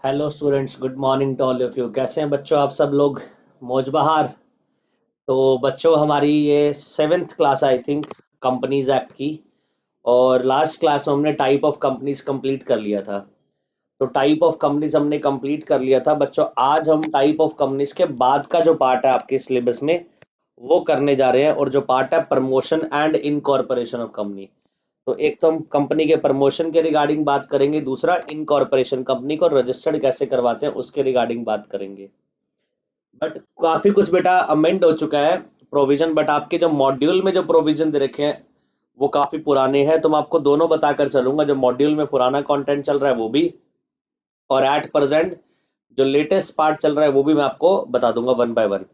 Hello students, good morning to all of you. कैसे हैं बच्चों आप सब लोग? मौज बहार। तो बच्चों, हमारी ये seventh class I think companies act की। और लास्ट क्लास में हमने टाइप ऑफ कंपनीज कंप्लीट कर लिया था। तो टाइप ऑफ कंपनीज हमने कंप्लीट कर लिया था बच्चों। आज हम टाइप ऑफ कंपनीज के बाद का जो पार्ट है आपके सिलेबस में वो करने जा रहे हैं, और जो पार्ट है promotion and incorporation of company. तो एक तो हम कंपनी के प्रमोशन के रिगार्डिंग बात करेंगे, दूसरा इनकॉर्पोरेशन कंपनी को रजिस्टर्ड कैसे करवाते हैं उसके रिगार्डिंग बात करेंगे। बट काफी कुछ बेटा अमेंड हो चुका है प्रोविजन, बट आपके जो मॉड्यूल में जो प्रोविजन दे रखे हैं वो काफी पुराने हैं। तो मैं आपको दोनों बताकर चलूंगा, जो मॉड्यूल में पुराना कंटेंट चल रहा है वो भी, और एट प्रेजेंट जो लेटेस्ट पार्ट चल रहा है वो भी मैं आपको बता दूंगा वन बाय वन।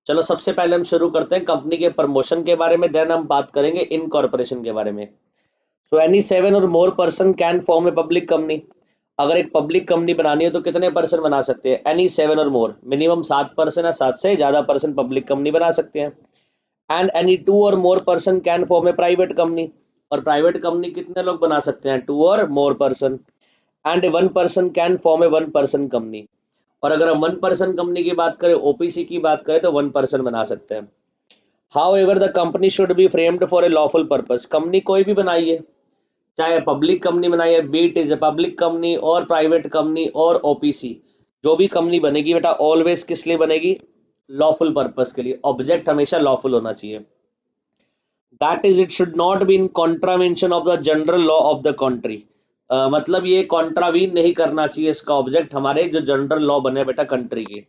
चलो सबसे पहले हम शुरू करते हैं कंपनी के प्रमोशन के बारे में, देन हम बात करेंगे इनकॉर्पोरेशन के बारे में। सो एनी सेवन और more person can form a public company. अगर एक पब्लिक कंपनी बनानी है तो कितने पर्सन बना सकते हैं? एनी सेवन और मोर, मिनिमम 7 पर्सन है, 7 से ज्यादा पर्सन पब्लिक कंपनी बना सकते हैं। एंड एनी टू और more person can form A private company. और प्राइवेट कंपनी कितने लोग बना सकते हैं? 2 और more person. And 1 person can form A 1 person company. और अगर हम 1 पर्सन कंपनी की बात करें, ओपीसी की बात करें, तो 1 पर्सन बना सकते हैं। How ever the company should be framed for a lawful purpose. Company कोई भी बनाइए, चाहे पब्लिक कंपनी बनाई है, B it is a public company और प्राइवेट कंपनी और ओपीसी, जो भी कंपनी बनेगी बेटा ऑलवेज किस लिए बनेगी? लॉफुल पर्पस के लिए। ऑब्जेक्ट हमेशा लॉफुल होना चाहिए। That is it should not be in contravention of the general law of the country. मतलब ये कॉन्ट्रावीन नहीं करना चाहिए इसका ऑब्जेक्ट हमारे जो जनरल लॉ बने बेटा कंट्री के।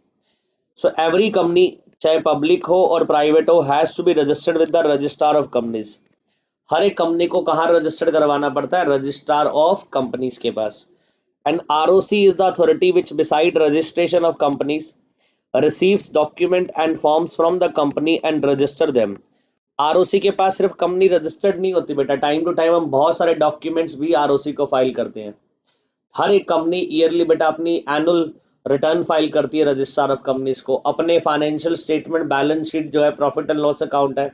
सो एवरी कंपनी, चाहे पब्लिक हो और प्राइवेट हो, has to be registered with the registrar of companies. हर एक कंपनी को कहाँ रजिस्टर्ड करवाना पड़ता है? रजिस्ट्रार ऑफ कंपनीज के पास। And ROC is the authority which beside registration of companies receives document and forms from the company and register them. ROC के पास सिर्फ कंपनी रजिस्टर्ड नहीं होती बेटा, टाइम टू टाइम हम बहुत सारे डॉक्यूमेंट्स भी आरओसी को फाइल करते हैं। हर एक कंपनी ईयरली बेटा अपनी एनुअल रिटर्न फाइल करती है रजिस्ट्रार ऑफ कंपनीज को। अपने फाइनेंशियल स्टेटमेंट, बैलेंस शीट जो है, प्रॉफिट एंड लॉस अकाउंट है,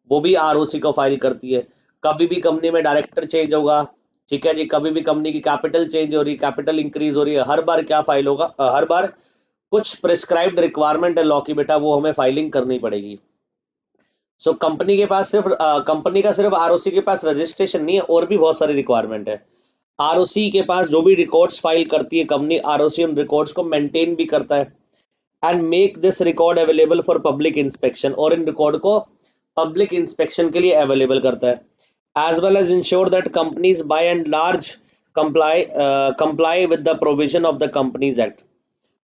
वो भी आरओसी को फाइल करती है। कभी भी कंपनी में डायरेक्टर चेंज होगा, ठीक है जी, कभी भी कंपनी की कैपिटल चेंज हो रही है, कैपिटल इंक्रीज हो रही है, हर बार क्या फाइल होगा? हर बार कुछ प्रिस्क्राइब्ड रिक्वायरमेंट है लॉ की बेटा, वो हमें फाइलिंग करनी पड़ेगी। सो कंपनी के पास सिर्फ कंपनी का सिर्फ आरओसी के पास रजिस्ट्रेशन नहीं है, और भी बहुत सारी रिक्वायरमेंट है। आरओसी के पास जो भी रिकॉर्ड्स फाइल करती है कंपनी, आरओसी उन रिकॉर्ड्स को मेंटेन भी करता है and make this record available for public inspection, और इन रिकॉर्ड को पब्लिक इंस्पेक्शन के लिए अवेलेबल करता है। As well as ensure that companies by and large comply with the provision of the companies act.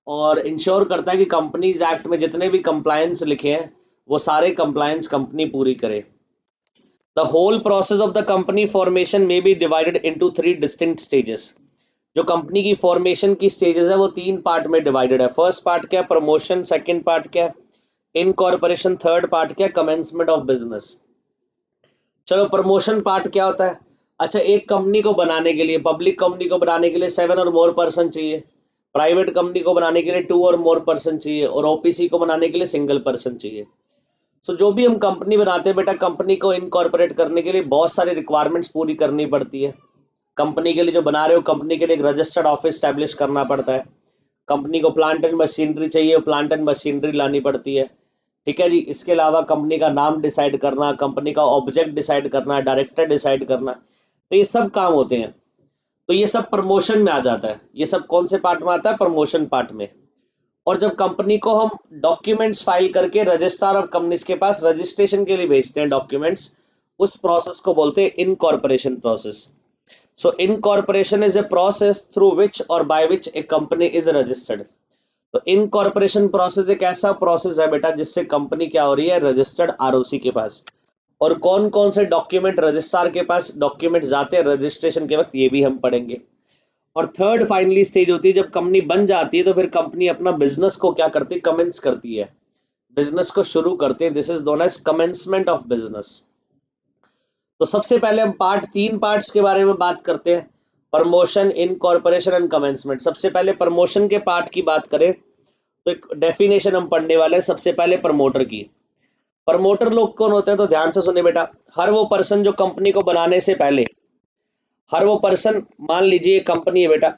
और इंश्योर करता है कि कंपनीज एक्ट में जितने भी कंप्लायंस लिखे हैं वो सारे कंप्लायंस कंपनी पूरी करे। The whole process of the company formation may be divided into 3 distinct stages. जो कंपनी की फॉर्मेशन की स्टेजेस है वो 3 पार्ट में डिवाइडेड है। फर्स्ट पार्ट क्या है? प्रमोशन। सेकंड पार्ट क्या है? इनकॉर्पोरेशन। थर्ड पार्ट क्या है? Commencement of business. चलो प्रमोशन पार्ट क्या होता है? अच्छा, एक कंपनी को बनाने के लिए, पब्लिक कंपनी को बनाने के लिए 7 और मोर पर्सन चाहिए, प्राइवेट कंपनी को बनाने के लिए 2 और मोर पर्सन चाहिए, और ओपीसी को बनाने के लिए सिंगल पर्सन चाहिए। सो जो भी हम कंपनी बनाते हैं बेटा, कंपनी को इनकॉर्पोरेट करने के लिए बहुत सारी रिक्वायरमेंट्स पूरी करनी पड़ती है। कंपनी के लिए जो बना रहे हो, कंपनी के लिए एक रजिस्टर्ड ऑफिस स्टैब्लिश करना पड़ता है। कंपनी को प्लांट एंड मशीनरी चाहिए, प्लांट एंड मशीनरी लानी पड़ती है, ठीक है जी। इसके अलावा कंपनी का नाम डिसाइड करना, कंपनी का ऑब्जेक्ट डिसाइड करना, डायरेक्टर डिसाइड करना, तो ये सब काम होते हैं। तो ये सब प्रमोशन में आ जाता है। ये सब कौन से पार्ट में आता है? प्रमोशन पार्ट में। और जब कंपनी को हम डॉक्यूमेंट्स फाइल करके रजिस्ट्रार ऑफ कंपनीज के पास रजिस्ट्रेशन के लिए भेजते हैं डॉक्यूमेंट्स, उस प्रोसेस को बोलते हैं incorporation process. So incorporation is a process through which or by which a company is registered. तो इनकॉर्पोरेशन प्रोसेस एक ऐसा प्रोसेस है बेटा जिससे कंपनी क्या हो रही है? रजिस्टर्ड आरओसी के पास। और कौन कौन से डॉक्यूमेंट रजिस्ट्रार के पास डॉक्यूमेंट जाते हैं रजिस्ट्रेशन के वक्त, ये भी हम पढ़ेंगे। और थर्ड फाइनली स्टेज होती है जब कंपनी बन जाती है, तो फिर कंपनी अपना बिजनेस को क्या करती है? कमेंस करती है, बिजनेस को शुरू करते हैं। This is known as commencement of business. तो सबसे पहले हम 3 पार्ट्स के बारे में बात करते हैं, प्रमोशन, इनकॉर्पोरेशन एंड कमेंसमेंट। सबसे पहले प्रमोशन के पार्ट की बात करें तो एक डेफिनेशन हम पढ़ने वाले हैं सबसे पहले प्रमोटर की। प्रमोटर लोग कौन होते हैं? तो ध्यान से सुने बेटा, हर वो पर्सन जो कंपनी को बनाने से पहले, हर वो पर्सन, मान लीजिए कंपनी है बेटा,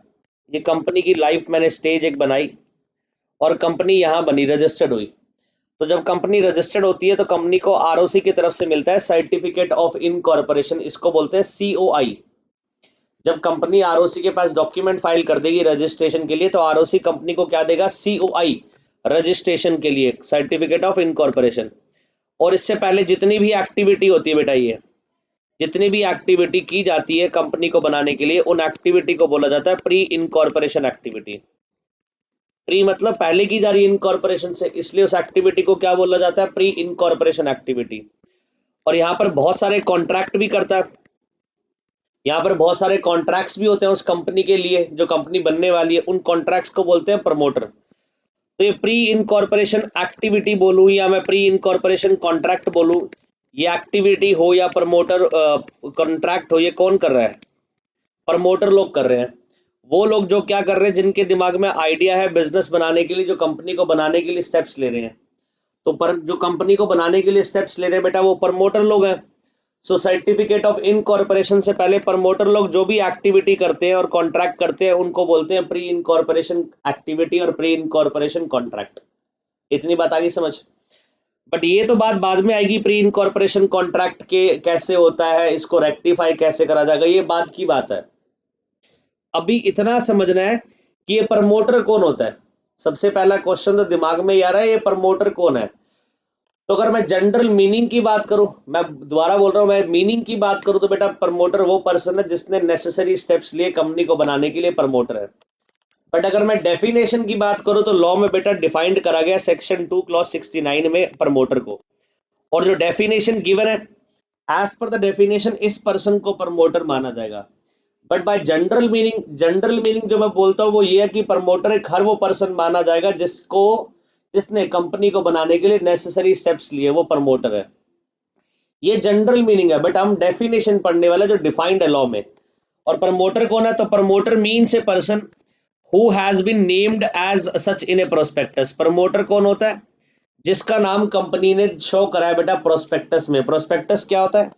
ये कंपनी की लाइफ मैंने स्टेज एक बनाई और कंपनी यहाँ बनी, रजिस्टर्ड हुई। तो जब कंपनी रजिस्टर्ड होती है तो कंपनी को आरओसी की तरफ से मिलता है सर्टिफिकेट ऑफ इनकॉर्पोरेशन, इसको बोलते हैं सीओआई। जब कंपनी आरओसी के पास डॉक्यूमेंट फाइल कर देगी रजिस्ट्रेशन के लिए, तो आरओसी कंपनी को क्या देगा, सीओआई, रजिस्ट्रेशन के लिए सर्टिफिकेट ऑफ इनकॉर्पोरेशन। और इससे पहले जितनी भी एक्टिविटी होती है बेटा, ये जितनी भी एक्टिविटी की जाती है कंपनी को बनाने के लिए, उन एक्टिविटी को बोला जाता है प्री इनकॉर्पोरेशन एक्टिविटी। प्री मतलब पहले की जा रही है इनकॉर्पोरेशन से, इसलिए उस एक्टिविटी को क्या बोला जाता है, प्री इनकॉर्पोरेशन एक्टिविटी। और यहाँ पर बहुत सारे कॉन्ट्रैक्ट भी करता है, यहाँ पर बहुत सारे कॉन्ट्रैक्ट्स भी होते हैं उस कंपनी के लिए, जो कंपनी बनने वाली है, उन कॉन्ट्रैक्ट्स को बोलते हैं प्रमोटर। तो ये प्री इनकॉर्पोरेशन एक्टिविटी बोलूं या मैं प्री इनकॉर्पोरेशन कॉन्ट्रैक्ट बोलूं, ये एक्टिविटी हो या प्रमोटर कॉन्ट्रैक्ट हो, ये कौन कर रहा है, प्रमोटर लोग कर रहे हैं। वो लोग जो क्या कर रहे हैं, जिनके दिमाग में आइडिया है बिजनेस बनाने के लिए, जो कंपनी को बनाने के लिए स्टेप्स ले रहे हैं। तो पर जो कंपनी को बनाने के लिए स्टेप्स ले रहे हैं बेटा, वो प्रमोटर लोग हैं। सो सर्टिफिकेट ऑफ इनकॉर्पोरेशन से पहले प्रमोटर लोग जो भी एक्टिविटी करते हैं और कॉन्ट्रैक्ट करते हैं, उनको बोलते हैं प्री इनकॉर्पोरेशन एक्टिविटी और प्री इनकॉर्पोरेशन कॉन्ट्रैक्ट। इतनी बात आ गई समझ। बट ये तो बात बाद में आएगी, प्री इनकॉर्पोरेशन कॉन्ट्रैक्ट के कैसे होता है, इसको रेक्टिफाई कैसे करा जाएगा, ये बात की बात है। अभी इतना समझना है कि ये प्रमोटर कौन होता है। सबसे पहला क्वेश्चन तो दिमाग में आ रहा है, ये प्रमोटर कौन है। तो अगर मैं जनरल मीनिंग की बात करूं, मैं दोबारा बोल रहा हूं, मैं मीनिंग की बात करूं, तो बेटा प्रमोटर वो पर्सन है जिसने नेसेसरी स्टेप्स लिए कंपनी को बनाने के लिए, प्रमोटर है। बट अगर मैं डेफिनेशन की बात करूं तो लॉ में बेटा डिफाइंड करा गया सेक्शन 2 क्लॉज 69 में प्रमोटर को। और जो डेफिनेशन गिवन है, एज पर द डेफिनेशन इस पर्सन को प्रमोटर माना जाएगा। बट बाय जनरल मीनिंग जो मैं बोलता हूं वो ये है कि प्रमोटर एक हर वो पर्सन माना जाएगा जिसने कंपनी को बनाने के लिए नेसेसरी स्टेप्स लिए, वो प्रमोटर है। ये जनरल मीनिंग है, बट हम डेफिनेशन पढ़ने वाले जो डिफाइंड है लॉ में। और प्रमोटर कौन है, तो promoter means a person who has been named as such in a prospectus. Promoter कौन होता है, जिसका नाम कंपनी ने शो करा है बेटा प्रोस्पेक्टस में। प्रोस्पेक्टस क्या होता है,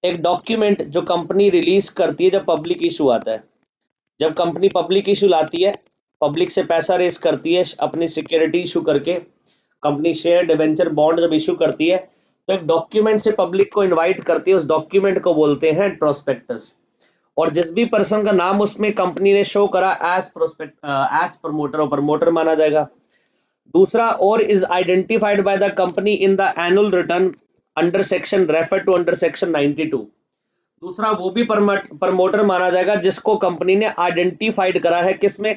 एक डॉक्यूमेंट जो कंपनी रिलीज करती है जब पब्लिक इशू आता है। जब कंपनी पब्लिक इशू लाती है, पब्लिक से पैसा रेस करती है अपनी सिक्योरिटी इशू करके, कंपनी शेयर डिवेंचर बॉन्ड जब इशू करती है, तो एक डॉक्यूमेंट से पब्लिक को इनवाइट करती है, उस डॉक्यूमेंट को बोलते हैं प्रोस्पेक्टस। और जिस भी पर्सन का नाम उसमें कंपनी ने शो करा एज प्रमोटर, प्रमोटर माना जाएगा। दूसरा, or is identified by the company in the annual return under section refer to under section 92। दूसरा, वो भी प्रमोटर माना जाएगा जिसको कंपनी ने आइडेंटिफाइड करा है, किसमें,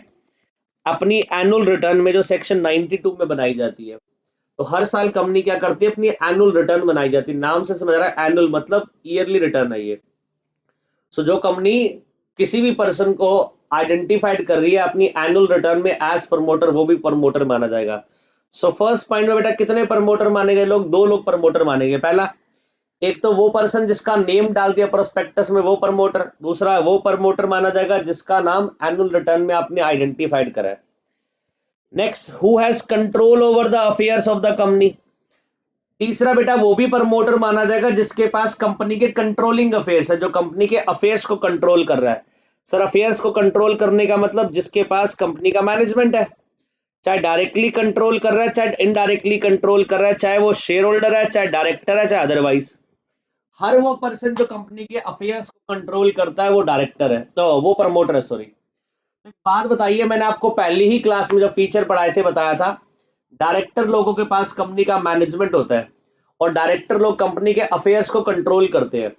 अपनी एनुअल रिटर्न में, जो सेक्शन 92 में बनाई जाती है। तो हर साल कंपनी क्या करती है, अपनी एनुअल रिटर्न बनाई जाती है। नाम से समझ रहा है, एनुअल मतलब ईयरली रिटर्न है ये। सो जो कंपनी किसी भी पर्सन को आइडेंटिफाइड कर रही है अपनी एनुअल रिटर्न में एज प्रमोटर, वो भी प्रमोटर माना जाएगा। सो फर्स्ट पॉइंट में बेटा कितने प्रमोटर माने गए लोग, दो लोग प्रमोटर माने गए। पहला, एक तो वो पर्सन जिसका नेम डाल दिया प्रोस्पेक्टस में, वो प्रमोटर। दूसरा, वो प्रमोटर माना जाएगा जिसका नाम एनुअल रिटर्न में आपने आइडेंटिफाइड करा है। Next, who has control over the affairs of the company. तीसरा बेटा, वो भी प्रमोटर माना जाएगा जिसके पास कंपनी के कंट्रोलिंग अफेयर्स है, जो कंपनी के अफेयर्स को कंट्रोल कर रहा है। सर, अफेयर्स को कंट्रोल करने का मतलब जिसके पास कंपनी का मैनेजमेंट है, चाहे डायरेक्टली कंट्रोल कर रहा है चाहे इनडायरेक्टली कंट्रोल कर रहा है, चाहे वो शेयर होल्डर है, चाहे डायरेक्टर है, चाहे अदरवाइज। हर वो पर्सन जो कंपनी के अफेयर्स को कंट्रोल करता है, वो डायरेक्टर है, तो वो प्रमोटर है। सॉरी, एक बात बताइए, मैंने आपको पहली ही क्लास में जो फीचर पढ़ाए थे बताया था, डायरेक्टर लोगों के पास कंपनी का मैनेजमेंट होता है और डायरेक्टर लोग कंपनी के अफेयर्स को कंट्रोल करते हैं।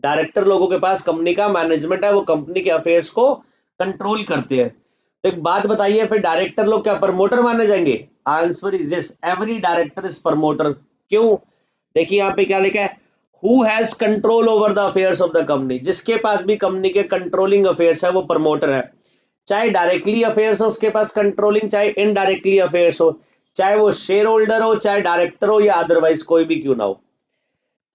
डायरेक्टर लोगों के पास कंपनी का मैनेजमेंट है, वो कंपनी के अफेयर्स को कंट्रोल करते हैं। तो एक बात बताइए, फिर डायरेक्टर लोग क्या प्रमोटर माने जाएंगे? Answer is yes, every director is promoter. क्यों? देखिए यहाँ पे क्या लिखा है, who has control over the affairs of the company. जिसके पास भी कंपनी के कंट्रोलिंग अफेयर्स है, वो प्रमोटर है। चाहे डायरेक्टली अफेयर्स हो उसके पास कंट्रोलिंग, चाहे इनडायरेक्टली अफेयर्स हो, चाहे वो शेयर होल्डर हो, चाहे डायरेक्टर हो, या अदरवाइज कोई भी क्यों ना हो।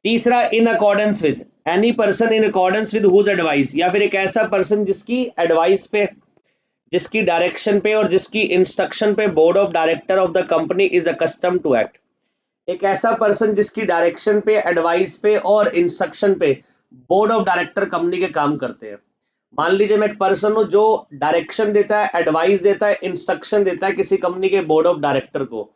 तीसरा, in accordance with, any person in accordance with whose advice, या फिर एक ऐसा पर्सन जिसकी एडवाइस पे, जिसकी डायरेक्शन पे और जिसकी इंस्ट्रक्शन पे board of director of the company is accustom to act. एक ऐसा पर्सन जिसकी डायरेक्शन पे, एडवाइस पे और इंस्ट्रक्शन पे बोर्ड ऑफ डायरेक्टर कंपनी के काम करते हैं। मान लीजिए मैं एक पर्सन हूं जो डायरेक्शन देता है, एडवाइस देता है, इंस्ट्रक्शन देता है किसी कंपनी के बोर्ड ऑफ डायरेक्टर को,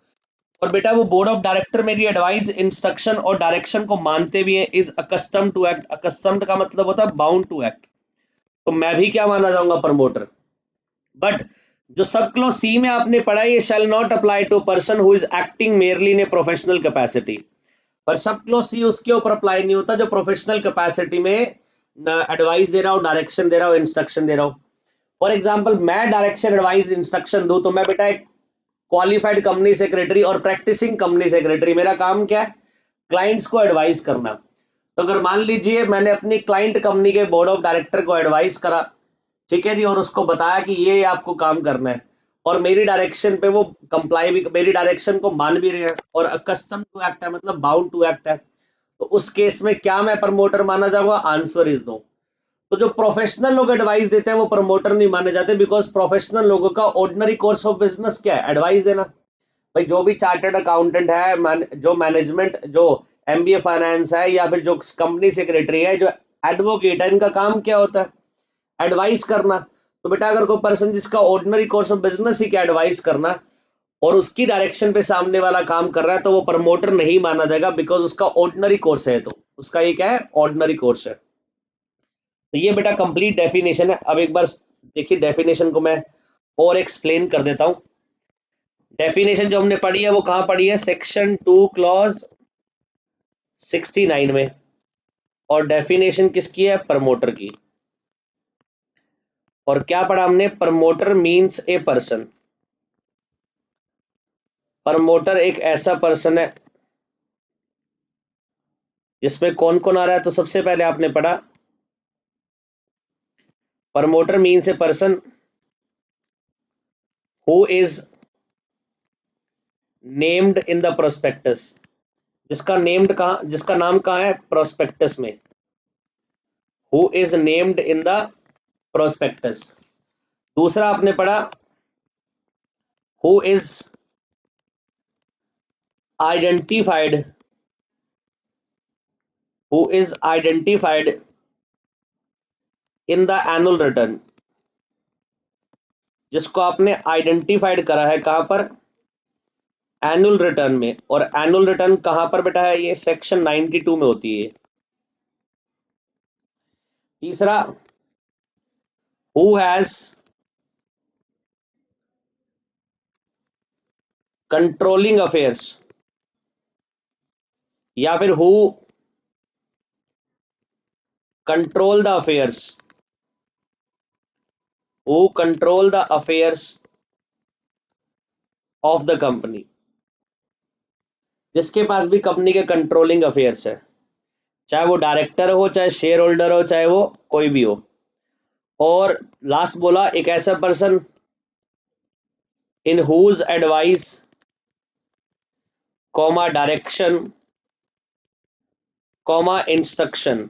और बेटा वो बोर्ड ऑफ डायरेक्टर मेरी एडवाइस, इंस्ट्रक्शन और डायरेक्शन को मानते भी है, is accustomed to act. Accustomed का मतलब होता है बाउंड टू एक्ट। तो मैं भी क्या माना जाऊंगा, प्रमोटर। बट जो सब क्लॉज सी में आपने पढ़ा है, ये shall not apply to person who is acting merely in a professional capacity. पर सब क्लॉज सी उसके ऊपर अप्लाई नहीं होता जो प्रोफेशनल कैपेसिटी में एडवाइस दे रहा हूँ, डायरेक्शन दे रहा हूँ, इंस्ट्रक्शन दे रहा हूँ। फॉर एग्जाम्पल मैं डायरेक्शन, एडवाइस, इंस्ट्रक्शन दूं तो मैं बेटा एक क्वालिफाइड कंपनी सेक्रेटरी और प्रैक्टिसिंग कंपनी सेक्रेटरी, मेरा काम क्या है, क्लाइंट्स को एडवाइस करना। तो अगर मान लीजिए मैंने अपनी क्लाइंट कंपनी के बोर्ड ऑफ डायरेक्टर को एडवाइस करा, ठीक है जी, और उसको बताया कि ये आपको काम करना है, और मेरी डायरेक्शन पे वो कंप्लाई भी, मेरी डायरेक्शन को मान भी रहे हैं, और अकस्टम टू एक्ट है, मतलब बाउंड टू एक्ट है, तो उस केस में क्या मैं प्रमोटर माना जाऊंगा? Answer is no. तो जो प्रोफेशनल लोग एडवाइस देते हैं वो प्रमोटर नहीं माने जाते, बिकॉज प्रोफेशनल लोगों का ऑर्डिनरी कोर्स ऑफ बिजनेस क्या है? एडवाइस देना। भाई जो भी चार्टर्ड अकाउंटेंट है, जो मैनेजमेंट, जो एमबीए फाइनेंस है, या फिर जो कंपनी सेक्रेटरी है, जो एडवोकेट है, इनका काम क्या होता है? एडवाइस करना। तो बेटा अगर कोई पर्सन जिसका ऑर्डिनरी कोर्स ऑफ बिजनेस ही क्या एडवाइस करना, और उसकी डायरेक्शन पे सामने वाला काम कर रहा है, तो वो प्रमोटर नहीं माना जाएगा, बिकॉज उसका ऑर्डिनरी कोर्स है। तो उसका ये क्या है? ऑर्डिनरी कोर्स है। तो ये बेटा कंप्लीट डेफिनेशन है। अब एक बार देखिए डेफिनेशन को मैं और एक्सप्लेन कर देता हूं। डेफिनेशन जो हमने पढ़ी है वो कहां पढ़ी है? सेक्शन 2 क्लॉज 69 में। और डेफिनेशन किसकी है? प्रमोटर की। और क्या पढ़ा हमने? Promoter means a person. Promoter एक ऐसा पर्सन है जिसमें कौन कौन आ रहा है? तो सबसे पहले आपने पढ़ा promoter means A person who is named in the prospectus. जिसका नाम कहां है? प्रोस्पेक्टस में। Who is named in the prospectus. दूसरा आपने पढ़ा who is identified, who is identified in the annual return. जिसको आपने आइडेंटिफाइड करा है कहां पर? एनुअल रिटर्न में। और एनुअल रिटर्न कहां पर बेटा है? ये सेक्शन 92 में होती है। तीसरा हु हैज कंट्रोलिंग अफेयर्स, या फिर who control the affairs, who control the affairs of the company. जिसके पास भी कंपनी के कंट्रोलिंग अफेयर्स है, चाहे वो डायरेक्टर हो, चाहे शेयर होल्डर हो, चाहे वो कोई भी हो। और लास्ट बोला एक ऐसा person in whose advice comma direction comma instruction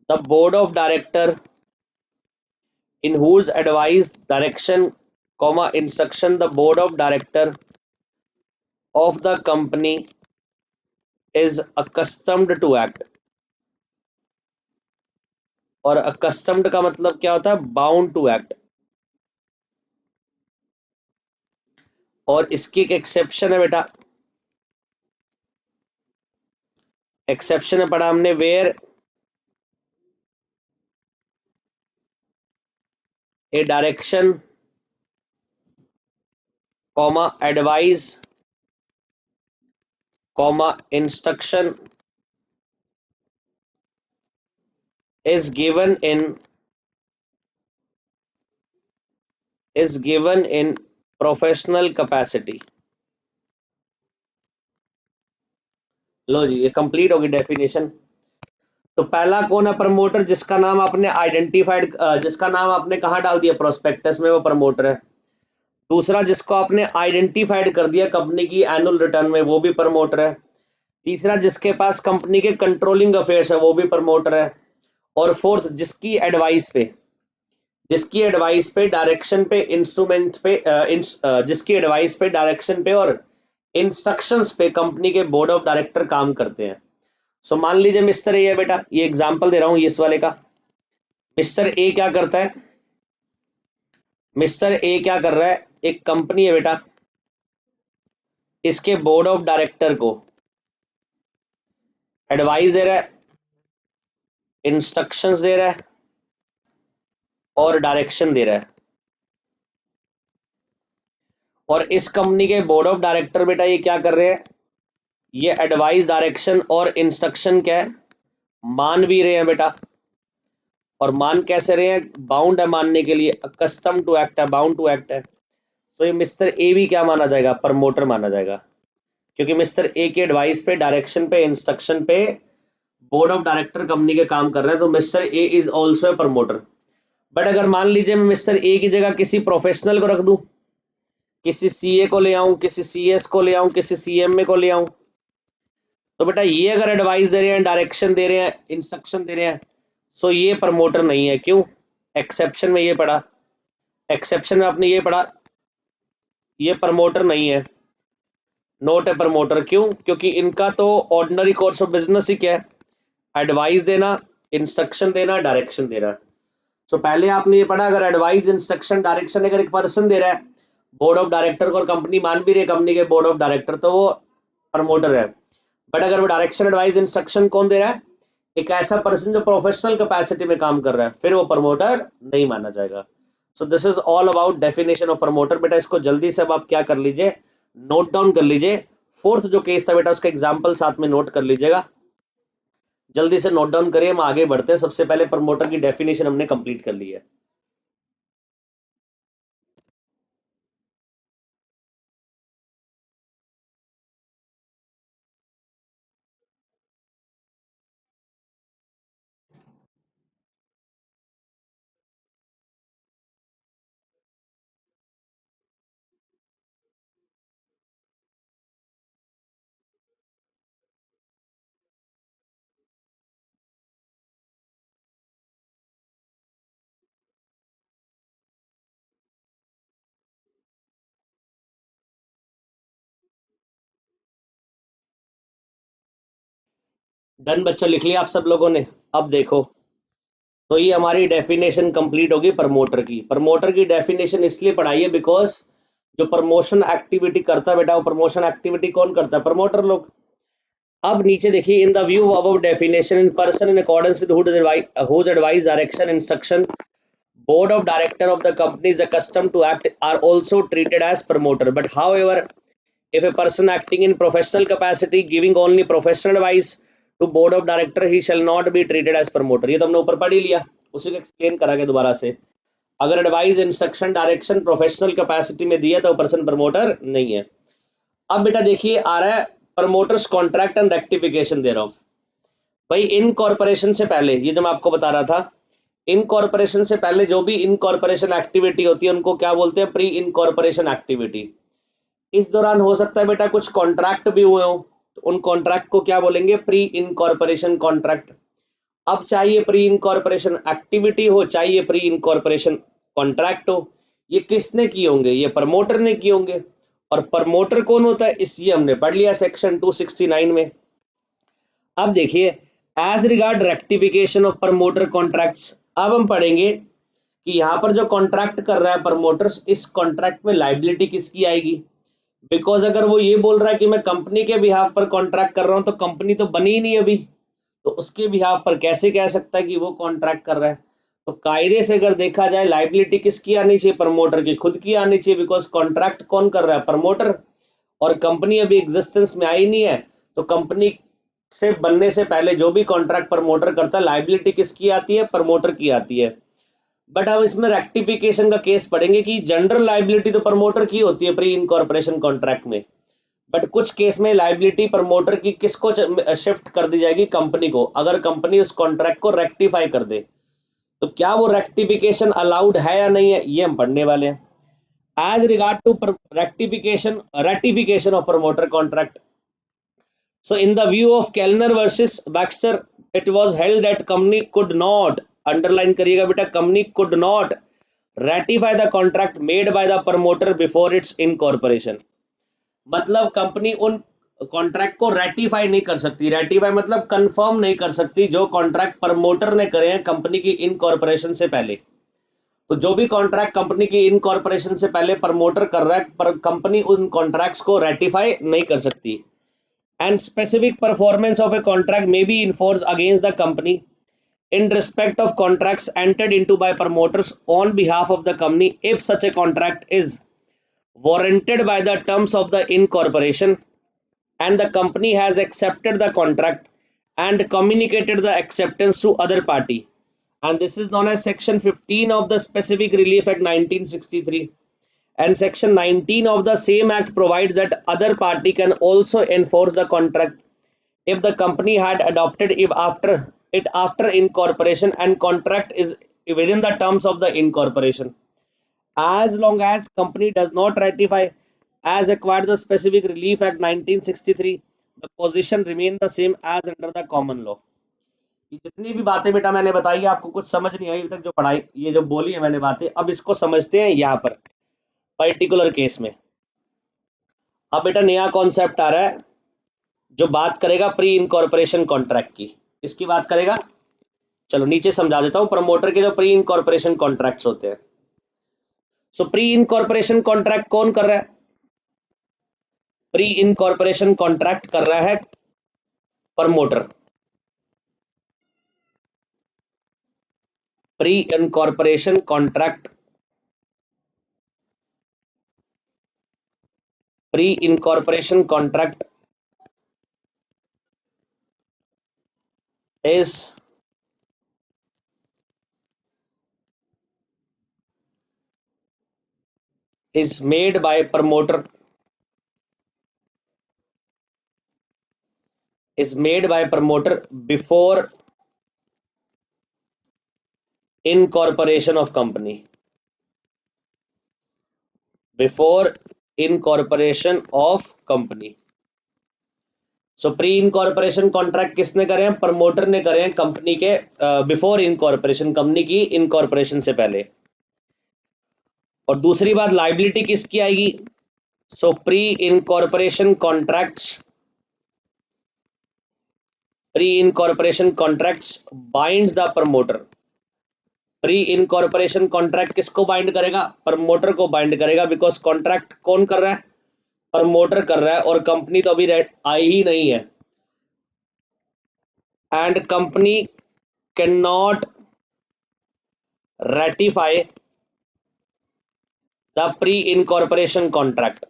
the board of director, in whose advice, direction, comma instruction the board of director of the company is accustomed to act। और accustomed का मतलब क्या होता है? Bound to act. और इसकी एक exception है बेटा, एक्सेप्शन है पढ़ा हमने, where a direction comma advice comma instruction is given in professional capacity. लो जी, ये कंप्लीट होगी डेफिनेशन। तो पहला कौन है? प्रमोटर। जिसका नाम आपने आइडेंटिफाइड, जिसका नाम आपने कहाँ डाल दिया? प्रोस्पेक्टस में, वो प्रमोटर है। दूसरा जिसको आपने आइडेंटिफाइड कर दिया कंपनी की एनुअल रिटर्न में, वो भी प्रमोटर है। तीसरा जिसके पास कंपनी के कंट्रोलिंग अफेयर्स है, वो भी प्रमोटर है। और फोर्थ जिसकी एडवाइस पे डायरेक्शन पे इंस्ट्रूमेंट पे जिसकी एडवाइस पे डायरेक्शन पे और इंस्ट्रक्शंस पे कंपनी के बोर्ड ऑफ डायरेक्टर काम करते हैं। सो मान लीजिए मिस्टर ये बेटा, ये एग्जांपल दे रहा हूँ इस वाले का। मिस्टर ए क्या करता है, मिस्टर ए क्या कर रहा है, एक कंपनी है बेटा, इसके बोर्ड ऑफ डायरेक्टर को एडवाइस दे रहा है, इंस्ट्रक्शंस दे रहा है और डायरेक्शन दे रहा है। और इस कंपनी के बोर्ड ऑफ डायरेक्टर बेटा ये क्या कर रहे हैं, ये एडवाइस, डायरेक्शन और इंस्ट्रक्शन क्या है, मान भी रहे हैं बेटा। और मान कैसे रहे हैं, बाउंड है मानने के लिए, कस्टम टू एक्ट है, बाउंड टू एक्ट है। तो ये मिस्टर ए भी क्या माना जाएगा, प्रमोटर माना जाएगा, क्योंकि मिस्टर ए के एडवाइस पे, डायरेक्शन पे, इंस्ट्रक्शन पे बोर्ड ऑफ डायरेक्टर कंपनी के काम कर रहे हैं, तो mister A is also a promoter. But अगर मान लीजिए मैं मिस्टर ए की जगह किसी प्रोफेशनल को रख दूं, किसी सीए को ले आऊं, किसी सीएस को ले आऊं, किसी सीएमए को ले आऊं, तो बेटा ये अगर एडवाइस दे रहे हैं, डायरेक्शन दे रहे हैं, इंस्ट्रक्शन दे रहे हैं, सो ये प्रमोटर नहीं है। क्यों, एक्सेप्शन में ये पढ़ा, एक्सेप्शन में आपने ये पढ़ा, ये प्रमोटर नहीं है, नोट ए प्रमोटर। क्यों, क्योंकि इनका तो ऑर्डिनरी कोर्स ऑफ बिजनेस ही क्या है, एडवाइस देना, इंस्ट्रक्शन देना, डायरेक्शन देना। तो पहले आपने ये पढ़ा, अगर एडवाइस, इंस्ट्रक्शन, डायरेक्शन अगर एक पर्सन दे रहा है, बोर्ड ऑफ डायरेक्टर को, और कंपनी मान भी रही है कंपनी के बोर्ड ऑफ डायरेक्टर, तो वो प्रमोटर है। बट अगर वो डायरेक्शन, एडवाइस, इंस्ट्रक्शन कौन दे रहा है, एक ऐसा पर्सन जो प्रोफेशनल कैपेसिटी में काम कर रहा है, फिर वो प्रमोटर नहीं माना जाएगा। So this is all about definition of promoter. बेटा इसको जल्दी से अब आप क्या कर लीजिए, नोट डाउन कर लीजिए। फोर्थ जो केस था बेटा, उसका एग्जाम्पल साथ में नोट कर लीजिएगा, जल्दी से नोट डाउन करिए, हम आगे बढ़ते हैं। सबसे पहले प्रमोटर की डेफिनेशन हमने कंप्लीट कर ली है। डन बच्चों, लिख लिया आप सब लोगों ने। अब देखो, तो ये हमारी डेफिनेशन कंप्लीट होगी प्रमोटर की। प्रमोटर की डेफिनेशन इसलिए पढ़ाई है बिकॉज जो प्रमोशन एक्टिविटी करता है बेटा, वो प्रमोशन एक्टिविटी कौन करता है, प्रमोटर लोग। अब नीचे देखिए, in the view of definition, in person in accordance with whose advice, direction, instruction board of director of the company is accustomed to act are also treated as promoter. But however, if a person acting in professional capacity giving only professional advice to board of director, he shall not be treated as promoter। ये तो हमने ऊपर पढ़ ही लिया, उसी को explain करा के दोबारा से। अगर advice, instruction, direction professional capacity में दिया तो पर्सन प्रमोटर नहीं है। अब बेटा देखिए आ रहा है प्रमोटर्स कॉन्ट्रैक्ट एंड रेक्टिफिकेशन दे रहा हूं भाई। इन कॉर्पोरेशन से पहले, ये जो मैं आपको बता रहा था, इन कॉर्पोरेशन से पहले जो भी इन कॉर्पोरेशन एक्टिविटी होती है उनको क्या बोलते हैं, प्री इन कॉर्पोरेशन एक्टिविटी। इस दौरान हो सकता है बेटा कुछ कॉन्ट्रैक्ट भी हुए हो, तो उन कॉन्ट्रैक्ट को क्या बोलेंगे, प्री इनकॉर्पोरेशन कॉन्ट्रैक्ट। अब चाहिए प्री इनकॉर्पोरेशन एक्टिविटी हो, चाहिए प्री इनकॉर्पोरेशन कॉन्ट्रैक्ट हो, ये किसने किए होंगे, ये प्रमोटर ने किए होंगे। और प्रमोटर कौन होता है, इसी हमने पढ़ लिया सेक्शन 269 में। अब देखिए, as regard rectification of promoter contracts, अब हम पढ़ेंगे कि यहां पर जो कॉन्ट्रैक्ट कर रहा है प्रमोटर्स, इस कॉन्ट्रैक्ट में लाइबिलिटी किसकी आएगी। बिकॉज अगर वो ये बोल रहा है कि मैं कंपनी के बिहाफ पर कॉन्ट्रैक्ट कर रहा हूं, तो कंपनी तो बनी ही नहीं अभी, तो उसके बिहाफ पर कैसे कह सकता है कि वो कॉन्ट्रैक्ट कर रहा है। तो कायदे से अगर देखा जाए, लाइबिलिटी किसकी आनी चाहिए, प्रमोटर की खुद की आनी चाहिए, बिकॉज कॉन्ट्रैक्ट कौन कर रहा है, प्रमोटर। और कंपनी अभी एग्जिस्टेंस में आई नहीं है, तो कंपनी से बनने से पहले जो भी कॉन्ट्रैक्ट प्रमोटर करता है, लाइबिलिटी किसकी आती है, प्रमोटर की आती है। बट हम इसमें रेक्टिफिकेशन का केस पढ़ेंगे कि जनरल लाइबिलिटी तो प्रमोटर की होती है प्री इनकॉर्पोरेशन कॉन्ट्रैक्ट में, बट कुछ केस में लाइबिलिटी प्रमोटर की किसको शिफ्ट कर दी जाएगी, कंपनी को, अगर कंपनी उस कॉन्ट्रैक्ट को रेक्टिफाई कर दे। तो क्या वो रेक्टिफिकेशन अलाउड है या नहीं है, ये हम पढ़ने वाले हैं। As regard to rectification of promoter contract, so in the view of Kellner versus Baxter, it was held that company could not, underline करिएगा बेटा, company could not ratify the contract made by the promoter before its incorporation। मतलब company उन contract को ratify नहीं कर सकती। Ratify मतलब confirm नहीं कर सकती, जो कॉन्ट्रैक्ट प्रमोटर ने करे हैं कंपनी की इनकॉर्पोरेशन से पहले। तो जो भी कॉन्ट्रैक्ट कंपनी की इनकॉर्पोरेशन से पहले प्रमोटर कर रहा है, पर कंपनी उन कॉन्ट्रैक्ट्स को रेटिफाई नहीं कर सकती। And specific performance of a contract may be enforce against the company in respect of contracts entered into by promoters on behalf of the company if such a contract is warranted by the terms of the incorporation and the company has accepted the contract and communicated the acceptance to other party, and this is known as section 15 of the specific relief act 1963, and section 19 of the same act provides that other party can also enforce the contract if the company had adopted it after incorporation and contract is within the terms of the incorporation. As long as company does not ratify as acquired the specific relief act 1963, the position remain the same as under the common law. ये जितनी भी बातें बेटा मैंने बताई, आपको कुछ समझ नहीं आई अभी तक जो पढ़ाई ये जो बोली है मैंने बातें, अब इसको समझते हैं यहाँ पर पर्टिकुलर केस में। अब बेटा नया कॉन्सेप्ट आ रहा है जो बात करेगा प्री इनकॉर्पोरेशन कॉन्ट्रैक्ट की। इसकी बात करेगा, चलो नीचे समझा देता हूं प्रमोटर के जो प्री इनकॉर्पोरेशन कॉन्ट्रैक्ट्स होते हैं। सो प्री इनकॉर्पोरेशन कॉन्ट्रैक्ट कौन कर रहा है? प्री इनकॉर्पोरेशन कॉन्ट्रैक्ट कर रहा है promoter. Pre incorporation contract, pre incorporation contract is made by promoter, is made by promoter before incorporation of company, before incorporation of company. So pre incorporation contract किसने करे हैं? प्रमोटर ने करे हैं company के बिफोर इनकॉर्पोरेशन, कंपनी की incorporation से पहले। और दूसरी बात लाइबिलिटी किसकी आएगी? सो pre incorporation contracts, pre incorporation contracts binds the promoter. Pre incorporation contract किसको बाइंड करेगा? प्रमोटर को बाइंड करेगा, बिकॉज कॉन्ट्रैक्ट कौन कर रहा है? प्रमोटर कर रहा है, और कंपनी तो अभी आई ही नहीं है। and company cannot ratify the pre-incorporation contract.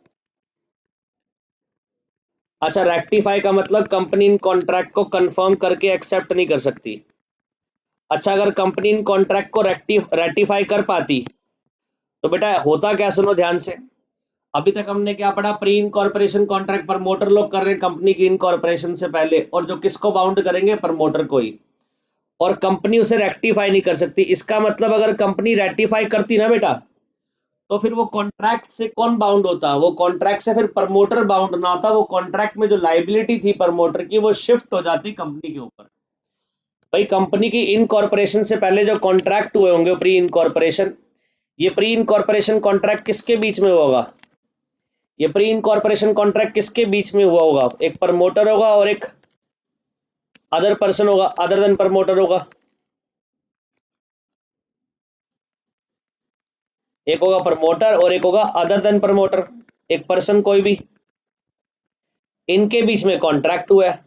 अच्छा, रेक्टिफाई का मतलब कंपनी इन कॉन्ट्रैक्ट को कंफर्म करके एक्सेप्ट नहीं कर सकती। अच्छा, अगर कंपनी इन कॉन्ट्रैक्ट को रेक्टिफाई कर पाती तो बेटा होता क्या, सुनो ध्यान से। अभी तक हमने क्या पढ़ा? प्री इनकॉर्पोरेशन कॉन्ट्रैक्ट प्रमोटर लोग कर रहे हैं कंपनी की इनकॉर्पोरेशन से पहले, और जो किसको बाउंड करेंगे? प्रमोटर को ही, और कंपनी उसे रेक्टिफाई नहीं कर सकती। इसका मतलब अगर कंपनी रेक्टिफाई करती ना बेटा, तो फिर वो कॉन्ट्रैक्ट से कौन बाउंड होता? वो कॉन्ट्रैक्ट से फिर प्रमोटर बाउंड ना होता, वो कॉन्ट्रैक्ट में जो लाइबिलिटी थी प्रमोटर की वो शिफ्ट हो जाती कंपनी के ऊपर। भाई कंपनी की इनकॉर्पोरेशन से पहले जो कॉन्ट्रैक्ट हुए होंगे प्री इनकॉर्पोरेशन, ये प्री इनकॉर्पोरेशन कॉन्ट्रैक्ट किसके बीच में होगा? ये प्री इनकॉर्पोरेशन कॉन्ट्रैक्ट किसके बीच में हुआ होगा? एक प्रमोटर होगा और एक अदर पर्सन होगा, अदर देन प्रमोटर होगा। एक होगा प्रमोटर और एक होगा अदर देन प्रमोटर, एक पर्सन कोई भी। इनके बीच में कॉन्ट्रैक्ट हुआ है।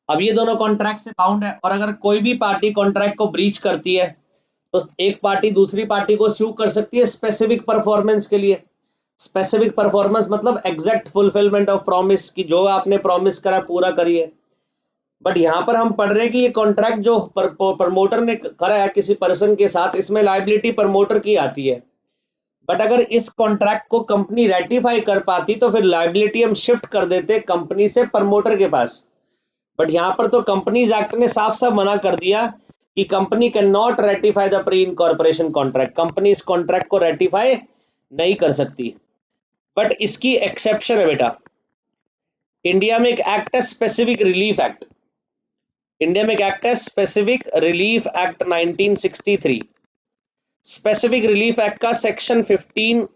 अब ये दोनों कॉन्ट्रैक्ट से बाउंड है, और अगर कोई भी पार्टी कॉन्ट्रैक्ट को ब्रीच करती है तो एक पार्टी दूसरी पार्टी को सू कर सकती है स्पेसिफिक परफॉर्मेंस के लिए। स्पेसिफिक परफॉर्मेंस मतलब एग्जैक्ट फुलफिलमेंट ऑफ प्रॉमिस, की जो आपने प्रॉमिस करा पूरा करिए। बट यहाँ पर हम पढ़ रहे हैं कि ये कॉन्ट्रैक्ट जो प्रमोटर ने करा है किसी पर्सन के साथ, इसमें लाइबिलिटी प्रमोटर की आती है। बट अगर इस कॉन्ट्रैक्ट को कंपनी रेटिफाई कर पाती तो फिर लाइबिलिटी हम शिफ्ट कर देते कंपनी से प्रमोटर के पास। बट यहाँ पर तो कंपनीज एक्ट ने साफ साफ मना कर दिया कि company can not ratify the pre incorporation contract, company इस कॉन्ट्रैक्ट को रेटिफाई नहीं कर सकती। बट इसकी एक्सेप्शन है बेटा, इंडिया में एक एक्ट है स्पेसिफिक रिलीफ एक्ट, इंडिया में एक एक्ट है specific relief act 1963। Specific relief act का सेक्शन 15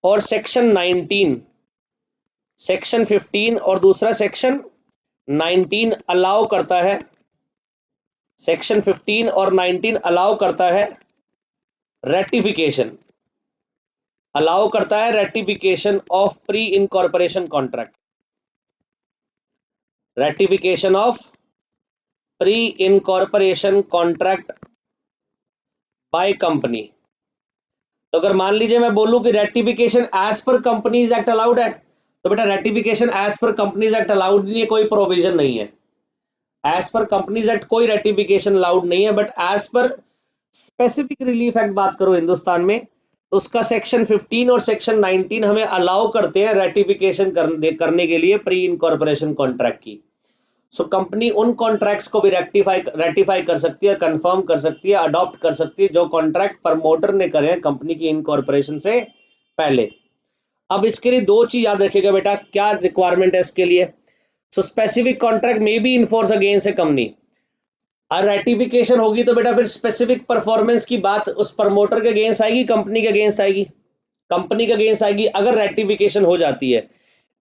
और सेक्शन 19 सेक्शन 15 और दूसरा सेक्शन 19 अलाउ करता है, सेक्शन 15 और 19 अलाउ करता है रेटिफिकेशन, अलाउ करता है ratification of pre incorporation contract, ratification of pre incorporation contract by company. तो अगर मान लीजिए मैं बोलूं कि ratification as per companies act allowed है, तो बेटा ratification as per companies act allowed नहीं है, कोई प्रोविजन नहीं है। एज पर कंपनीज एक्ट कोई रेटिफिकेशन अलाउड नहीं है, but as per specific relief act बात करो हिंदुस्तान में, तो उसका सेक्शन 15 और सेक्शन 19 हमें अलाउ करते हैं रेटिफिकेशन करने के लिए प्री इनकॉर्पोरेशन कॉन्ट्रैक्ट की। सो कंपनी उन कॉन्ट्रैक्ट्स को भी रेटिफाई कर सकती है, कंफर्म कर सकती है, अडॉप्ट कर सकती है जो कॉन्ट्रैक्ट प्रमोटर ने करे हैं कंपनी की इनकॉर्पोरेशन से पहले। अब इसके लिए दो चीज याद रखिएगा बेटा, क्या रिक्वायरमेंट है इसके लिए। सो स्पेसिफिक कॉन्ट्रैक्ट में बी इन्फोर्स अगेंस्ट ए कंपनी, और रेटिफिकेशन होगी तो बेटा फिर स्पेसिफिक परफॉर्मेंस की बात उस प्रमोटर के अगेंस्ट आएगी, कंपनी के अगेंस्ट आएगी, कंपनी के अगेंस्ट आएगी अगर रेटिफिकेशन हो जाती है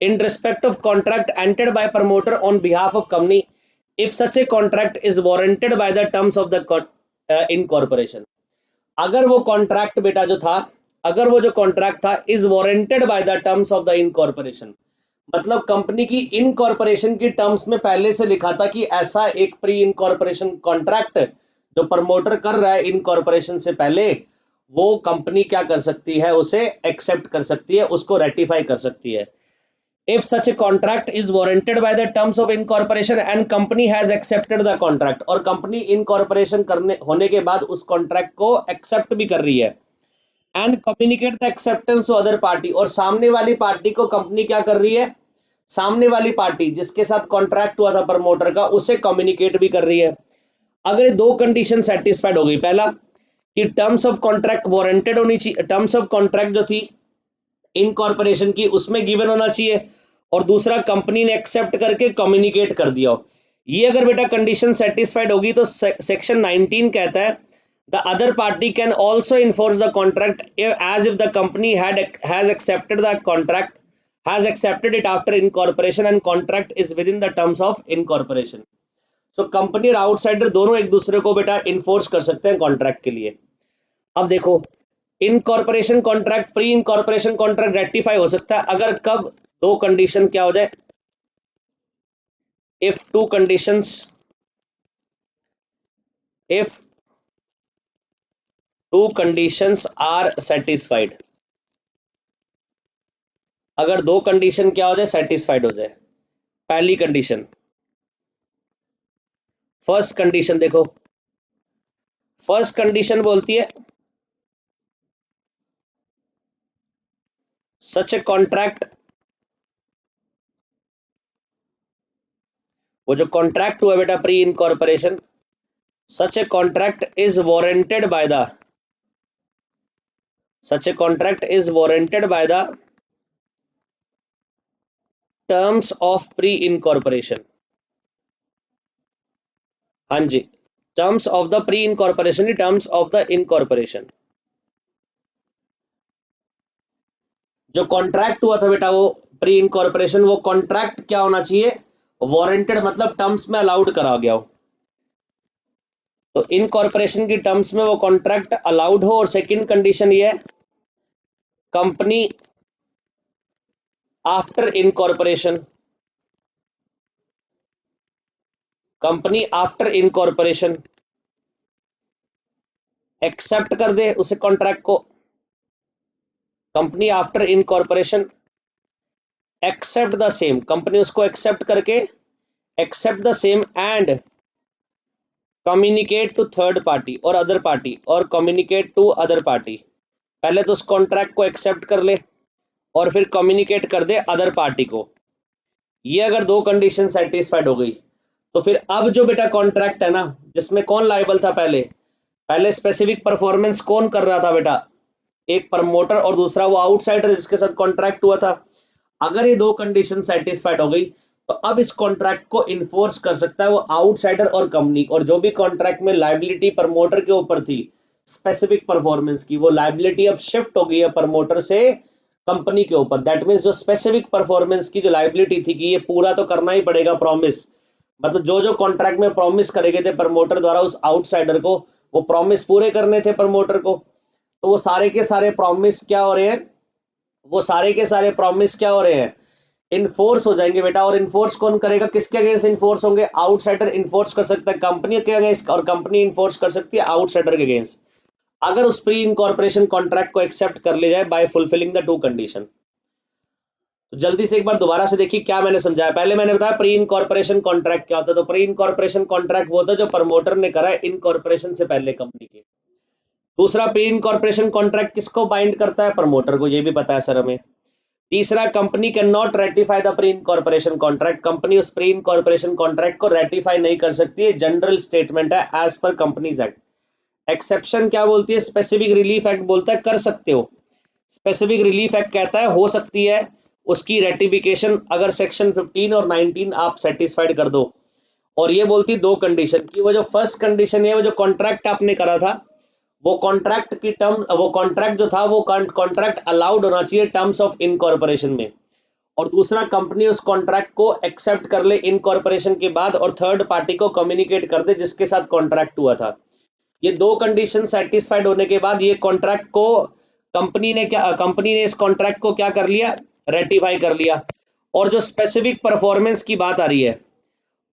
in respect of contract entered by promoter on behalf of company if such a contract is warranted by the terms of the incorporation। अगर वो कॉन्ट्रैक्ट बेटा जो था, अगर वो जो कॉन्ट्रैक्ट था is warranted by the terms of the incorporation, मतलब कंपनी की इनकॉर्पोरेशन की टर्म्स में पहले से लिखा था कि ऐसा एक प्री इनकॉर्पोरेशन कॉन्ट्रैक्ट जो प्रमोटर कर रहा है इनकॉर्पोरेशन से पहले, वो कंपनी क्या कर सकती है, उसे एक्सेप्ट कर सकती है, उसको रेटिफाई कर सकती है। If such a contract is warranted by the terms of incorporation and company has accepted the contract, और कंपनी इनकॉर्पोरेशन करने होने के बाद उस कॉन्ट्रैक्ट को एक्सेप्ट भी कर रही है, and communicate the acceptance to other party, और सामने वाली पार्टी को कंपनी क्या कर रही है, सामने वाली पार्टी जिसके साथ कॉन्ट्रैक्ट हुआ था प्रमोटर का, उसे कम्युनिकेट भी कर रही है। अगर ये दो कंडीशन सेटिस्फाइड हो गई, पहला कि टर्म्स ऑफ कॉन्ट्रैक्ट वारंटेड होनी चाहिए, टर्म्स ऑफ कॉन्ट्रैक्ट जो थी इनकॉर्पोरेशन की उसमें गिवन होना चाहिए, और दूसरा कंपनी ने एक्सेप्ट करके कम्युनिकेट कर दिया हो, ये अगर बेटा कंडीशन सेटिस्फाइड होगी तो सेक्शन 19 कहता है the other party can also enforce the contract as if the company has accepted the contract has accepted it after incorporation and contract is within the terms of incorporation. So company और outsider दोनों एक दूसरे को बेटा enforce कर सकते हैं contract के लिए। अब देखो, incorporation contract pre incorporation contract rectify हो सकता है अगर कब दो कंडीशन क्या हो जाए, if two conditions, if two conditions are satisfied, अगर दो कंडीशन क्या हो जाए, सेटिस्फाइड हो जाए। पहली कंडीशन, फर्स्ट कंडीशन देखो, फर्स्ट कंडीशन बोलती है सच ए कॉन्ट्रैक्ट, वो जो कॉन्ट्रैक्ट हुआ बेटा pre incorporation, such a contract is warranted by the, such a contract is warranted by the terms of pre-incorporation। हाँ जी, terms of the pre-incorporation, terms of the incorporation। जो contract हुआ था बेटा वो प्री इनकॉर्पोरेशन, वो contract क्या होना चाहिए, वारंटेड, मतलब टर्म्स में अलाउड करा गया हो, तो इनकॉर्पोरेशन की टर्म्स में वो कॉन्ट्रैक्ट अलाउड हो। और सेकंड कंडीशन ये है, company after incorporation, company after incorporation accept कर दे उसे कॉन्ट्रैक्ट को, company after incorporation accept the same, company उसको एक्सेप्ट करके accept the same and communicate to third party और अदर पार्टी, और कम्युनिकेट टू अदर पार्टी, पहले तो उस कॉन्ट्रैक्ट को एक्सेप्ट कर ले और फिर कम्युनिकेट कर दे अदर पार्टी को। ये अगर दो कंडीशन सेटिस्फाइड हो गई तो फिर अब जो बेटा कॉन्ट्रैक्ट है ना, जिसमें कौन लायबल था, पहले पहले स्पेसिफिक परफॉर्मेंस कौन कर रहा था बेटा, एक प्रमोटर और दूसरा वो आउटसाइडर जिसके साथ कॉन्ट्रैक्ट हुआ था। अगर ये दो कंडीशन सेटिस्फाइड हो गई तो अब इस कॉन्ट्रैक्ट को इन्फोर्स कर सकता है वो आउटसाइडर और कंपनी, और जो भी कॉन्ट्रैक्ट में लायबिलिटी प्रमोटर के ऊपर थी स्पेसिफिक परफॉर्मेंस की, वो लायबिलिटी अब शिफ्ट हो गई है प्रमोटर से कंपनी के ऊपर। दैट मीन्स जो स्पेसिफिक परफॉर्मेंस की जो लाइबिलिटी थी कि ये पूरा तो करना ही पड़ेगा प्रॉमिस, मतलब जो जो कॉन्ट्रैक्ट में प्रॉमिस करे गए थे प्रमोटर द्वारा उस आउटसाइडर को, वो प्रॉमिस पूरे करने थे प्रमोटर को। तो वो सारे के सारे प्रॉमिस क्या हो रहे हैं, वो सारे के सारे प्रॉमिस क्या हो रहे हैं, इनफोर्स हो जाएंगे बेटा। और इनफोर्स कौन करेगा, किसके अगेंस्ट इनफोर्स होंगे, आउटसाइडर इनफोर्स कर सकता है कंपनी के अगेंस्ट, और कंपनी इनफोर्स कर सकती है आउटसाइडर के अगेंस्ट, अगर उस प्री इनकॉर्पोरेशन कॉन्ट्रैक्ट को एक्सेप्ट कर लिया जाए by fulfilling the two condition. तो जल्दी से एक बार दोबारा से देखिए क्या मैंने समझाया। पहले मैंने बताया प्री इनकॉर्पोरेशन कॉन्ट्रैक्ट क्या होता है, तो प्री इनकॉर्पोरेशन कॉन्ट्रैक्ट वो होता है जो प्रमोटर ने करा है इनकॉर्पोरेशन से पहले कंपनी के। दूसरा, प्री इनकॉर्पोरेशन कॉन्ट्रैक्ट किसको बाइंड करता है, प्रमोटर को, ये भी पता है सर हमें। तीसरा, company can not ratify the pre incorporation contract, company उस प्री इनकॉर्पोरेशन कॉन्ट्रैक्ट को रेटिफाई नहीं कर सकती है, जनरल स्टेटमेंट है as per companies act. Exception क्या बोलती है, स्पेसिफिक रिलीफ एक्ट बोलता है कर सकते हो। स्पेसिफिक रिलीफ एक्ट कहता है हो सकती है उसकी रेटिफिकेशन अगर सेक्शन 15 और 19 आप सेटिस्फाइड कर दो। और ये बोलती है दो कंडीशन की, वो जो फर्स्ट कंडीशन है वो जो कॉन्ट्रैक्ट आपने करा था, वो कॉन्ट्रैक्ट की टर्म, वो कॉन्ट्रैक्ट जो था वो कॉन्ट्रैक्ट अलाउड होना चाहिए टर्म्स ऑफ इनकॉर्पोरेशन में। और दूसरा, कंपनी उस कॉन्ट्रैक्ट को एक्सेप्ट कर ले इनकॉर्पोरेशन के बाद और थर्ड पार्टी को कम्युनिकेट कर दे जिसके साथ कॉन्ट्रैक्ट हुआ था। ये दो कंडीशन सेटिस्फाइड होने के बाद ये कॉन्ट्रैक्ट को कंपनी ने इस कॉन्ट्रैक्ट को क्या कर लिया, रेटिफाई कर लिया। और जो स्पेसिफिक परफॉर्मेंस की बात आ रही है,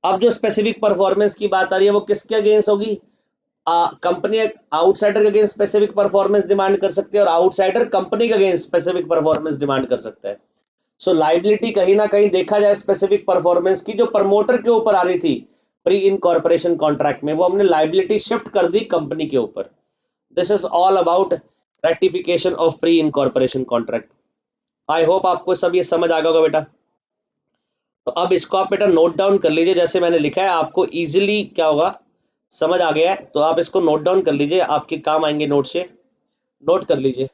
अब जो स्पेसिफिक परफॉर्मेंस की बात आ रही है वो किसके अगेंस्ट होगी, कंपनी आउटसाइडर के अगेंस्ट स्पेसिफिक परफॉर्मेंस डिमांड कर सकती है और आउटसाइडर कंपनी के अगेंस्ट स्पेसिफिक परफॉर्मेंस डिमांड कर सकता है। सो लाइबिलिटी कहीं ना कहीं देखा जाए स्पेसिफिक परफॉर्मेंस की जो प्रमोटर के ऊपर आ रही थी प्री इनकॉर्पोरेशन कॉन्ट्रैक्ट में, वो हमने लाइबिलिटी शिफ्ट कर दी कंपनी के ऊपर। This is all about rectification of pre incorporation contract. I hope आपको सब ये समझ आ गया होगा बेटा। तो अब इसको आप बेटा नोट डाउन कर लीजिए, जैसे मैंने लिखा है आपको इजीली क्या होगा समझ आ गया है, तो आप इसको नोट डाउन कर लीजिए, आपके काम आएंगे नोट से, नोट कर लीजिए।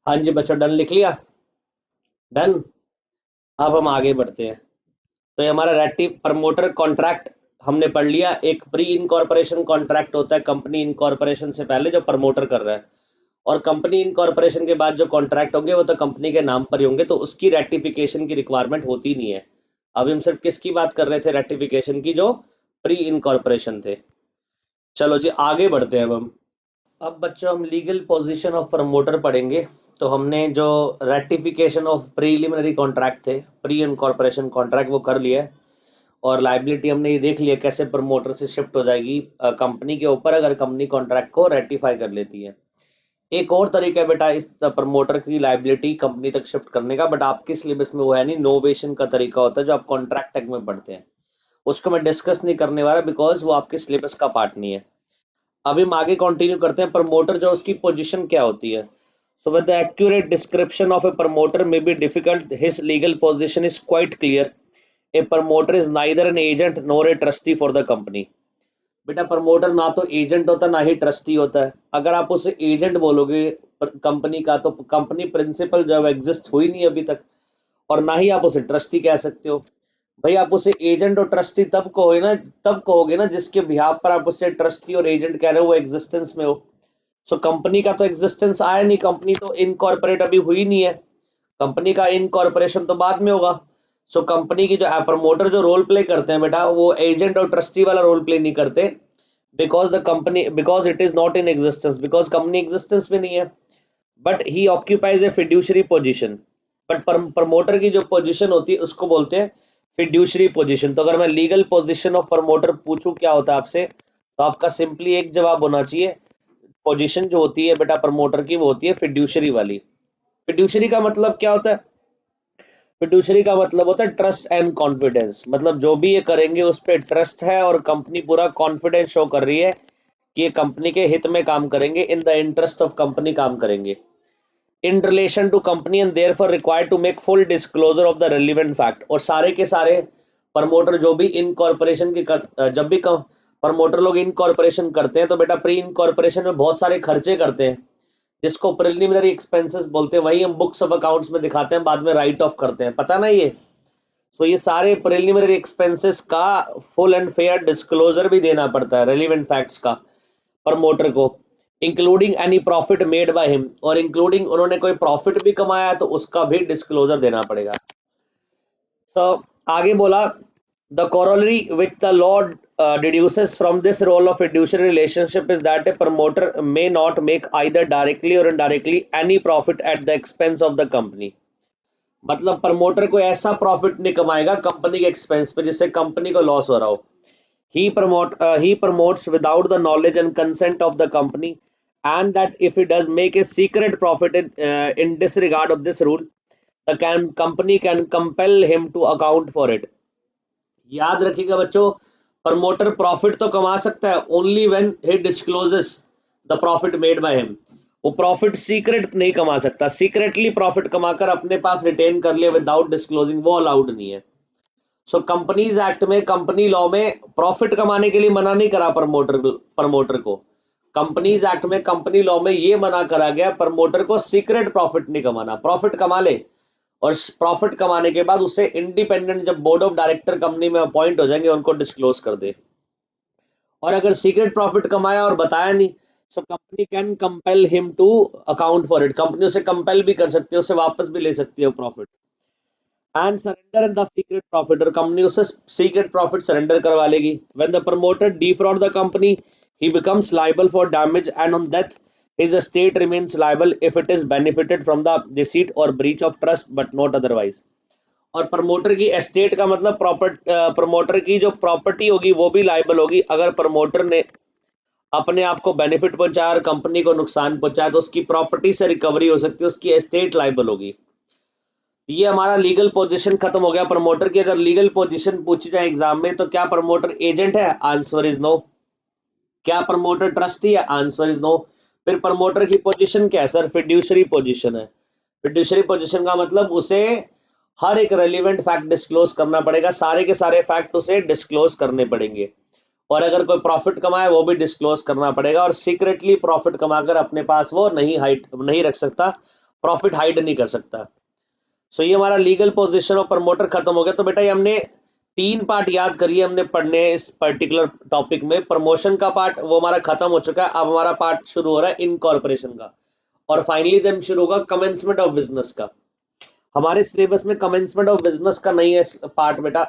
हाँ जी बच्चों, डन लिख लिया, डन। अब हम आगे बढ़ते हैं। तो ये हमारा रेटिव प्रमोटर कॉन्ट्रैक्ट हमने पढ़ लिया। एक प्री इनकॉर्पोरेशन कॉन्ट्रैक्ट होता है कंपनी इनकॉर्पोरेशन से पहले जो प्रमोटर कर रहा है, और कंपनी इनकॉर्पोरेशन के बाद जो कॉन्ट्रैक्ट होंगे वो तो कंपनी के नाम पर ही होंगे, तो उसकी रेटिफिकेशन की रिक्वायरमेंट होती नहीं है। अभी हम सिर्फ किसकी बात कर रहे थे, रेटिफिकेशन की, जो प्री इनकॉर्पोरेशन थे। चलो जी आगे बढ़ते हैं अब बच्चों हम लीगल पोजीशन ऑफ प्रमोटर पढ़ेंगे। तो हमने जो रेटिफिकेशन ऑफ प्रीलिमिनरी कॉन्ट्रैक्ट थे, प्री इनकॉर्पोरेशन कॉन्ट्रैक्ट, वो कर लिया है। और लाइबिलिटी हमने ये देख लिया कैसे प्रमोटर से शिफ्ट हो जाएगी कंपनी के ऊपर अगर कंपनी कॉन्ट्रैक्ट को रेटिफाई कर लेती है। एक और तरीका है बेटा इस प्रमोटर की लाइबिलिटी कंपनी तक शिफ्ट करने का, बट आपके सिलेबस में वो है नहीं, नोवेशन का तरीका होता है जो आप कॉन्ट्रैक्ट तक में पढ़ते हैं, उसको मैं डिस्कस नहीं करने वाला बिकॉज वो आपके सिलेबस का पार्ट नहीं है। अभी हम आगे कंटिन्यू करते हैं। प्रमोटर जो उसकी पोजीशन क्या होती है, so with the accurate description of A promoter may be difficult, his legal position is quite clear. A promoter is neither an agent nor a trustee for the company. बेटा promoter ना तो agent होता ना ही trustee होता है। अगर आप उसे एजेंट बोलोगे कंपनी का, तो कंपनी प्रिंसिपल जो एग्जिस्ट हुई नहीं अभी तक, और ना ही आप उसे ट्रस्टी कह सकते हो। भाई आप उसे एजेंट और ट्रस्टी तब कहोगे ना जिसके बिहाफ पर आप उसे ट्रस्टी और एजेंट कह रहे हो वो एग्जिस्टेंस में हो। सो कंपनी का तो एग्जिस्टेंस आया नहीं, कंपनी तो इनकॉर्पोरेट अभी हुई नहीं है, कंपनी का इनकॉर्पोरेशन तो बाद में होगा। सो कंपनी की जो प्रमोटर जो रोल प्ले करते हैं बेटा, वो एजेंट और ट्रस्टी वाला रोल प्ले नहीं करते, because it is not in existence, because company existence में नहीं है। But he occupies A fiduciary position. But promoter की जो पोजीशन होती है उसको बोलते हैं फिड्यूशरी पोजीशन। तो अगर मैं लीगल पोजीशन ऑफ प्रमोटर पूछूं क्या होता है आपसे, तो आपका सिंपली एक जवाब होना चाहिए, पोजीशन जो होती है बेटा प्रमोटर की, वो होती है फिड्यूशरी वाली। फिड्यूशरी का मतलब क्या होता है? फिड्यूशरी का मतलब होता है ट्रस्ट एंड कॉन्फिडेंस, मतलब जो भी ये करेंगे उस पर ट्रस्ट है और कंपनी पूरा कॉन्फिडेंस शो कर रही है कि ये कंपनी के हित में काम करेंगे, in the interest of company काम करेंगे, in relation to company and therefore required to make full disclosure of the relevant fact. और सारे के सारे प्रमोटर जो भी इनकॉर्पोरेशन की जब भी प्रमोटर लोग इनकॉर्पोरेशन करते हैं तो बेटा प्री इनकॉर्पोरेशन में बहुत सारे खर्चे करते हैं, जिसको प्रिलिमिनरी एक्सपेंसेस बोलते हैं, वही हम बुक्स ऑफ अकाउंट्स में दिखाते हैं, बाद में राइट ऑफ करते हैं, पता ना ये। सो ये सारे प्रिलिमिनरी एक्सपेंसेस का फुल एंड फेयर डिस्क्लोजर भी देना पड़ता है, रेलिवेंट फैक्ट्स का प्रमोटर को, including any profit made by him, और इंक्लूडिंग उन्होंने कोई प्रॉफिट भी कमाया है तो उसका भी डिस्क्लोजर देना पड़ेगा। सो आगे बोला, the corollary which the law deduces from this role of fiduciary relationship is that a promoter may not make either directly or indirectly any profit at the expense of the company। मतलब promoter को ऐसा profit नहीं कमाएगा company के expense पे जिससे company को loss हो रहा हो। he promotes without the knowledge and consent of the company, and that if he does make a secret profit in disregard of this rule, the company can compel him to account for it। याद रखिएगा बच्चों, promoter profit तो कमा सकता है only when he discloses the profit made by him. वो profit secret नहीं कमा सकता, सीक्रेटली प्रॉफिट कमाकर अपने पास रिटेन कर लिया विदाउट डिस्क्लोजिंग, वो अलाउड नहीं है। सो कंपनीज एक्ट में, कंपनी लॉ में प्रॉफिट कमाने के लिए मना नहीं करा प्रमोटर को। कंपनीज एक्ट में, कंपनी लॉ में ये मना करा गया प्रमोटर को सीक्रेट प्रॉफिट नहीं कमाना, प्रॉफिट कमा ले और प्रॉफिट कमाने के बाद उसे इंडिपेंडेंट जब बोर्ड ऑफ डायरेक्टर कंपनी में अपॉइंट हो जाएंगे उनको डिस्क्लोज कर दे। और अगर सीक्रेट प्रॉफिट कमाया और बताया नहीं, so company can compel him to account for it, company उसे कंपेल भी कर सकती है, उसे वापस भी ले सकती है profit, and surrender the secret profit, और कंपनी उसे सीक्रेट प्रॉफिट सरेंडर करवा लेगी। When the promoter defrauded the company, he becomes liable for damage, and on death his estate remains liable if it is benefited from the deceit or breach of trust but not otherwise। और promoter की estate का मतलब promoter की जो property होगी वो भी liable होगी, अगर प्रमोटर ने अपने आप को बेनिफिट पहुंचाया और कंपनी को नुकसान पहुंचाया तो उसकी प्रॉपर्टी से रिकवरी हो सकती है, उसकी एस्टेट लाइबल होगी। ये हमारा लीगल पोजीशन खत्म हो गया प्रमोटर की। अगर लीगल पोजीशन पूछी जाए एग्जाम में तो क्या प्रमोटर एजेंट है? Answer is no. क्या प्रमोटर ट्रस्टी है? Answer is no. फिर प्रमोटर की पोजीशन क्या है सर? फिड्यूशरी पोजीशन है। फिड्यूशरी पोजीशन का मतलब उसे हर एक रेलिवेंट फैक्ट डिस्क्लोज करना पड़ेगा, सारे के सारे फैक्ट उसे डिस्क्लोज करने पड़ेंगे, और अगर कोई प्रॉफिट कमाए वो भी डिस्क्लोज करना पड़ेगा, और सीक्रेटली प्रॉफिट कमाकर अपने पास वो नहीं रख सकता, प्रॉफिट हाइड नहीं कर सकता। सो ये हमारा लीगल पोजीशन ऑफ प्रमोटर खत्म हो गया। तो बेटा ये हमने 3 पार्ट याद करिए, हमने पढ़ने इस पर्टिकुलर टॉपिक में। प्रमोशन का पार्ट वो हमारा खत्म हो चुका है, अब हमारा पार्ट शुरू हो रहा है इनकॉर्पोरेशन का, और फाइनली देन शुरू होगा कमेंसमेंट ऑफ बिजनेस का। हमारे सिलेबस में कमेंसमेंट ऑफ बिजनेस का नहीं है पार्ट बेटा।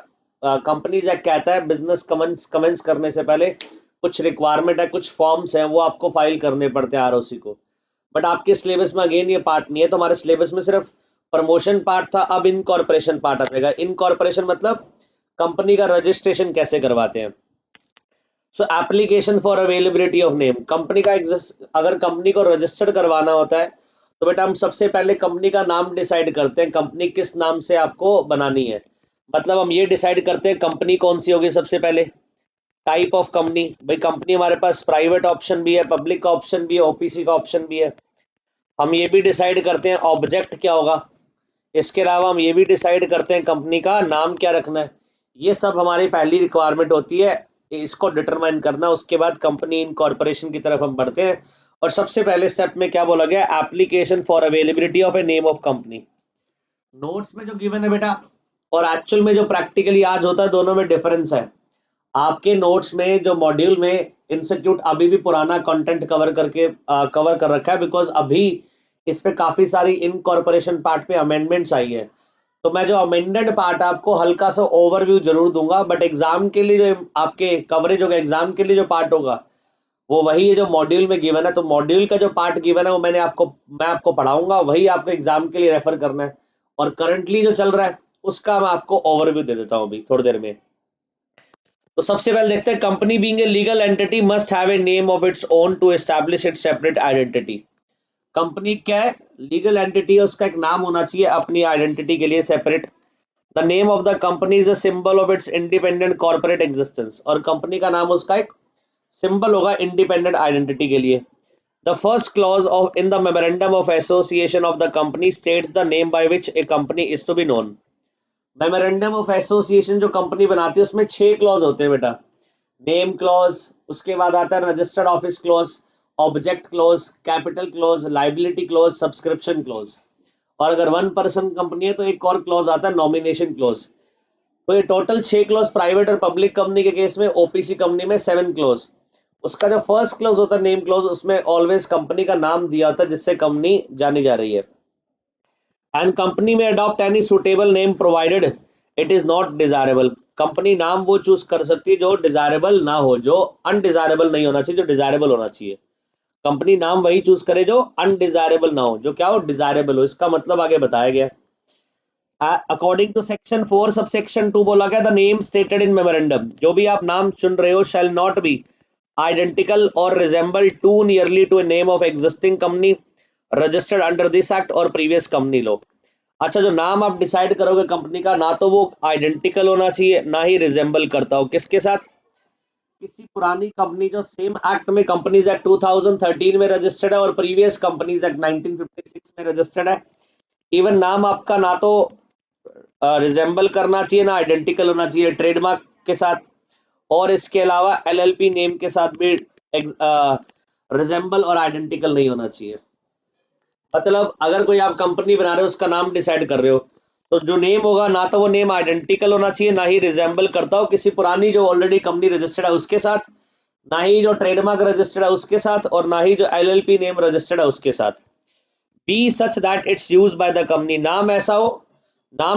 कंपनीज एक्ट कहता है बिजनेस कमेंस करने से पहले कुछ रिक्वायरमेंट है, कुछ फॉर्म्स हैं, वो आपको फाइल करने पड़ते हैं आरओसी को, बट आपके सिलेबस में अगेन ये पार्ट नहीं है। तो हमारे सिलेबस में सिर्फ प्रमोशन पार्ट था, अब इनकॉर्पोरेशन पार्ट आ जाएगा। इनकॉर्पोरेशन मतलब कंपनी का रजिस्ट्रेशन कैसे करवाते हैं। सो application for availability of name, company का अगर कंपनी को रजिस्टर्ड करवाना होता है तो बेटा हम सबसे पहले कंपनी का नाम डिसाइड करते हैं, कंपनी किस नाम से आपको बनानी है। मतलब हम ये डिसाइड करते हैं कंपनी कौन सी होगी। सबसे पहले टाइप ऑफ कंपनी, भाई कंपनी हमारे पास प्राइवेट ऑप्शन भी है, पब्लिक का ऑप्शन भी है, ओपीसी का ऑप्शन भी है। हम ये भी डिसाइड करते हैं ऑब्जेक्ट क्या होगा। इसके अलावा हम ये भी डिसाइड करते हैं कंपनी का नाम क्या रखना है। ये सब हमारी पहली रिक्वायरमेंट होती है, इसको डिटरमाइन करना। उसके बाद कंपनी इनकॉर्पोरेशन की तरफ हम बढ़ते हैं, और सबसे पहले स्टेप में क्या बोला गया? Application for availability of a name of company. Notes में जो गिवन है बेटा और एक्चुअल में जो प्रैक्टिकली आज होता है, दोनों में डिफरेंस है। आपके नोट्स में जो मॉड्यूल में इंस्टीट्यूट अभी भी पुराना कंटेंट कवर कर रखा है, बिकॉज अभी इस पे काफी सारी इनकॉर्पोरेशन पार्ट पे अमेंडमेंट्स आई है। तो मैं जो अमेंडेड पार्ट आपको हल्का सा ओवरव्यू जरूर दूंगा, बट एग्जाम के लिए जो आपके कवरेज होगा, एग्जाम के लिए जो पार्ट होगा वो वही है जो मॉड्यूल में गिवन है। तो मॉड्यूल का जो पार्ट गिवन है वो मैं आपको पढ़ाऊंगा, वही आपको एग्जाम के लिए रेफर करना है। और करंटली जो चल रहा है उसका मैं आपको ओवरव्यू दे देता हूँ अभी थोड़ी देर में। तो सबसे पहले देखते हैं, company being a legal entity must have a name of its own to establish its separate identity. Company क्या है, लीगल एंटिटी है, उसका एक नाम होना चाहिए अपनी आइडेंटिटी के लिए separate. The name of the company is a symbol of its independent corporate existence, और कंपनी का नाम उसका एक सिंबल होगा इंडिपेंडेंट आइडेंटिटी के लिए। The first clause of in the memorandum of association of the company states the name by which a company is to be known. Memorandum of association जो company बनाती है उसमें 6 क्लॉज होते हैं बेटा। नेम क्लॉज, उसके बाद आता है registered office clause, object clause, capital clause, liability clause, subscription clause, और अगर वन पर्सन कंपनी है तो एक और क्लॉज आता है नॉमिनेशन क्लॉज। तो ये टोटल 6 क्लॉज प्राइवेट और पब्लिक कंपनी के केस में, ओपीसी कंपनी में 7 क्लॉज। उसका जो फर्स्ट क्लॉज होता है नेम क्लॉज, उसमें ऑलवेज कंपनी का नाम दिया होता है जिससे कंपनी जानी जा रही है। एंड कंपनी में adopt any suitable name provided it is not desirable. Company नाम वो चूज कर सकती है जो डिजायरेबल ना हो, जो अनडिजायरेबल नहीं होना चाहिए, जो डिजायरेबल होना चाहिए। कंपनी नाम वही चूज करे जो अनडिजायरेबल ना हो, जो क्या हो, डिजायरेबल हो। इसका मतलब आगे बताया गया। अकॉर्डिंग टू सेक्शन 4 सबसेक्शन 2 बोला गया, the name stated in memorandum, जो भी आप नाम चुन रहे हो, शैल नॉट बी आइडेंटिकल और resemble to nearly to a name of existing company registered under this act और प्रीवियस कंपनी लॉ। अच्छा, जो नाम आप डिसाइड करोगे कंपनी का, ना तो वो आइडेंटिकल होना चाहिए, ना ही रिजेंबल करता हो किसके साथ, किसी पुरानी कंपनी जो सेम एक्ट में, कंपनीज एक्ट 2013 में रजिस्टर्ड है और प्रीवियस कंपनीज एक्ट 1956 में रजिस्टर्ड है। इवन नाम आपका ना तो रिजेंबल करना चाहिए, ना आइडेंटिकल होना चाहिए ट्रेडमार्क के साथ, और इसके अलावा एलएलपी नेम के साथ भी रिजेंबल और आइडेंटिकल नहीं होना चाहिए। मतलब अगर कोई आप कंपनी बना रहे हो, उसका नाम डिसाइड कर रहे हो, तो जो नेम होगा ना तो वो नेम आइडेंटिकल होना चाहिए, ना ही रिजेंबल करता हो किसी पुरानी जो ऑलरेडी कंपनी रजिस्टर्ड है उसके साथ, ना ही जो ट्रेडमार्क रजिस्टर्ड है उसके साथ, और ना ही जो एलएलपी नेम रजिस्टर्ड है उसके साथ। Be such that it's used by the company, नाम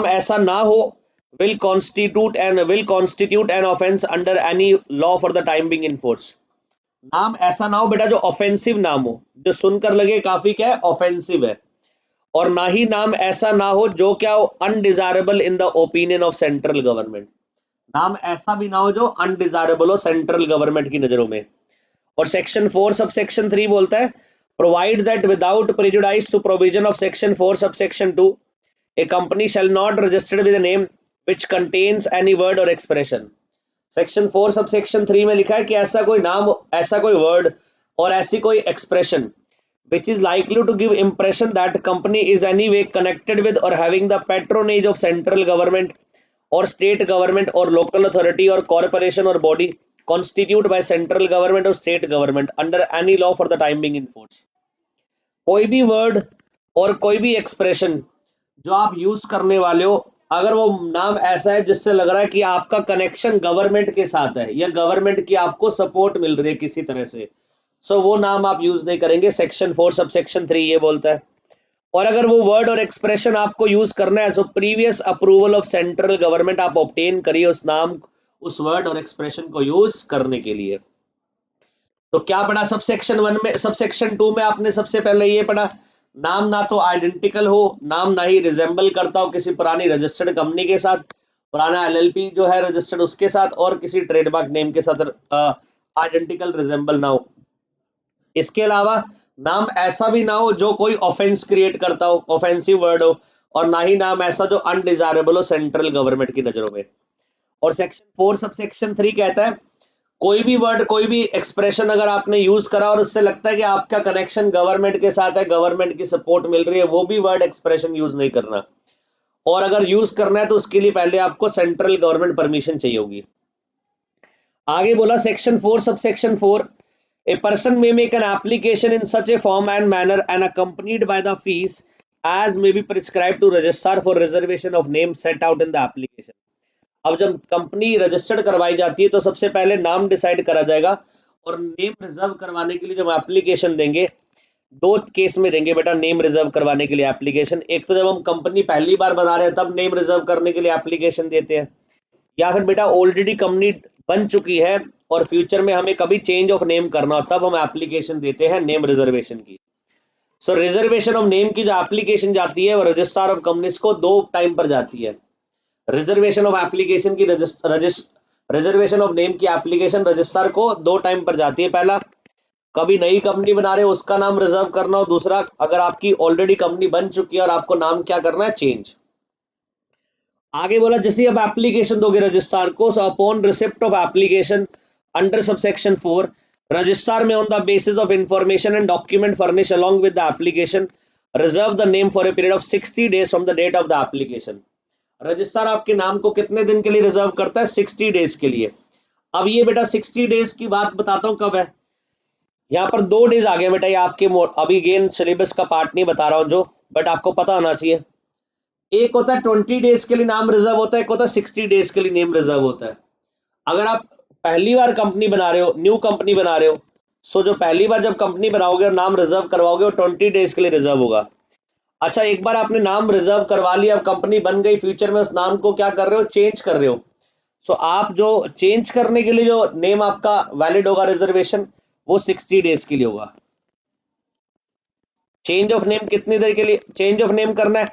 ऐसा ना हो will constitute an offense under any law for the time being in force। नाम ऐसा ना हो बेटा जो ऑफेंसिव नाम हो, जो सुनकर लगे काफी क्या है, ऑफेंसिव है। और ना ही नाम ऐसा ना हो जो क्या हो, undesirable in the opinion of central government. नाम ऐसा भी ना हो जो अनडिजायरेबल हो सेंट्रल गवर्नमेंट की नजरों में। और सेक्शन 4 सबसेक्शन 3 बोलता है, provides that without prejudice to provision of section 4 subsection 2 a company shall not registered with a name which contains any word or expression। Section 4 subsection 3 में लिखा है कि ऐसा कोई नाम, ऐसा कोई वर्ड और ऐसी कोई expression which is likely to give impression that company is anyway connected with or having the patronage of central government or state government or local authority or corporation or body constituted by central government or state government under any law for the time being in force। कोई भी word और कोई भी expression जो आप use करने वाले हो, अगर वो नाम ऐसा है जिससे लग रहा है कि आपका कनेक्शन गवर्नमेंट के साथ है या गवर्नमेंट की आपको सपोर्ट मिल रही है किसी तरह से, सो वो नाम आप यूज नहीं करेंगे। सेक्शन 4 सबसेक्शन 3 ये बोलता है। और अगर वो वर्ड और एक्सप्रेशन आपको यूज करना है, so previous approval of central government आप ऑब्टेन करिए उस नाम, उस वर्ड और एक्सप्रेशन को यूज करने के लिए। तो क्या पढ़ा सबसेक्शन 1 में, सबसेक्शन 2 में आपने सबसे पहले ये पढ़ा, नाम ना तो आइडेंटिकल हो, नाम ना ही रिजेंबल करता हो किसी पुरानी रजिस्टर्ड कंपनी के साथ, पुराना एलएलपी जो है रजिस्टर्ड उसके साथ, और किसी ट्रेडमार्क नेम के साथ आइडेंटिकल रिजेंबल ना हो। इसके अलावा नाम ऐसा भी ना हो जो कोई ऑफेंस क्रिएट करता हो, ऑफेंसिव वर्ड हो, और ना ही नाम ऐसा जो अनडिजायरेबल हो सेंट्रल गवर्नमेंट की नजरों में। और सेक्शन 4 सबसेक्शन 3 कहता है, कोई भी वर्ड, कोई भी एक्सप्रेशन अगर आपने यूज करा और उससे लगता है कि आपका कनेक्शन गवर्नमेंट के साथ है, गवर्नमेंट की सपोर्ट मिल रही है, वो भी वर्ड एक्सप्रेशन यूज नहीं करना। और अगर यूज करना है तो उसके लिए पहले आपको सेंट्रल गवर्नमेंट परमिशन चाहिए होगी। आगे बोला section 4 subsection 4, a person may make an application in such a form and manner and accompanied by the fees as may be prescribed to registrar for reservation of name set out in the application। अब जब company registered करवाई जाती है तो सबसे पहले नाम decide करा जाएगा, और नेम रिजर्व करवाने के लिए जब एप्लीकेशन देंगे, 2 केस में देंगे बेटा नेम रिजर्व करवाने के लिए एप्लीकेशन। एक तो जब हम कंपनी पहली बार बना रहे हैं तब नेम रिजर्व करने के लिए एप्लीकेशन देते हैं, या फिर बेटा ऑलरेडी कंपनी बन चुकी है और फ्यूचर में हमें कभी चेंज ऑफ नेम करना हो तब हम एप्लीकेशन देते हैं नेम रिजर्वेशन की। सो रिजर्वेशन ऑफ नेम की जो एप्लीकेशन जाती है वो रजिस्ट्रार ऑफ कंपनीज को 2 टाइम पर जाती है। रिजर्वेशन ऑफ एप्लीकेशन की रिजर्वेशन ऑफ नेम की एप्लीकेशन रजिस्ट्रार को 2 टाइम पर जाती है। पहला, कभी नई कंपनी बना रहे हो उसका नाम रिजर्व करना हो, दूसरा अगर आपकी ऑलरेडी कंपनी बन चुकी है और आपको नाम क्या करना है, चेंज। आगे बोला जैसे अब एप्लीकेशन दोगे रजिस्ट्रार को, so upon receipt of application under subsection 4, registrar may on the basis of information and document furnish along with the application reserve the name for a period of 60 days from the date of the application. Registrar आपके नाम को कितने दिन के लिए reserve करता है, 60 days के लिए। अब ये बेटा 60 डेज की बात बताता हूं कब है। यहाँ पर 2 डेज आ गए बेटा, ये आपके अभी गेन सिलेबस का पार्ट नहीं बता रहा हूं जो, बट आपको पता होना चाहिए। एक होता है 20 डेज के लिए नाम रिजर्व होता है, एक होता है 60 डेज के लिए नेम रिजर्व होता है। अगर आप पहली बार कंपनी बना रहे हो, न्यू कंपनी बना रहे हो, सो जो पहली बार जब कंपनी बनाओगे और नाम रिजर्व करवाओगे वो 20 डेज के लिए रिजर्व होगा। अच्छा, एक बार आपने नाम रिजर्व करवा लिया, अब कंपनी बन गई, फ्यूचर में उस नाम को क्या कर रहे हो, चेंज कर रहे हो। सो आप जो चेंज करने के लिए जो नेम आपका वैलिड होगा रिजर्वेशन, वो 60 डेज के लिए होगा। चेंज ऑफ नेम कितनी देर के लिए चेंज ऑफ नेम करना है,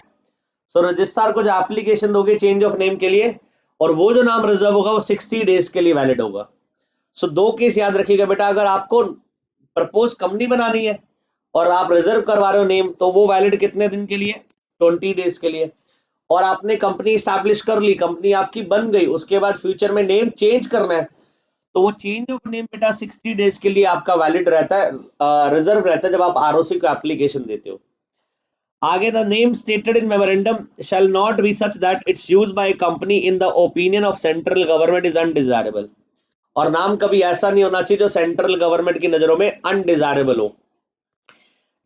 सो रजिस्ट्रार को जो एप्लीकेशन दोगे चेंज ऑफ नेम के लिए, और वो जो नाम रिजर्व होगा वो 60 डेज के लिए वैलिड होगा। सो 2 केस याद रखिएगा बेटा, अगर आपको प्रपोज कंपनी बनानी है और आप रिजर्व करवा रहे हो नेम, तो वो वैलिड कितने दिन के लिए, 20 डेज के लिए। और आपने कंपनी स्टैब्लिश कर ली, कंपनी आपकी बन गई, उसके बाद फ्यूचर में नेम चेंज करना है, तो वो चेंज ऑफ नेम बेटा 60 डेज के लिए आपका वैलिड रहता है, रिजर्व रहता है जब आप आरओसी को एप्लीकेशन देते हो। आगे, the name stated in memorandum shell not B such that it's used by company in the opinion of central government is undesirable. और नाम कभी ऐसा नहीं होना चाहिए जो सेंट्रल गवर्नमेंट की नजरों में अनडिजायरेबल हो।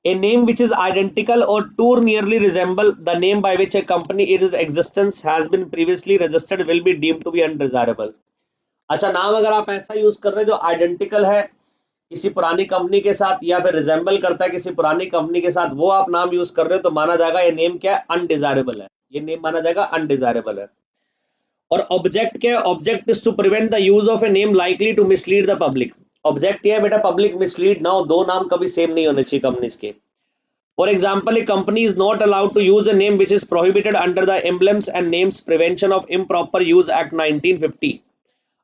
A name which is identical or too nearly resemble the name by which a company in its existence has been previously registered will be deemed to be undesirable। अच्छा, नाम अगर आप ऐसा use कर रहे हैं जो आइडेंटिकल है किसी पुरानी कंपनी के साथ, या फिर रिजेंबल करता है किसी पुरानी कंपनी के साथ, वो आप नाम यूज कर रहे हो, तो माना जाएगा ये नेम क्या है, अनडिजायरेबल है। ये नेम माना जाएगा अनडिजायरेबल है। और ऑब्जेक्ट क्या है, object is to prevent the use of a name likely to mislead the public. Object ये है बेटा, पब्लिक मिसलीड ना हो, 2 नाम कभी सेम नहीं होने चाहिए कंपनीज के। For example, a company is not allowed to use a name which is prohibited under the Emblems and Names Prevention of Improper Use Act 1950।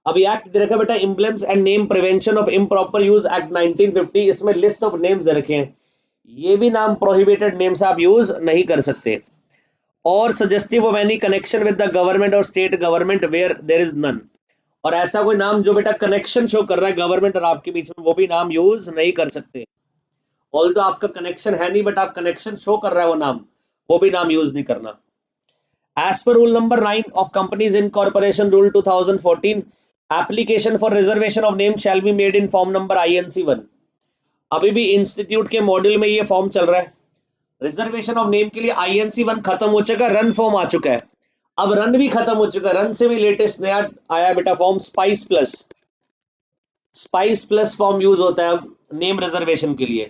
अब ये एक्ट दे रखा है बेटा, Emblems and Name Prevention of Improper Use Act 1950, इसमें list of names दे रखे हैं, ये भी नाम प्रोहिबिटेड नेम्स आप यूज नहीं कर सकते। और suggestive of any connection with the government or state government where there is none. और ऐसा कोई नाम जो बेटा कनेक्शन शो कर रहा है गवर्नमेंट और आपके बीच में, वो भी नाम यूज नहीं कर सकते। ऑल तो आपका कनेक्शन है नहीं, बट आप कनेक्शन शो कर रहा है वो नाम, वो भी नाम यूज नहीं करना। As per rule number 9 of companies incorporation rule 2014, application for reservation of name shall be made in form number INC 1। अभी भी इंस्टीट्यूट के मॉड्यूल में ये फॉर्म चल रहा है। रिजर्वेशन ऑफ नेम के लिए INC 1 खत्म हो चुका है, रन फॉर्म आ चुका है। अब रन भी खत्म हो चुका है, रन से भी लेटेस्ट नया आया बेटा form spice plus. Spice plus form use होता है नेम रिजर्वेशन के लिए,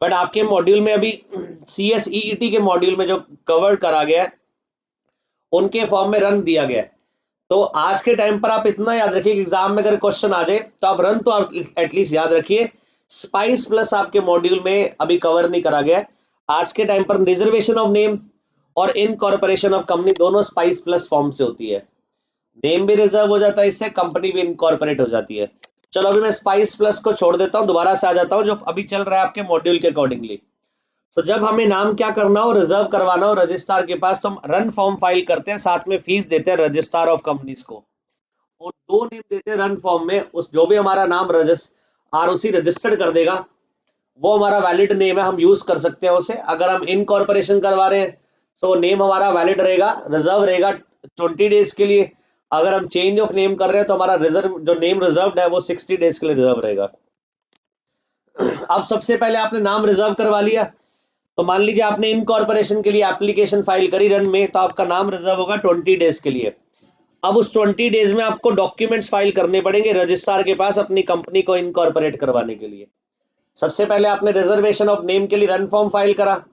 बट आपके मॉड्यूल में अभी CSEET के मॉड्यूल में जो कवर करा गया है उनके फॉर्म में रन दिया गया है। तो आज के टाइम पर आप इतना याद रखिए, एग्जाम में अगर क्वेश्चन आ जाए तो आप रन तो आप एटलीस्ट याद रखिए। स्पाइस प्लस आपके मॉड्यूल में अभी कवर नहीं करा गया है। आज के टाइम पर रिजर्वेशन ऑफ नेम और इनकॉर्पोरेशन ऑफ कंपनी दोनों स्पाइस प्लस फॉर्म से होती है। नेम भी रिजर्व हो जाता है, इससे कंपनी भी इनकॉर्पोरेट हो जाती है। चलो अभी मैं स्पाइस प्लस को छोड़ देता हूं, दोबारा से आ जाता हूं जो अभी चल रहा है आपके मॉड्यूल के अकॉर्डिंगली। तो जब हमें नाम क्या करना हो, रिजर्व करवाना हो रजिस्ट्रार के पास, तो हम रन फॉर्म फाइल करते हैं, साथ में फीस देते हैं रजिस्ट्रार ऑफ कंपनीज को, और 2 नेम देते हैं रन फॉर्म में। उस जो भी हमारा नाम ROC रजिस्टर्ड कर देगा वो हमारा वैलिड नेम है, हम यूज कर सकते हैं उसे। अगर हम इनकॉर्पोरेशन करवा रहे हैं तो नेम हमारा वैलिड रहेगा, रिजर्व रहेगा 20 डेज के लिए। अगर हम चेंज ऑफ नेम कर रहे हैं तो हमारा रिजर्व जो नेम रिजर्व्ड है वो 60 डेज के लिए रिजर्व रहेगा। अब सबसे पहले आपने नाम रिजर्व करवा लिया, तो मान लीजिए आपने इनकॉर्पोरेशन के लिए एप्लीकेशन फाइल करी रन में, तो आपका नाम रिजर्व होगा 20 डेज के लिए। अब उस 20 डेज में आपको डॉक्यूमेंट्स फाइल करने पड़ेंगे रजिस्ट्रार के पास अपनी कंपनी को इनकॉर्पोरेट करवाने के लिए। सबसे पहले आपने रिजर्वेशन ऑफ नेम के लिए रन फॉर्म फाइल करा,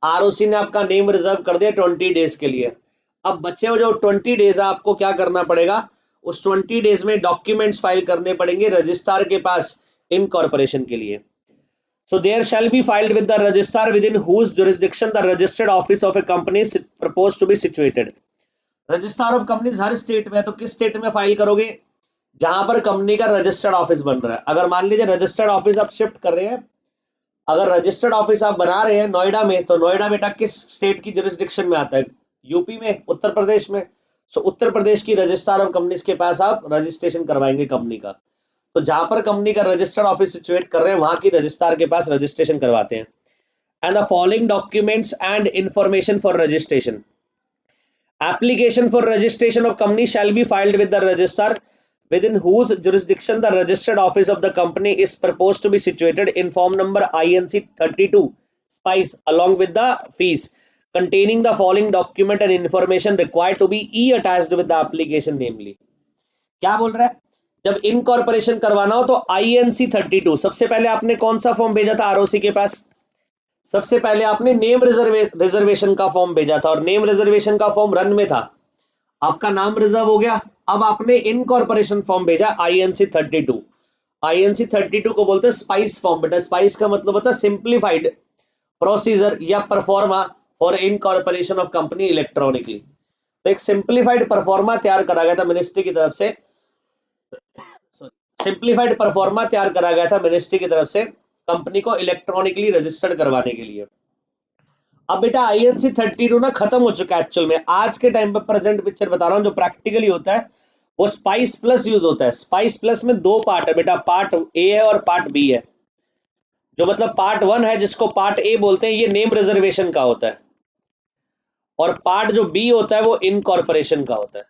ROC ने आपका नेम रिजर्व कर दिया 20 डेज के लिए। अब बचे हुए जो 20 डेज है आपको क्या करना पड़ेगा, उस 20 डेज में डॉक्यूमेंट्स फाइल करने पड़ेंगे रजिस्ट्रार के पास इनकॉर्पोरेशन के लिए। So there shall be filed with the registrar within whose jurisdiction the registered office of a company is proposed to be situated। Registrar of companies her state में है, तो किस state में फाइल करोगे, जहां पर कंपनी का रजिस्टर्ड ऑफिस बन रहा है। अगर मान लीजिए रजिस्टर्ड ऑफिस आप शिफ्ट कर रहे हैं, अगर रजिस्टर्ड ऑफिस आप बना रहे हैं नोएडा में, तो नोएडा बेटा किस स्टेट की जुरिस्डिक्शन में आता है? यूपी में, उत्तर प्रदेश में। सो उत्तर प्रदेश की रजिस्ट्रार ऑफ कंपनीज के पास आप रजिस्ट्रेशन करवाएंगे कंपनी का। तो जहां पर कंपनी का रजिस्टर्ड ऑफिस सिचुएट कर रहे हैं वहां की रजिस्ट्रार के पास रजिस्ट्रेशन करवाते हैं। And the following documents and information for registration. Application for registration of company shall be filed with the registrar within whose jurisdiction the registered office of the company is proposed to be situated in form number INC 32 SPICE along with the fees containing the following document and information required to be attached with the application namely। क्या बोल रहा है? जब incorporation करवाना हो तो INC 32 सबसे पहले आपने कौन सा फॉर्म भेजा था ROC के पास? सबसे पहले आपने नेम रिजर्वेशन का फॉर्म भेजा था और नेम रिजर्वेशन का फॉर्म रन में था, आपका नाम रिजर्व हो गया। अब आपने इनकॉर्पोरेशन फॉर्म भेजा INC 32। INC 32 को बोलते हैं स्पाइस फॉर्म। बेटा स्पाइस का मतलब होता है सिंप्लीफाइड प्रोसीजर या pro forma for incorporation of company electronically. तो एक सिंप्लीफाइड परफॉर्मा तैयार करा गया था मिनिस्ट्री की तरफ से, सिंप्लीफाइड परफॉर्मा तैयार करा गया था मिनिस्ट्री की तरफ से कंपनी को इलेक्ट्रॉनिकली रजिस्टर्ड करवाने के लिए। अब बेटा INC 32 ना खत्म हो चुका है एक्चुअल में। आज के टाइम पे प्रेजेंट पिक्चर बता रहा हूँ, जो प्रैक्टिकली होता है वो स्पाइस प्लस यूज होता है। स्पाइस प्लस में दो पार्ट है बेटा, पार्ट ए है और पार्ट बी है। जो मतलब पार्ट 1 है जिसको पार्ट ए बोलते हैं, ये नेम रिजर्वेशन का होता है, और पार्ट जो बी होता है वो इनकॉर्पोरेशन का होता है।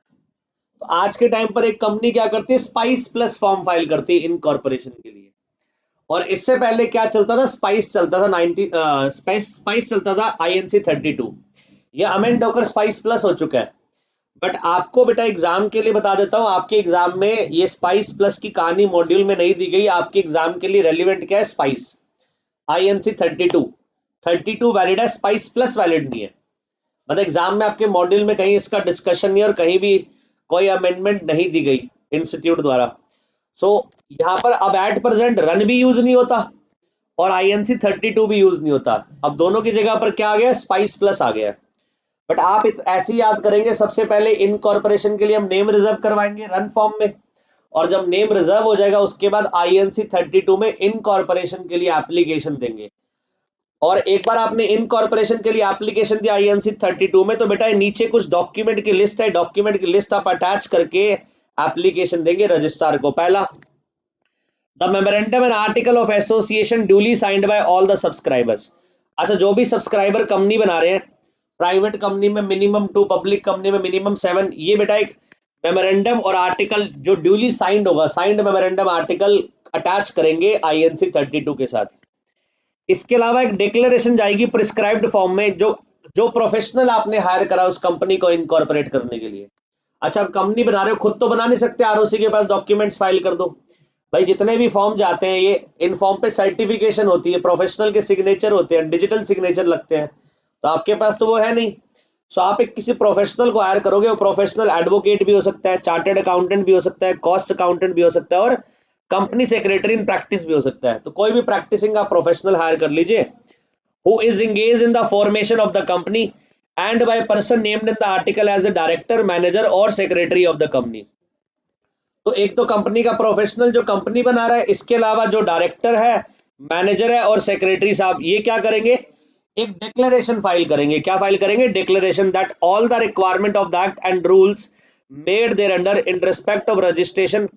तो आज के टाइम पर एक कंपनी क्या करती है, स्पाइस प्लस फॉर्म फाइल करती है इनकॉर्पोरेशन के लिए। और इससे पहले क्या चलता था, स्पाइस चलता था 90 स्पाइस चलता था INC 32। ये अमेंड होकर स्पाइस प्लस हो चुका है। बट आपको बेटा एग्जाम के लिए बता देता हूं, आपके एग्जाम में ये स्पाइस प्लस की कहानी मॉड्यूल में नहीं दी गई। आपके एग्जाम के लिए रेलिवेंट क्या है, स्पाइस INC 32 वैलिड है, स्पाइस प्लस वैलिड नहीं है। मतलब एग्जाम में आपके मॉड्यूल में कहीं इसका डिस्कशन नहीं और कहीं भी कोई अमेंडमेंट नहीं दी गई इंस्टीट्यूट द्वारा। सो यहाँ पर अब एट प्रेजेंट रन भी यूज नहीं होता और INC 32 भी यूज नहीं होता। अब दोनों की जगह पर क्या आ गया, स्पाइस प्लस आ गया। बट आप ऐसे ही याद करेंगे, सबसे पहले इनकॉर्पोरेशन के लिए हम नेम रिजर्व करवाएंगे रन फॉर्म में, और जब नेम रिजर्व हो जाएगा उसके बाद INC 32 में इनकॉर्पोरेशन के लिए एप्लीकेशन देंगे। और एक बार आपने इनकॉर्पोरेशन के लिए एप्लीकेशन दिया INC 32 में, तो बेटा नीचे कुछ डॉक्यूमेंट की लिस्ट है, डॉक्यूमेंट की लिस्ट आप अटैच करके एप्लीकेशन देंगे रजिस्ट्रार को। पहला, the memorandum and article of association duly signed by all the subscribers. अच्छा, जो भी सब्सक्राइबर कंपनी बना रहे हैं, प्राइवेट कंपनी में मिनिमम 2, पब्लिक कंपनी में मिनिमम 7, ये बेटा एक मेमोरेंडम और आर्टिकल जो ड्यूली साइंड होगा, साइंड मेमोरेंडम आर्टिकल अटैच करेंगे INC 32 के साथ। इसके अलावा एक डिक्लेरेशन जाएगी प्रिस्क्राइब्ड फॉर्म में, जो जो प्रोफेशनल आपने हायर करा उस कंपनी को इनकॉर्पोरेट करने के लिए। अच्छा, आप कंपनी बना रहे हो, खुद तो बना नहीं सकते, ROC के पास डॉक्यूमेंट्स फाइल कर दो भाई। जितने भी फॉर्म जाते हैं ये इन फॉर्म पे सर्टिफिकेशन होती है, प्रोफेशनल के सिग्नेचर होते हैं, डिजिटल सिग्नेचर लगते हैं, तो आपके पास तो वो है नहीं। सो आप एक किसी प्रोफेशनल को हायर करोगे, वो प्रोफेशनल एडवोकेट भी हो सकता है, चार्टर्ड अकाउंटेंट भी हो सकता है, कॉस्ट अकाउंटेंट भी हो सकता है, और कंपनी सेक्रेटरी इन प्रैक्टिस भी हो सकता है। तो कोई भी प्रैक्टिसिंग आप प्रोफेशनल हायर कर लीजिए, who is engage in the formation of the company and by person named in the article as a director, manager और सेक्रेटरी ऑफ द कंपनी। तो एक तो कंपनी का प्रोफेशनल जो कंपनी बना रहा है, इसके अलावा जो डायरेक्टर है, मैनेजर है और सेक्रेटरी साहब, ये क्या करेंगे, एक डिक्लेरेशन फाइल करेंगे। क्या फाइल करेंगे, declaration that all the requirement of the act and rules made thereunder in respect of registration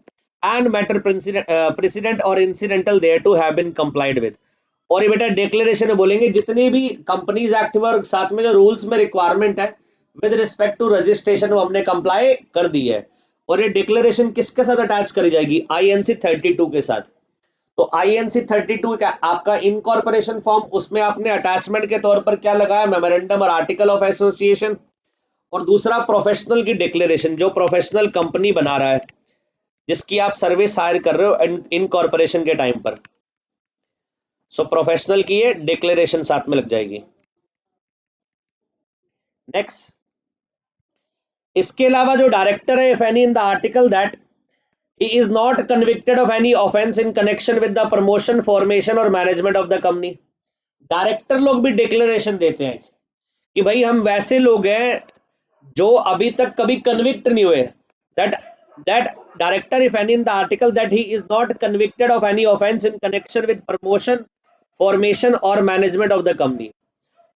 and matter precedent और incidental thereto have been complied with. और ये बेटा डिक्लेरेशन में बोलेंगे जितनी भी कंपनीज एक्ट में और साथ में जो रूल्स में रिक्वायरमेंट है विद रिस्पेक्ट टू रजिस्ट्रेशन वो हमने कंप्लाई कर दी है। और ये डिक्लेरेशन किसके साथ अटैच करी जाएगी, INC 32 के साथ। तो INC 32 का आपका इनकॉर्पोरेशन फॉर्म, उसमें आपने अटैचमेंट के तौर पर क्या लगाया, मेमोरेंडम और आर्टिकल ऑफ एसोसिएशन, और दूसरा प्रोफेशनल की डिक्लेरेशन, जो प्रोफेशनल कंपनी बना रहा है जिसकी आप सर्विस हायर कर रहे हो इनकॉर्पोरेशन के टाइम पर। सो प्रोफेशनल की ये डिक्लेरेशन साथ में लग जाएगी। नेक्स्ट, इसके अलावा जो डायरेक्टर है, if any in the article that he is not convicted of any offense in connection with the promotion, formation और management of the company। Director लोग भी डिक्लेरेशन देते हैं कि भाई हम वैसे लोग हैं जो अभी तक कभी कन्विक्ट नहीं हुए, that that director if any in the article that he is not convicted of any offense in connection with promotion, formation or management of the company.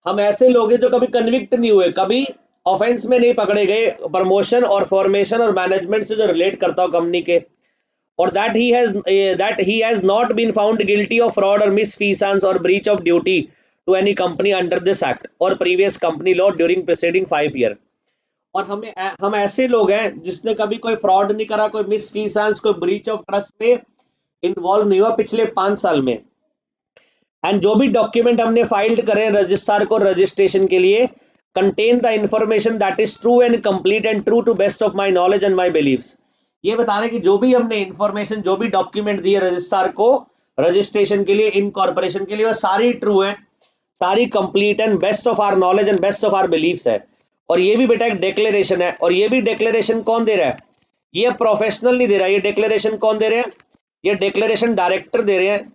हम ऐसे लोग हैं जो कभी कन्विक्ट नहीं हुए, कभी ऑफेंस में नहीं पकड़े गए प्रमोशन और फॉर्मेशन और मैनेजमेंट से जो रिलेट करता हो कंपनी के, और that he has not been found guilty of fraud or misfeasance or breach of duty to any company under this act or previous company law during preceding 5 year. और हम ऐसे लोग हैं जिसने कभी कोई फ्रॉड नहीं करा, कोई मिसफीसांस, कोई ब्रीच ऑफ ट्रस्ट में इन्वॉल्व नहीं हुआ पिछले 5 साल में। एंड जो भी डॉक्यूमेंट हमने फाइल्ड करे रजिस्ट्रार को रजिस्ट्रेशन के लिए contain the information that is true and complete and true to best of my knowledge and my believes. ये बता रहे कि जो भी हमने इंफॉर्मेशन, जो भी डॉक्यूमेंट दिए रजिस्ट्रार को रजिस्ट्रेशन के लिए, इनकॉर्पोरेशन के लिए, वो सारी ट्रू है, सारी complete and best of our knowledge and best of our believes है। और ये भी बेटा एक डिक्लेरेशन है, और ये भी डिक्लेरेशन कौन दे रहा है? ये प्रोफेशनल नहीं दे रहा है, ये डिक्लेरेशन कौन दे रहे हैं? ये डिक्लेरेशन डायरेक्टर दे रहे हैं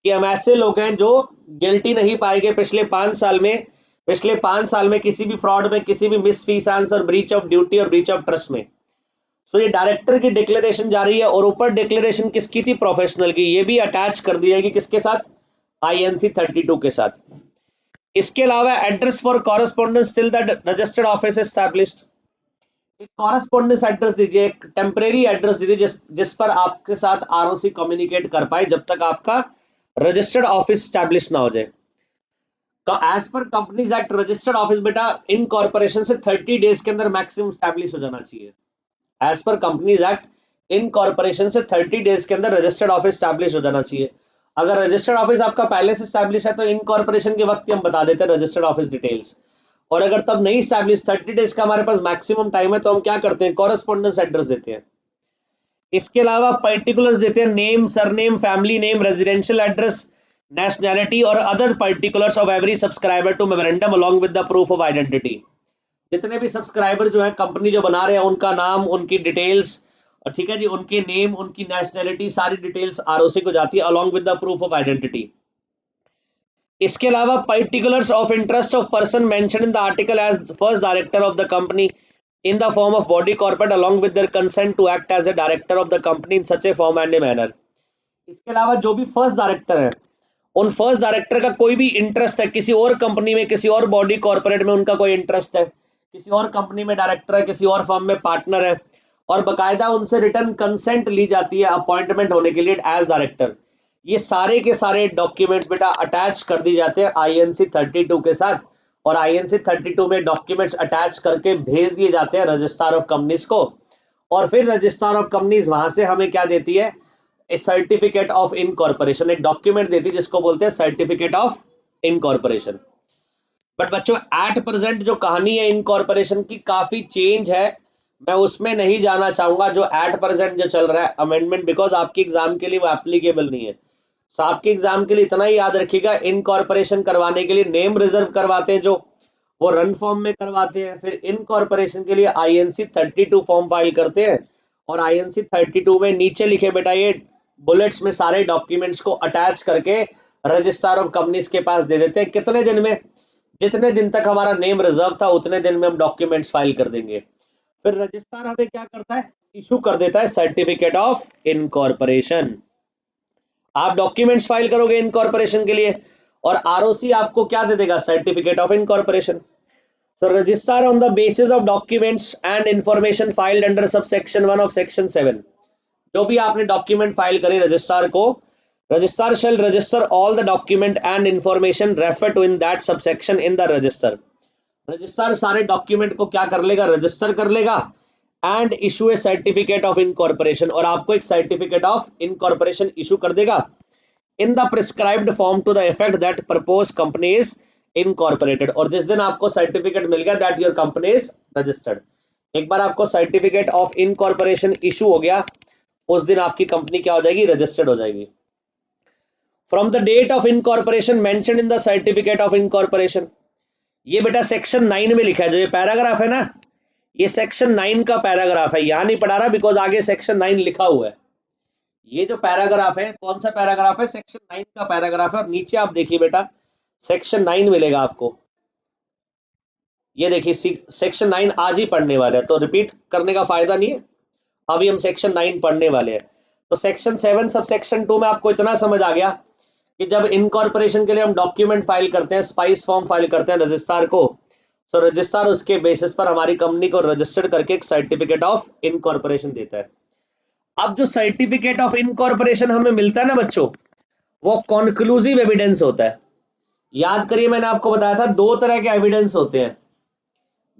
कि हम ऐसे लोग हैं जो गिल्टी नहीं पाए गए पिछले 5 साल में किसी भी फ्रॉड में, किसी भी मिसफीसांस और ब्रीच ऑफ ड्यूटी और ब्रीच ऑफ ट्रस्ट में। सो ये डायरेक्टर की डिक्लेरेशन जा रही है, और ऊपर डिक्लेरेशन किसकी थी? प्रोफेशनल की। ये भी अटैच कर दी जाएगी किसके साथ? INC 32 के साथ। इसके अलावा address for correspondence till the registered office established, एक कॉरेस्पॉन्डेंस एड्रेस दीजिए, एक टेम्परेरी एड्रेस दीजिए जिस पर आपके साथ ROC कम्युनिकेट कर पाए जब तक आपका रजिस्टर्ड ऑफिस स्टैब्लिश ना हो जाए। As per companies act registered office बेटा इनकॉर्पोरेशन से 30 डेज के अंदर मैक्सिमम स्टैब्लिश हो जाना चाहिए। As per companies act incorporation से 30 डेज के अंदर रजिस्टर्ड ऑफिस स्टैब्लिश हो जाना चाहिए। अगर रजिस्टर्ड ऑफिस आपका पहले से स्टैब्लिश है तो इनकॉर्पोरेशन के वक्त ही हम बता देते हैं रजिस्टर्ड ऑफिस डिटेल्स, और अगर तब नहीं स्टैब्लिश, 30 डेज का हमारे पास मैक्सिमम टाइम है, तो हम क्या करते हैं? कॉरेस्पॉन्डेंस एड्रेस देते हैं। इसके अलावा पर्टिकुलर्स देते हैं, name, surname, family name, residential address, nationality और other particulars of every subscriber to memorandum along with the proof of identity. जितने भी सब्सक्राइबर जो है कंपनी जो बना रहे हैं उनका नाम, उनकी डिटेल्स, ठीक है जी, उनके नेम, उनकी नेशनैलिटी, सारी डिटेल्स ROC को जाती है along with the proof of identity. इसके अलावा particulars of interest of person mentioned in the article as first director of the company in the form of body corporate along with their consent to act as a director of the company in such a form and a manner। इसके अलावा जो भी first director है, उन first director का कोई भी interest है किसी और कंपनी में, किसी और बॉडी कॉर्पोरेट में, उनका कोई इंटरेस्ट है, किसी और कंपनी में डायरेक्टर है, किसी और फर्म में पार्टनर है, और बकायदा उनसे रिटर्न कंसेंट ली जाती है अपॉइंटमेंट होने के लिए एज डायरेक्टर, ये सारे के सारे डॉक्यूमेंट्स बेटा अटैच कर दी जाते हैं INC 32 के साथ, और INC 32 में डॉक्यूमेंट्स अटैच करके भेज दिए जाते हैं रजिस्ट्रार ऑफ कंपनीज को, और फिर रजिस्ट्रार ऑफ कंपनीज वहां से हमें क्या देती है? ए सर्टिफिकेट ऑफ इनकॉर्पोरेशन, एक डॉक्यूमेंट देती है जिसको बोलते हैं सर्टिफिकेट ऑफ इनकॉर्पोरेशन। बट बच्चों एट प्रेजेंट जो कहानी है इनकॉर्पोरेशन की काफी चेंज है, मैं उसमें नहीं जाना चाहूंगा जो एट प्रेजेंट जो चल रहा है अमेंडमेंट, बिकॉज आपके एग्जाम के लिए वो एप्लीकेबल नहीं है। तो आपके एग्जाम के लिए इतना ही याद रखिएगा, इनकॉर्पोरेशन करवाने के लिए नेम रिजर्व करवाते हैं जो, वो रन फॉर्म में करवाते हैं, फिर इनकॉर्पोरेशन के लिए INC 32 फॉर्म फाइल करते हैं, और INC 32 में नीचे लिखे बेटा ये बुलेट्स में सारे डॉक्यूमेंट्स को अटैच करके रजिस्ट्रार ऑफ कंपनीज के पास दे देते हैं। कितने दिन में? जितने दिन तक हमारा नेम रिजर्व था उतने दिन में हम डॉक्यूमेंट्स फाइल कर देंगे। फिर रजिस्ट्रार हमें क्या करता है? इशू कर देता है सर्टिफिकेट ऑफ इनकॉर्पोरेशन। आप डॉक्यूमेंट्स फाइल करोगे इनकॉर्पोरेशन के लिए, और ROC आपको क्या दे देगा? Certificate of incorporation. So registrar on the basis of documents and information filed under subsection 1 of section 7, जो भी आपने डॉक्यूमेंट फाइल करे रजिस्ट्रार को, registrar shall register all the document and information referred to in that subsection in the register। Registrar सारे document को क्या कर लेगा? रजिस्टर कर लेगा, and issue a certificate of incorporation, और आपको एक सर्टिफिकेट ऑफ इनकॉर्पोरेशन इशू कर देगा in the prescribed form to the effect that propose company is incorporated. और जिस दिन आपको सर्टिफिकेट मिल गया that your company is registered, एक बार आपको सर्टिफिकेट ऑफ इनकॉर्पोरेशन इशू हो गया, उस दिन आपकी कंपनी क्या हो जाएगी? रजिस्टर्ड हो जाएगी। From the date of incorporation mentioned in the certificate of incorporation, ये बेटा सेक्शन 9 में लिखा है, जो ये पैराग्राफ है ना, ये सेक्शन 9 का पैराग्राफ है, यहां नहीं पढ़ा रहा बिकॉज आगे सेक्शन 9 लिखा हुआ है। ये जो पैराग्राफ है, कौन सा पैराग्राफ है? सेक्शन 9 का पैराग्राफ है, और नीचे आप देखिए बेटा सेक्शन 9 मिलेगा आपको, ये देखिए सेक्शन 9 आज ही पढ़ने वाले हैं, तो रिपीट करने का फायदा नहीं है, अभी हम सेक्शन 9 पढ़ने वाले हैं। तो सेक्शन 7 सब सेक्शन 2 में आपको इतना समझ आ गया कि जब इनकॉर्पोरेशन के लिए हम डॉक्यूमेंट फाइल करते हैं, स्पाइस फॉर्म फाइल करते हैं रजिस्ट्रार को, तो रजिस्ट्रार उसके बेसिस पर हमारी कंपनी को रजिस्टर्ड करके एक सर्टिफिकेट ऑफ इनकॉर्पोरेशन देता है। अब जो सर्टिफिकेट ऑफ इनकॉर्पोरेशन हमें मिलता है ना बच्चों, वो कॉन्क्लूसिव एविडेंस होता है। याद करिए मैंने आपको बताया था दो तरह के एविडेंस होते हैं,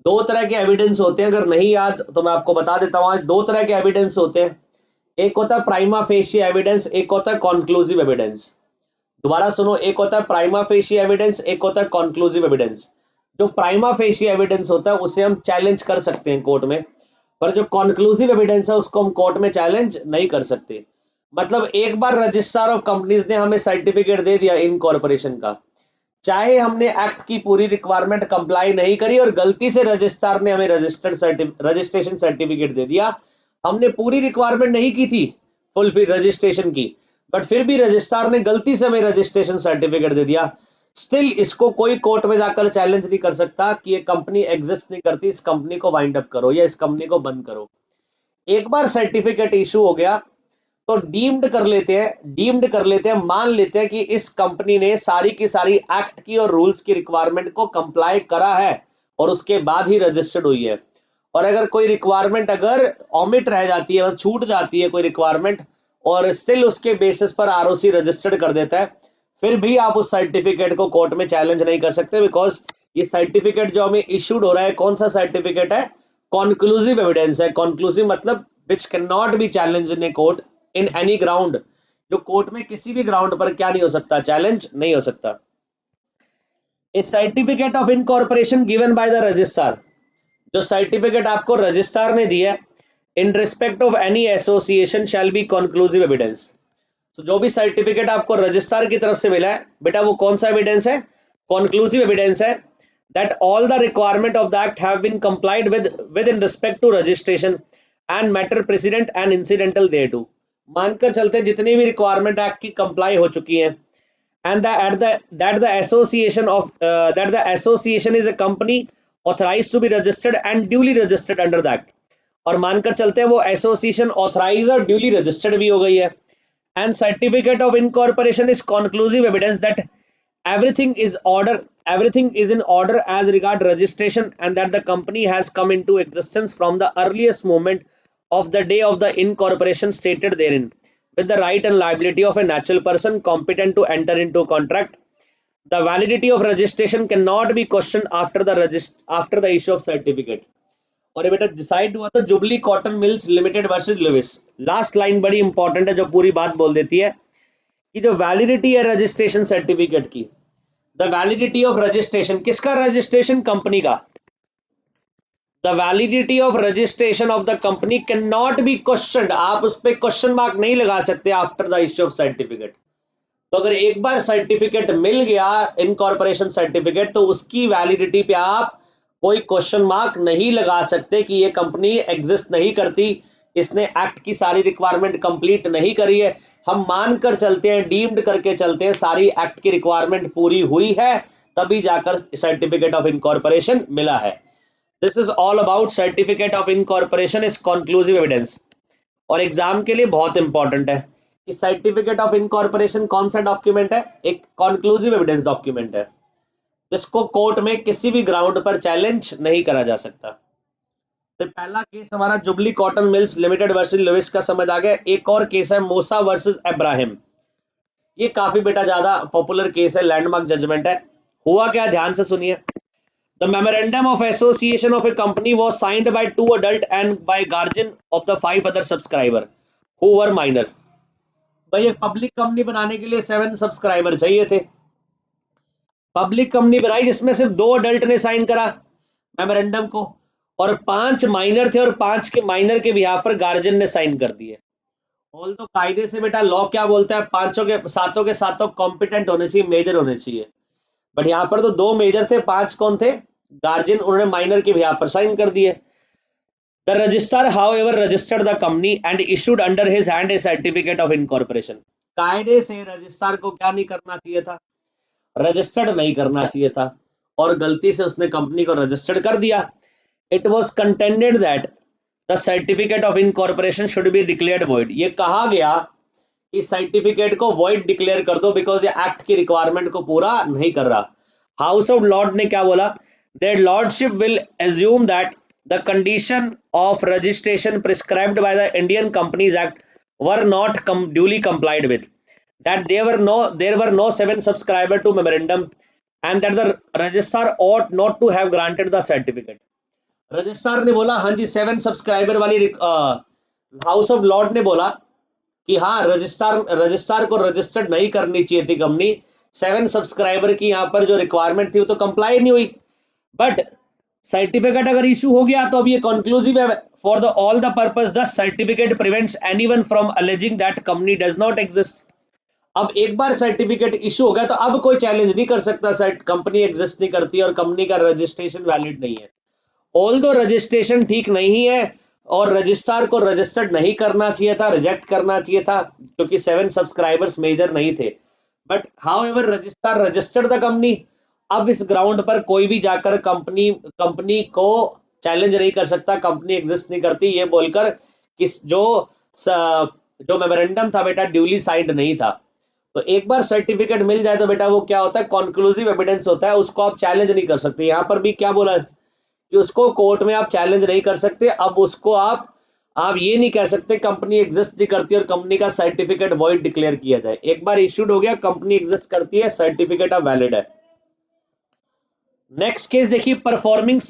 दो तरह के एविडेंस होते हैं। अगर नहीं याद तो मैं आपको बता देता हूं, आज दो तरह के एविडेंस होते हैं। एक होता है प्राइमा फेशिय एविडेंस, एक होता है कॉन्क्लूसिव एविडेंस। दोबारा सुनो, एक होता है प्राइमा फेशिय एविडेंस, एक होता है कॉन्क्लूसिव एविडेंस। जो प्राइमा फेशिय एविडेंस होता है उसे हम चैलेंज कर सकते हैं कोर्ट में, पर जो कॉन्क्लूसिव एविडेंस है उसको हम कोर्ट में चैलेंज नहीं कर सकते। मतलब एक बार रजिस्ट्रार ऑफ कंपनीज ने हमें सर्टिफिकेट दे दिया इनकॉर्पोरेशन का, चाहे हमने एक्ट की पूरी रिक्वायरमेंट कंप्लाई नहीं करी और गलती से रजिस्ट्रार ने हमें रजिस्ट्रेशन सर्टिफिकेट दे दिया, हमने पूरी रिक्वायरमेंट नहीं की थी फुलफिल रजिस्ट्रेशन की, बट फिर भी रजिस्ट्रार ने गलती से हमें रजिस्ट्रेशन सर्टिफिकेट दे दिया, स्टिल इसको कोई कोर्ट में जाकर चैलेंज नहीं कर सकता कि ये कंपनी एग्जिस्ट नहीं करती, इस कंपनी को वाइंड अप करो या इस कंपनी को बंद करो। एक बार सर्टिफिकेट इशू हो गया तो डीम्ड कर लेते हैं, मान लेते हैं कि इस कंपनी ने सारी की सारी एक्ट की और रूल्स की रिक्वायरमेंट को कंप्लाई करा है और उसके बाद ही रजिस्टर्ड हुई है। और अगर कोई रिक्वायरमेंट अगर ओमिट रह जाती है, छूट जाती है कोई रिक्वायरमेंट, और स्टिल उसके बेसिस पर आरओसी रजिस्टर्ड कर देता है, फिर भी आप उस सर्टिफिकेट को कोर्ट में चैलेंज नहीं कर सकते, बिकॉज ये सर्टिफिकेट जो हमें इशूड हो रहा है, कौन सा सर्टिफिकेट है, कॉन्क्लूसिव एविडेंस है। कॉन्क्लूसिव मतलब which can not be challenge in a court in any ground, जो कोर्ट में किसी भी ग्राउंड पर क्या नहीं हो सकता, चैलेंज नहीं हो सकता। A certificate of incorporation given by the registrar, जो सर्टिफिकेट आपको रजिस्ट्रार ने दिया in respect of any association shall be conclusive evidence. तो जो भी सर्टिफिकेट आपको रजिस्ट्रार की तरफ से मिला है बेटा, वो कौन सा एविडेंस है, कॉन्क्लूसिव एविडेंस है, that all the requirement of the act have been complied with in respect to registration and matter precedent and incidental thereto. मानकर चलते हैं जितनी भी रिक्वायरमेंट एक्ट की कंप्लाई हो चुकी है, and that the association is a company authorized to be registered and duly registered under the act। और मानकर चलते हैं वो एसोसिएशन ऑथराइज और ड्यूली रजिस्टर्ड भी हो गई है। And certificate of incorporation is conclusive evidence that everything is in order as regard registration and that the company has come into existence from the earliest moment of the day of the incorporation stated therein, with the right and liability of a natural person competent to enter into contract. The validity of registration cannot be questioned after the issue of certificate। और ये बेटा decide हुआ था Jubilee Cotton Mills limited versus Lewis. Last line बड़ी important है जो पूरी बात बोल देती है कि जो वैलिडिटी है रजिस्ट्रेशन सर्टिफिकेट की, द वैलिडिटी ऑफ रजिस्ट्रेशन, किसका रजिस्ट्रेशन, कंपनी का, the validity of registration of the company can not be questioned, आप उस पर क्वेश्चन मार्क नहीं लगा सकते after the issue of certificate. तो अगर एक बार सर्टिफिकेट मिल गया इनकॉर्पोरेशन सर्टिफिकेट, तो उसकी वैलिडिटी पे आप कोई क्वेश्चन मार्क नहीं लगा सकते कि ये कंपनी एग्जिस्ट नहीं करती, इसने एक्ट की सारी रिक्वायरमेंट कंप्लीट नहीं करी है। हम मानकर चलते हैं, डीम्ड करके चलते हैं सारी एक्ट की रिक्वायरमेंट पूरी हुई है, तभी जाकर सर्टिफिकेट ऑफ इनकॉर्पोरेशन मिला है। This is all about certificate of incorporation is conclusive evidence. और एग्जाम के लिए बहुत इंपॉर्टेंट है कि सर्टिफिकेट ऑफ इनकॉर्पोरेशन कौन सा डॉक्यूमेंट है, एक कॉन्क्लूसिव एविडेंस डॉक्यूमेंट है, जिसको कोर्ट में किसी भी ग्राउंड पर चैलेंज नहीं करा जा सकता। तो पहला केस हमारा Jubilee Cotton Mills limited versus Lewis का समझ आ गया। एक और केस है मोसा वर्सेस अब्राहम। ये काफी बेटा ज्यादा पॉपुलर केस है, लैंडमार्क जजमेंट है। हुआ क्या, ध्यान से सुनिए। The memorandum of association of A company was signed by 2 adult and by guardian of the 5 other subscriber who were minor। भाई एक पब्लिक कंपनी बनाने के लिए 7 सब्सक्राइबर चाहिए थे। पब्लिक कंपनी बनाई जिसमें सिर्फ 2 अडल्ट ने साइन करा मेमोरेंडम को, और 5 माइनर थे, और 5 के माइनर के बिहाफ पर गार्जियन ने साइन कर दिए। ऑल तो कायदे से बेटा लॉ क्या बोलता है, सातों के सातों कॉम्पिटेंट होने चाहिए, मेजर होने चाहिए, बट यहाँ पर तो 2 मेजर थे, 5 कौन थे, गार्जियन, उन्होंने माइनर के बिहाफ पर साइन कर दिए। The registrar however registered the company and issued under his hand A certificate of incorporation. कायदे से रजिस्ट्रार को क्या नहीं करना चाहिए था, रजिस्टर्ड नहीं करना चाहिए था, और गलती से उसने कंपनी को रजिस्टर्ड कर दिया। It was contended that the certificate of incorporation should be declared void. ये कहा गया कि सर्टिफिकेट को वॉइड डिक्लेयर कर दो बिकॉज ये एक्ट की रिक्वायरमेंट को पूरा नहीं कर रहा। हाउस ऑफ लॉर्ड ने क्या बोला, their lordship will assume that the condition of registration prescribed by the Indian companies act were not duly complied with, that there were no 7 subscriber to memorandum and that the registrar ought not to have granted the certificate। Registrar ने बोला हाँ जी 7 subscriber वाली house of Lord ने बोला कि हाँ registrar को registered नहीं करनी चाहिए थी कंपनी, 7 सब्सक्राइबर की यहाँ पर जो रिक्वायरमेंट थी वो तो कंप्लाई नहीं हुई। बट सर्टिफिकेट अगर इशू हो गया तो अब ये कंक्लूसिव है। For the all the purpose the certificate prevents anyone from alleging that company does not exist. अब एक बार सर्टिफिकेट इशू हो गया तो अब कोई चैलेंज नहीं कर सकता कंपनी एग्जिस्ट नहीं करती और कंपनी का रजिस्ट्रेशन वैलिड नहीं है। ऑल्दो रजिस्ट्रेशन ठीक नहीं है और रजिस्ट्रार को रजिस्टर्ड नहीं करना चाहिए था, रिजेक्ट करना चाहिए था क्योंकि 7 सब्सक्राइबर्स मेजर नहीं थे। But however registrar registered the company. अब इस ग्राउंड पर कोई भी जाकर कंपनी को चैलेंज नहीं कर सकता, कंपनी एग्जिस्ट नहीं करती ये बोलकर कि जो मेमोरेंडम था बेटा ड्यूली साइंड नहीं था। तो एक बार सर्टिफिकेट मिल जाए तो बेटा वो क्या होता है, कॉन्क्लूसिव एविडेंस होता है, उसको आप चैलेंज नहीं कर सकते। यहाँ पर भी क्या बोला कि उसको कोर्ट में आप चैलेंज नहीं कर सकते। अब उसको आप ये नहीं कह सकते कंपनी एग्जिस्ट नहीं करती और कंपनी का सर्टिफिकेट वॉइड डिक्लेयर किया जाए। एक बार इश्यूड हो गया, कंपनी एग्जिस्ट करती है, सर्टिफिकेट अब वैलिड है। नेक्स्ट केस देखिए, performing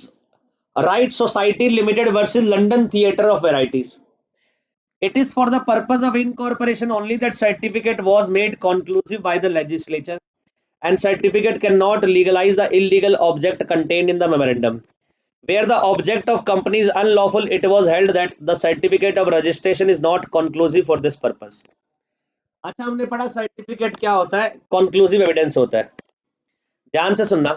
right society limited versus London theatre of varieties. It is for the purpose of incorporation only that certificate was made conclusive by the legislature and certificate cannot legalize the illegal object contained in the memorandum. Where the object of company is unlawful, it was held that the certificate of registration is not conclusive for this purpose। अच्छा हमने पढ़ा certificate क्या होता है, conclusive evidence होता है। ध्यान से सुनना,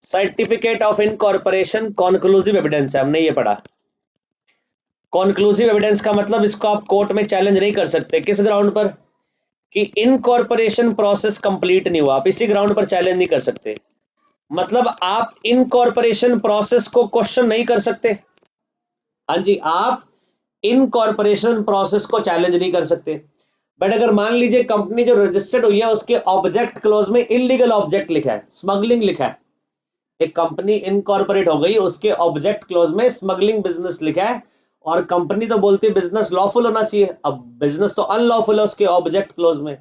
certificate of incorporation conclusive evidence है, हमने ये पढ़ा। कॉन्क्लूसिव एविडेंस का मतलब इसको आप कोर्ट में चैलेंज नहीं कर सकते। किस ग्राउंड पर, कि इनकॉर्पोरेशन प्रोसेस कंप्लीट नहीं हुआ, आप इसी ग्राउंड पर चैलेंज नहीं कर सकते। मतलब आप इनकॉर्पोरेशन प्रोसेस को क्वेश्चन नहीं कर सकते। हाँ जी, आप इनकॉर्पोरेशन प्रोसेस को चैलेंज नहीं कर सकते। बट अगर मान लीजिए कंपनी जो रजिस्टर्ड हुई है उसके ऑब्जेक्ट क्लोज में इलीगल ऑब्जेक्ट लिखा है, स्मगलिंग लिखा है, एक कंपनी इनकॉर्पोरेट हो गई, उसके ऑब्जेक्ट क्लोज में स्मगलिंग बिजनेस लिखा है और कंपनी तो बोलती है बिजनेस लॉफुल होना चाहिए, अब बिजनेस तो अनलॉफुल है उसके ऑब्जेक्ट क्लोज में,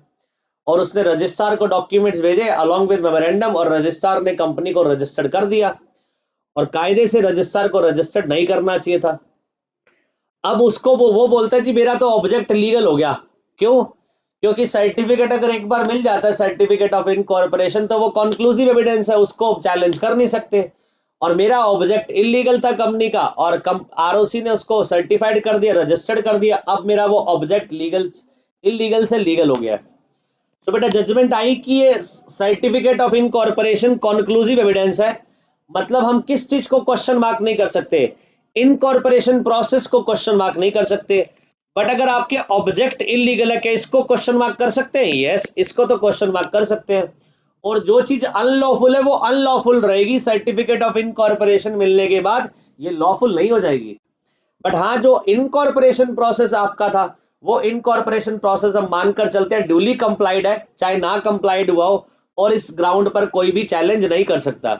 और उसने रजिस्ट्रार को डॉक्यूमेंट्स भेजे अलोंग विद मेमोरेंडम और रजिस्ट्रार ने कंपनी को रजिस्टर्ड कर दिया और कायदे से रजिस्ट्रार को रजिस्टर्ड नहीं करना चाहिए था। अब उसको वो बोलता है जी मेरा तो ऑब्जेक्ट लीगल हो गया। क्यों? क्योंकि सर्टिफिकेट अगर एक बार मिल जाता है, सर्टिफिकेट ऑफ इनकॉर्पोरेशन, तो वो कॉन्क्लूसिव एविडेंस है, उसको चैलेंज कर नहीं सकते। और मेरा ऑब्जेक्ट इलीगल था कंपनी का और आरओसी ने उसको सर्टिफाइड कर दिया, रजिस्टर्ड कर दिया, अब मेरा वो ऑब्जेक्ट इलीगल से लीगल हो गया। तो बेटा जजमेंट आई कि ये certificate of incorporation conclusive evidence है। मतलब हम किस चीज को क्वेश्चन मार्क नहीं कर सकते, इनकॉर्पोरेशन प्रोसेस को क्वेश्चन मार्क नहीं कर सकते। बट अगर आपके ऑब्जेक्ट इलीगल है, क्या इसको क्वेश्चन मार्क कर सकते हैं? यस, इसको तो क्वेश्चन मार्क कर सकते हैं। और जो चीज अनलॉफुल है वो अनलॉफुल रहेगी, सर्टिफिकेट ऑफ इनकॉर्पोरेशन मिलने के बाद ये लॉफुल नहीं हो जाएगी। बट हाँ, जो इनकॉर्पोरेशन प्रोसेस आपका था वो इनकॉर्पोरेशन प्रोसेस हम मानकर चलते हैं ड्यूली कंप्लाइड है, चाहे ना कंप्लाइड हुआ हो, और इस ग्राउंड पर कोई भी चैलेंज नहीं कर सकता।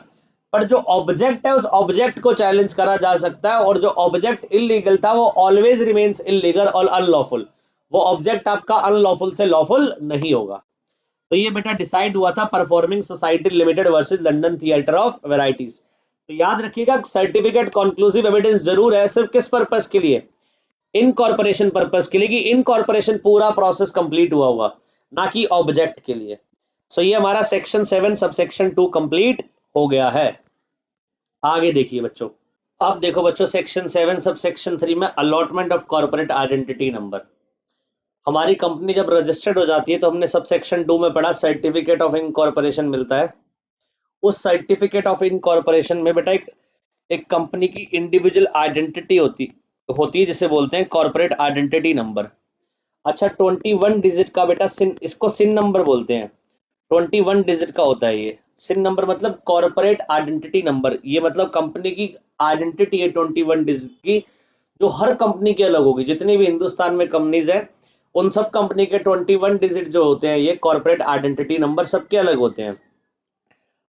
पर जो ऑब्जेक्ट है उस ऑब्जेक्ट को चैलेंज करा जा सकता है, और जो ऑब्जेक्ट इलीगल था वो ऑलवेज रिमेन्स इलीगल और अनलॉफुल, वो ऑब्जेक्ट आपका अनलॉफुल से लॉफुल नहीं होगा। तो ये बेटा डिसाइड हुआ था performing society limited versus London theatre of varieties. तो याद रखिएगा सर्टिफिकेट कॉन्क्लूसिव एविडेंस जरूर है, सिर्फ किस पर्पस के लिए, इनकॉर्पोरेशन पर्पस के लिए, कि इनकॉर्पोरेशन पूरा प्रोसेस कंप्लीट हुआ ना कि ऑब्जेक्ट के लिए। सो ये हमारा सेक्शन 7 सबसेक्शन 2 कंप्लीट हो गया है। आगे देखिए बच्चों, अब देखो बच्चों सेक्शन 7 सबसेक्शन 3 में allotment of corporate identity number. हमारी कंपनी जब रजिस्टर्ड हो जाती है तो हमने सब सेक्शन 2 में पढ़ा सर्टिफिकेट ऑफ इनकॉर्पोरेशन मिलता है। उस सर्टिफिकेट ऑफ इनकॉर्पोरेशन में बेटा एक कंपनी की इंडिविजुअल आइडेंटिटी होती है जिसे बोलते हैं कॉर्पोरेट आइडेंटिटी नंबर। अच्छा 21 डिजिट का बेटा इसको सिन नंबर बोलते हैं। 21 डिजिट का होता है ये सिन नंबर, मतलब कॉर्पोरेट आइडेंटिटी नंबर। ये मतलब कंपनी की आइडेंटिटी है 21 डिजिट की, जो हर कंपनी की अलग होगी, जितनी भी हिंदुस्तान में कंपनीज है उन सब कंपनी के 21 डिजिट जो होते हैं ये कॉर्पोरेट आइडेंटिटी नंबर सबके अलग होते हैं।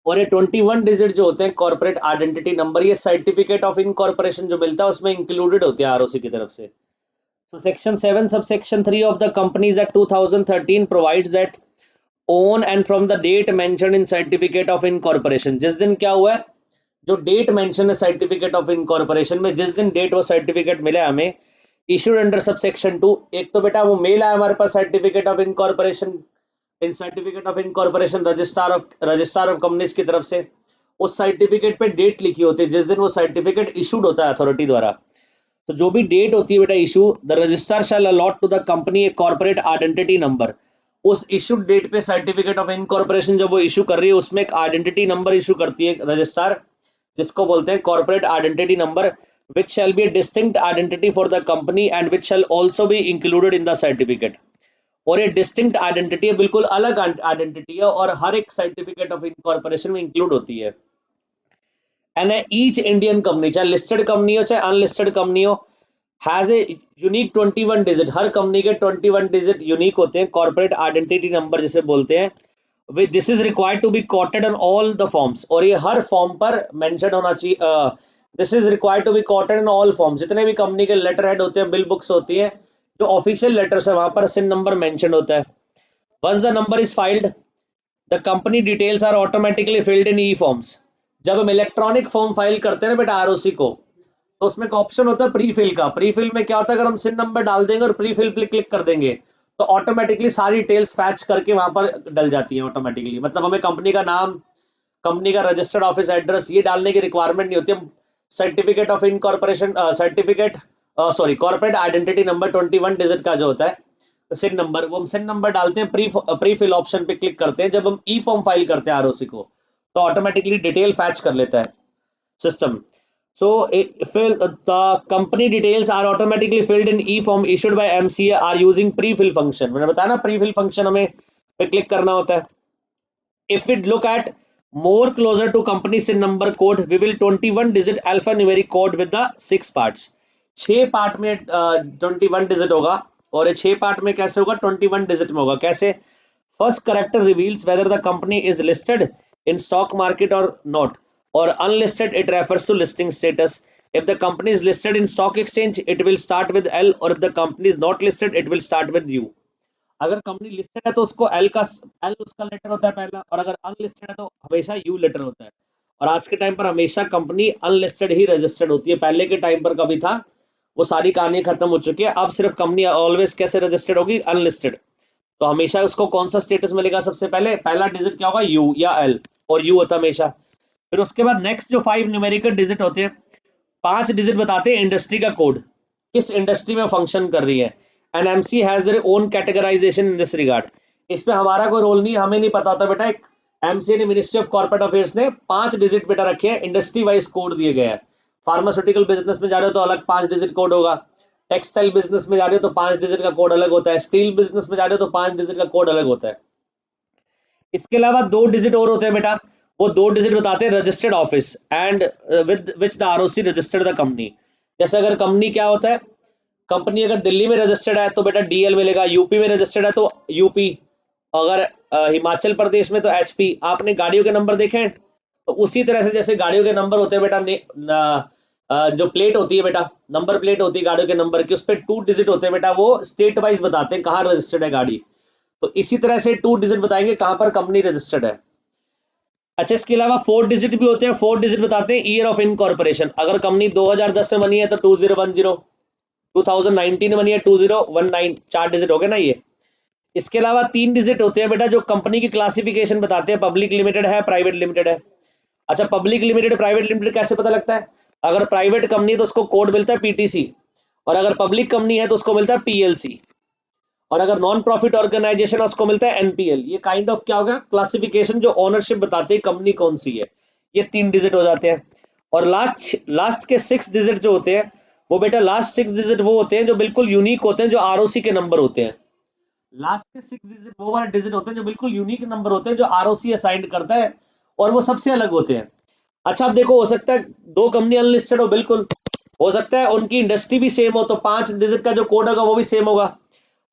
और ये 21 डिजिट जो होते हैं कॉर्पोरेट आइडेंटिटी नंबर, ये सर्टिफिकेट ऑफ इनकॉर्पोरेशन जो मिलता है उसमें इंक्लूडेड होते हैं आरओसी की तरफ से। So section 7 subsection 3 of the Companies Act 2013 provides that on and from the date mentioned in certificate of incorporation, जिस दिन क्या हुआ है, जो डेट मेंशन है सर्टिफिकेट ऑफ इनकॉर्पोरेशन में, जिस दिन डेट वो सर्टिफिकेट मिला हमें, इशूड अंडर सबसेक्शन 2, एक तो बेटा वो मेल आया हमारे पास सर्टिफिकेट ऑफ इनकॉर्पोरेशन, इन certificate of incorporation registrar of companies की तरफ से, उस सर्टिफिकेट पे डेट लिखी होती है जिस दिन वो सर्टिफिकेट इशूड होता है अथॉरिटी द्वारा। तो जो भी डेट होती है बेटा issue, the registrar shall allot to the company a corporate identity number. उस इशूड डेट पे सर्टिफिकेट ऑफ इनकॉर्पोरेशन जब वो इशू कर रही है उसमें एक आइडेंटिटी नंबर इशू करती है रजिस्ट्रार, जिसको बोलते हैं corporate identity number, which shall be a distinct identity for the company and which shall also be included in the certificate। और ये डिस्टिंक्ट आइडेंटिटी है, बिल्कुल अलग आइडेंटिटी है और हर एक सर्टिफिकेट ऑफ इनकॉर्पोरेशन में इंक्लूड होती है। एंड ईच इंडियन कंपनी, चाहे लिस्टेड कंपनी हो चाहे अनलिस्टेड कंपनी हो, has a unique 21 digit, her company के 21 डिजिट यूनिक होते हैं, कॉर्पोरेट आइडेंटिटी नंबर जिसे बोलते हैं। With this is required to be quoted on all the forms, और ये हर फॉर्म पर मेंशन होना चाहिए। This is required to be quoted in all forms, जितने भी कंपनी के लेटर हेड होते हैं, बिल बुक्स होती है, जो ऑफिशियल लेटर्स है वहां पर सिन नंबर मेंशन होता है। Once the number is filed, the company details are automatically filled in e forms. जब हम इलेक्ट्रॉनिक फॉर्म फाइल करते हैं ना बेटा आरओसी को, तो उसमें एक ऑप्शन होता है प्री फिल का। प्री फिल में क्या होता है, अगर हम सिन नंबर डाल देंगे और प्री फिल पे क्लिक कर देंगे तो ऑटोमेटिकली सारी डिटेल्स फैच करके वहां पर डल जाती है ऑटोमेटिकली। मतलब हमें कंपनी का नाम, कंपनी का रजिस्टर्ड ऑफिस एड्रेस ये डालने की रिक्वायरमेंट नहीं होती। हम certificate of incorporation certificate sorry corporate identity number 21 digit का जो होता है सिन नंबर, वो हम सिन नंबर डालते हैं, प्री फिल ऑप्शन पे क्लिक करते हैं। जब हम ई फॉर्म फाइल करते हैं आरओसी को तो ऑटोमेटिकली डिटेल फैच कर लेता है system. So fill the company details are automatically filled in e-form issued by MCA are using pre-fill function। मैंने बताया ना pre-fill function हमें पे क्लिक करना होता है। If we look at more closer to company SIN number code, we will 21 digit alphanumeric code with the 6 parts। 6 part में 21 digit होगा, और ये 6 पार्ट में कैसे होगा, 21 डिजिट में होगा। कैसे? First character reveals whether the company is listed in stock market और not, or unlisted it refers to listing status। If the company is listed in stock exchange it will start with L, or if the company is not listed it will start with U। अगर company listed है तो उसको L उसका letter होता है पहला, और अगर अनलिस्टेड है तो हमेशा U लेटर होता है। और आज के टाइम पर हमेशा कंपनी अनलिस्टेड ही रजिस्टर्ड होती है। पहले के टाइम पर कभी था, वो सारी कहानी खत्म हो चुकी है। अब सिर्फ कंपनी ऑलवेज कैसे रजिस्टर्ड होगी, अनलिस्टेड। तो हमेशा उसको कौन सा स्टेटस मिलेगा, सबसे पहले पहला डिजिट क्या होगा, U या L, और U होता है हमेशा। फिर उसके बाद नेक्स्ट जो 5 न्यूमेरिकल डिजिट होते हैं, 5 डिजिट बताते हैं इंडस्ट्री का कोड, किस इंडस्ट्री में फंक्शन कर रही है। And MC has their own categorisation in this regard. इसमें हमारा कोई रोल नहीं, हमें नहीं पता होता बेटा। एक एमसी ने, मिनिस्ट्री ऑफ कॉर्पोरेट अफेयर्स ने 5 डिजिट बेटा रखे हैं, इंडस्ट्री वाइज कोड दिए गए हैं। फार्मास्यूटिकल बिजनेस में जा रहे हो तो अलग 5 डिजिट कोड होगा, टेक्सटाइल बिजनेस में जा रहे हो तो 5 डिजिट का कोड अलग होता है, स्टील बिजनेस में जा रहे हो तो 5 डिजिट का कोड अलग होता है। इसके अलावा 2 डिजिट और होते हैं बेटा, वो 2 डिजिट बताते हैं registered office and with which the ROC registered the company. जैसे अगर कंपनी क्या होता है, कंपनी अगर दिल्ली में रजिस्टर्ड है तो बेटा डीएल मिलेगा, यूपी में रजिस्टर्ड है तो यूपी, अगर हिमाचल प्रदेश में तो एचपी। आपने गाड़ियों के नंबर देखे हैं, तो उसी तरह से जैसे गाड़ियों के नंबर होते हैं बेटा, जो प्लेट होती है बेटा, नंबर प्लेट होती है गाड़ियों के नंबर की, उस पर 2 डिजिट होते हैं बेटा, वो स्टेट वाइज बताते हैं कहाँ रजिस्टर्ड है गाड़ी। तो इसी तरह से 2 डिजिट बताएंगे कहाँ पर कंपनी रजिस्टर्ड है। अच्छा, इसके अलावा 4 डिजिट भी होते हैं। 4 डिजिट बताते हैं ईयर ऑफ इनकॉर्पोरेशन। अगर कंपनी 2010 में बनी है तो 2010, 2019 में बनी है 2019, 4 डिजिट हो गए ना ये। इसके अलावा 3 डिजिट होते हैं बेटा जो कंपनी की क्लासिफिकेशन बताते हैं, पब्लिक लिमिटेड है, प्राइवेट लिमिटेड है। अच्छा, पब्लिक लिमिटेड प्राइवेट लिमिटेड कैसे पता लगता है? अगर प्राइवेट कंपनी है तो उसको कोड मिलता है पीटीसी, और अगर पब्लिक कंपनी है तो उसको मिलता है पीएलसी, और अगर नॉन प्रॉफिट ऑर्गेनाइजेशन है उसको मिलता है एनपीएल। ये काइंड ऑफ क्या होगा, क्लासिफिकेशन जो ओनरशिप बताते हैं कंपनी कौन सी है। ये 3 डिजिट हो जाते हैं। और लास्ट के 6 डिजिट जो होते हैं वो बेटा, लास्ट 6 डिजिट वो होते हैं जो बिल्कुल यूनिक होते हैं, जो आरओसी के नंबर होते हैं। लास्ट के 6 डिजिट वो वाले डिजिट होते हैं जो बिल्कुल यूनिक नंबर होते हैं, जो आरओसी असाइन करता है, और वो सबसे अलग होते हैं। अच्छा, अब देखो, हो सकता है 2 कंपनी अनलिस्टेड हो, बिल्कुल हो सकता है उनकी इंडस्ट्री भी सेम हो तो 5 डिजिट का जो कोड होगा वो भी सेम होगा।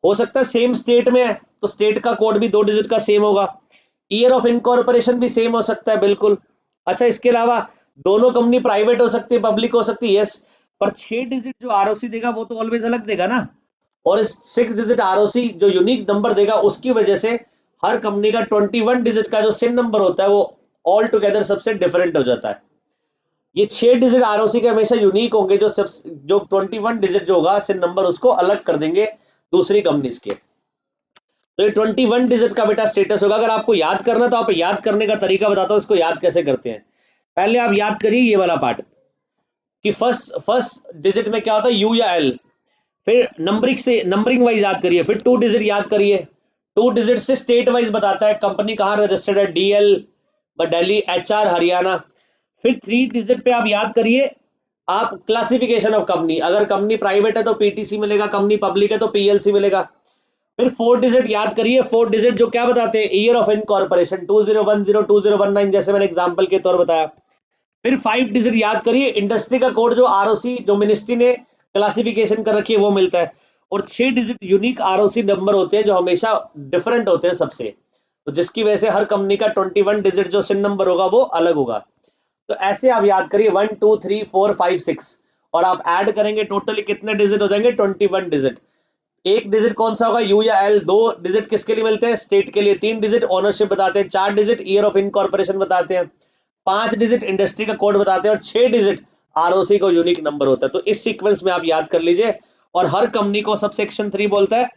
हो सकता है सेम स्टेट में है तो स्टेट का कोड भी 2 डिजिट का सेम होगा। ईयर ऑफ इनकॉर्पोरेशन भी सेम हो सकता है, बिल्कुल। अच्छा, इसके अलावा दोनों कंपनी प्राइवेट हो सकती है, पब्लिक हो सकती है, यस, पर 6 डिजिट जो आरओसी देगा वो तो ऑलवेज अलग देगा ना। और इस 6 डिजिट आरओसी जो यूनिक नंबर देगा उसकी वजह से हर कंपनी का 21 डिजिट का जो सिन नंबर होता है वो ऑल टुगेदर सबसे डिफरेंट हो जाता है। ये 6 डिजिट आरओसी के हमेशा यूनिक होंगे, जो 21 डिजिट जो होगा सिन नंबर उसको अलग कर देंगे दूसरी कंपनीज के। तो ये 21 डिजिट का बेटा स्टेटस होगा। अगर आपको याद करना तो आप याद करने का तरीका बताता हूं, इसको याद कैसे करते हैं। पहले आप याद करिए ये वाला पार्ट कि फर्स्ट डिजिट में क्या होता है, यू या एल। फिर नंबरिंग वाइज याद करिए, फिर 2 डिजिट याद करिए। 2 डिजिट से स्टेट वाइज बताता है कंपनी कहाँ रजिस्टर्ड है, डीएल दिल्ली, एचआर हरियाणा। फिर 3 डिजिट पे आप याद करिए आप क्लासिफिकेशन ऑफ कंपनी, अगर कंपनी प्राइवेट है तो पीटीसी मिलेगा, कंपनी पब्लिक है तो पीएलसी मिलेगा। फिर 4 डिजिट याद करिए, 4 डिजिट जो क्या बताते हैं, ईयर ऑफ इनकॉर्पोरेशन 2010 2019, जैसे मैंने एग्जांपल के तौर बताया। फिर 5 डिजिट याद करिए, इंडस्ट्री का कोड जो आरओसी जो मिनिस्ट्री ने क्लासिफिकेशन कर रखी है वो मिलता है। और 6 डिजिट यूनिक आरओसी नंबर होते हैं जो हमेशा डिफरेंट होते हैं सबसे, तो जिसकी वजह से हर कंपनी का 21 डिजिट जो सिन नंबर होगा वो अलग होगा। तो ऐसे आप याद करिए 1 2 3 4 5 6, और आप ऐड करेंगे टोटली कितने डिजिट हो जाएंगे, 21 डिजिट। एक डिजिट कौन सा होगा, यू या एल। 2 डिजिट किसके लिए मिलते हैं, स्टेट के लिए। 3 डिजिट ओनरशिप बताते हैं। 4 डिजिट ईयर ऑफ इनकॉर्पोरेशन बताते हैं। 5 डिजिट इंडस्ट्री का कोड बताते हैं। और 6 डिजिट आरओसी को यूनिक नंबर होता है। तो इस सीक्वेंस में आप याद कर लीजिए। और हर कंपनी को सब सेक्शन 3 बोलता है।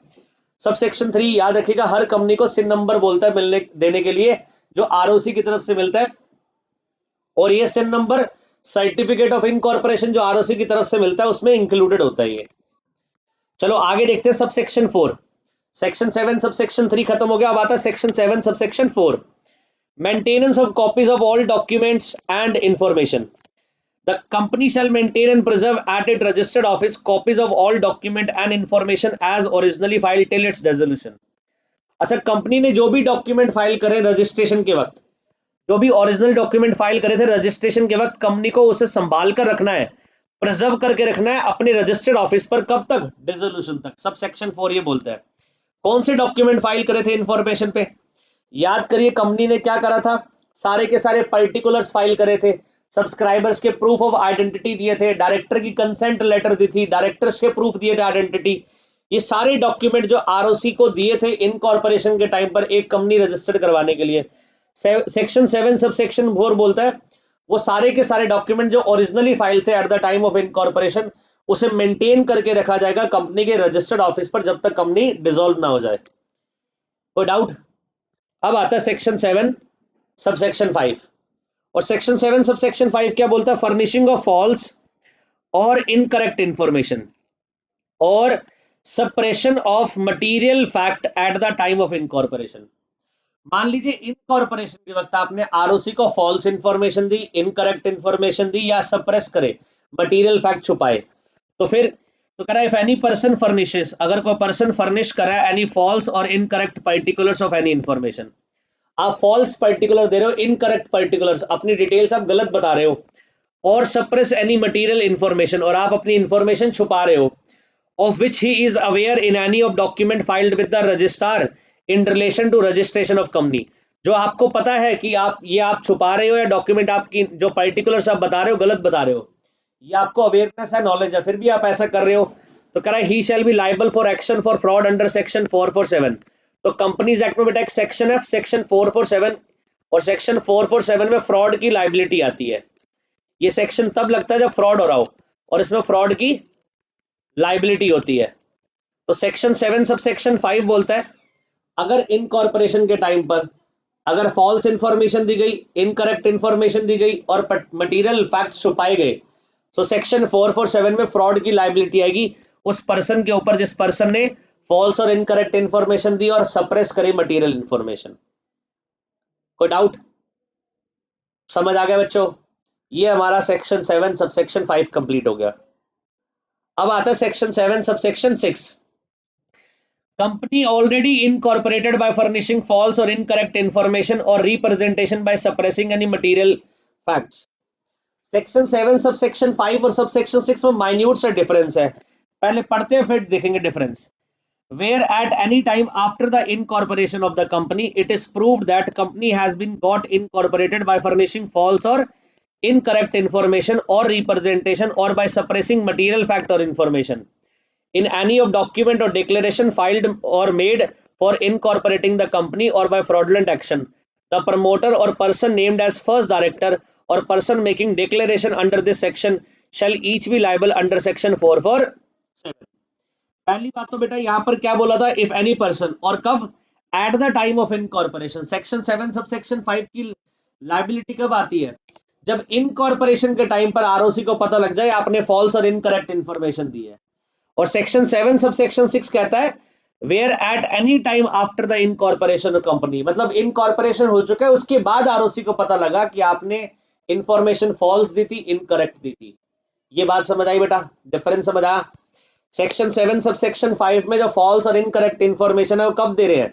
सब सेक्शन 3 याद रखिएगा, हर कंपनी को सिन नंबर बोलता है मिलने देने के लिए, जो आरओसी की तरफ से मिलता है। और ये सिन नंबर सर्टिफिकेट ऑफ इनकॉर्पोरेशन जो आरओसी की तरफ से मिलता है उसमें इंक्लूडेड होता है ये। चलो आगे देखते हैं sub section 4। Section 7 sub section 3 खत्म हो गया। अब आता है section 7 sub section 4, maintenance of copies of all documents and information. The company shall maintain and preserve at its registered office copies of all document and information as originally filed till its dissolution. अच्छा, company ने जो भी document file करे registration के वक्त, जो भी original document file करे थे रजिस्ट्रेशन के वक्त, कंपनी को उसे संभाल कर रखना है, प्रिजर्व करके रखना है अपने रजिस्टर्ड ऑफिस पर। कब तक, डिसोल्यूशन तक। सब सेक्शन 4 ये बोलता है कौन से डॉक्यूमेंट फाइल करे थे इंफॉर्मेशन पे। याद करिए कंपनी ने क्या करा था, सारे के सारे पर्टिकुलर्स फाइल करे थे, सब्सक्राइबर्स के प्रूफ ऑफ आइडेंटिटी दिए थे, डायरेक्टर की कंसेंट लेटर दी थी, डायरेक्टर्स के प्रूफ दिए थे आइडेंटिटी। ये सारे डॉक्यूमेंट जो आरओसी को दिए थे इनकॉर्पोरेशन के टाइम पर एक कंपनी रजिस्टर्ड करवाने के लिए, सेक्शन 7 सब सेक्शन 4 बोलता है वो सारे के सारे डॉक्यूमेंट जो ओरिजिनली फाइल थे at the time of incorporation उसे मेंटेन करके रखा जाएगा कंपनी के रजिस्टर्ड ऑफिस पर जब तक कंपनी डिसॉल्व ना हो जाए। कोई डाउट। अब आता है सेक्शन 7 सब सेक्शन 5। और सेक्शन 7 सब सेक्शन 5 क्या बोलता है, फर्निशिंग ऑफ फॉल्स और इनकरेक्ट इंफॉर्मेशन और suppression of material fact at the time of incorporation. मान लीजिए इनकॉर्पोरेशन के वक्त आपने आरओसी को फॉल्स इंफॉर्मेशन दी, इनकरेक्ट इंफॉर्मेशन दी या सप्रेस करे, मटेरियल फैक्ट छुपाए, तो फिर तो कह रहा है इफ एनी पर्सन फर्निशेस, अगर कोई पर्सन फर्निश करा एनी फॉल्स और incorrect particulars of any information. आप फॉल्स पर्टिकुलर दे रहे हो, इनकरेक्ट पर्टिकुलर्स, अपनी डिटेल्स आप गलत बता रहे हो, और सप्रेस एनी मटेरियल इंफॉर्मेशन, और आप अपनी इंफॉर्मेशन छुपा रहे हो, of which he is aware in any of document filed with the registrar in relation to registration of company। जो आपको पता है कि आप छुपा रहे हो या डॉक्यूमेंट आपकी जो पर्टिकुलर्स आप बता रहे हो गलत बता रहे हो, ये आपको अवेयरनेस है, नॉलेज है, फिर भी आप ऐसा कर रहे हो, तो कह रहा है he shall be liable for action for fraud under section 447। तो कंपनीज एक्ट में बेटा एक सेक्शन है सेक्शन 447, और सेक्शन 447 में फ्रॉड की लाइबिलिटी आती है। ये सेक्शन तब लगता है जब फ्रॉड हो रहा हो, और इसमें फ्रॉड की लाइबिलिटी होती है। तो सेक्शन 7 सब सेक्शन 5 बोलता है अगर इनकॉर्पोरेशन के टाइम पर अगर फॉल्स इंफॉर्मेशन दी गई, इनकरेक्ट इंफॉर्मेशन दी गई और मटेरियल फैक्ट्स छुपाए गए, तो सेक्शन 447 में फ्रॉड की लाइबिलिटी आएगी उस पर्सन के ऊपर जिस पर्सन ने फॉल्स और इनकरेक्ट इंफॉर्मेशन दी और सप्रेस करे मटेरियल इंफॉर्मेशन। कोई डाउट, समझ आ गया बच्चों। ये हमारा सेक्शन 7 सब सेक्शन 5 कंप्लीट हो गया। अब आता है section 7 sub section 6, company already incorporated by furnishing false or incorrect information or representation by suppressing any material facts। Section 7 sub section 5 और सब सेक्शन 6 में माइन्यूट से डिफरेंस है, पहले पढ़ते हैं फिर देखेंगे difference. Where at any time after the incorporation of the company it is proved that company has been got incorporated by furnishing false or incorrect information or representation or by suppressing material fact or information in any of document or declaration filed or made for incorporating the company or by fraudulent action, the promoter or person named as first director or person making declaration under this section shall each be liable under section 447। पहली बात तो बेटा यहां पर क्या बोला था, if any person, और कब, at the time of incorporation. Section 7 sub section 5 की लाइबिलिटी कब आती है, जब इनकॉर्पोरेशन के टाइम पर आरओसी को पता लग जाए आपने फॉल्स और इनकरेक्ट इंफॉर्मेशन दी है। और सेक्शन 7 सब सेक्शन 6 कहता है where at any time after the incorporation of company, मतलब इनकॉर्पोरेशन हो चुका है उसके बाद आरओसी को पता लगा कि आपने इंफॉर्मेशन फॉल्स दी थी, इनकरेक्ट दी थी। ये बात समझ आई बेटा, डिफरेंस समझ आया। सेक्शन 7 सब सेक्शन 5 में जो फॉल्स और इनकरेक्ट इंफॉर्मेशन है वो कब दे रहे हैं,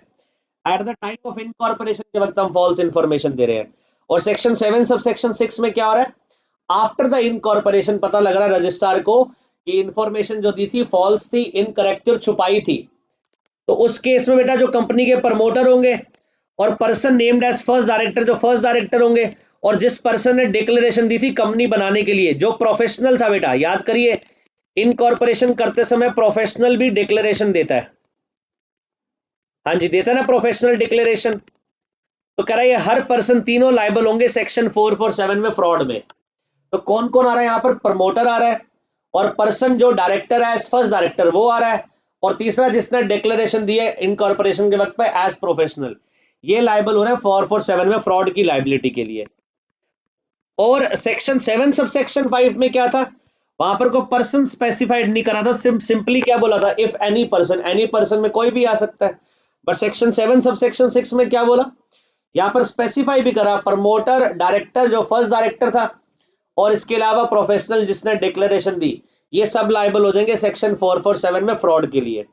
at the time of incorporation के वक्त हम फॉल्स इंफॉर्मेशन दे रहे हैं। और सेक्शन 7 सब सेक्शन 6 में क्या हो रहा है, आफ्टर द इनकॉर्पोरेशन पता लग रहा है रजिस्ट्रार को कि इंफॉर्मेशन जो दी थी फॉल्स थी, इनकरेक्ट थी और छुपाई थी। तो उस केस में बेटा जो कंपनी के प्रमोटर होंगे और person named as first director, जो फर्स्ट डायरेक्टर होंगे, और जिस पर्सन ने डिक्लेरेशन दी थी कंपनी बनाने के लिए, जो प्रोफेशनल था बेटा, याद करिए इनकॉर्पोरेशन करते समय प्रोफेशनल भी डिक्लेरेशन देता है। हाँ जी, देता है ना प्रोफेशनल डिक्लेरेशन। तो कह रहा है ये हर पर्सन, तीनों लायबल होंगे सेक्शन 447 में फ्रॉड में। तो कौन कौन आ रहा है यहाँ पर, प्रमोटर आ रहा है, और पर्सन जो डायरेक्टर है एज फर्स्ट डायरेक्टर वो आ रहा है, और तीसरा जिसने डिक्लेरेशन दी है इनकॉर्पोरेशन के वक्त पे एज प्रोफेशनल, ये लायबल हो रहा है 447 में फ्रॉड की लायबिलिटी के लिए। और सेक्शन 7 सब सेक्शन 5 में क्या था, वहां पर कोई पर्सन स्पेसिफाइड नहीं करा था, सिंपली क्या बोला था, if any person, any person में कोई भी आ सकता है। बट सेक्शन 7 सब सेक्शन 6 में क्या बोला, यहां पर स्पेसिफाई भी करा, प्रमोटर, डायरेक्टर जो फर्स्ट डायरेक्टर था, और इसके अलावा प्रोफेशनल जिसने डिक्लेरेशन दी, ये सब लायबल हो जाएंगे सेक्शन 447 में फ्रॉड के लिए।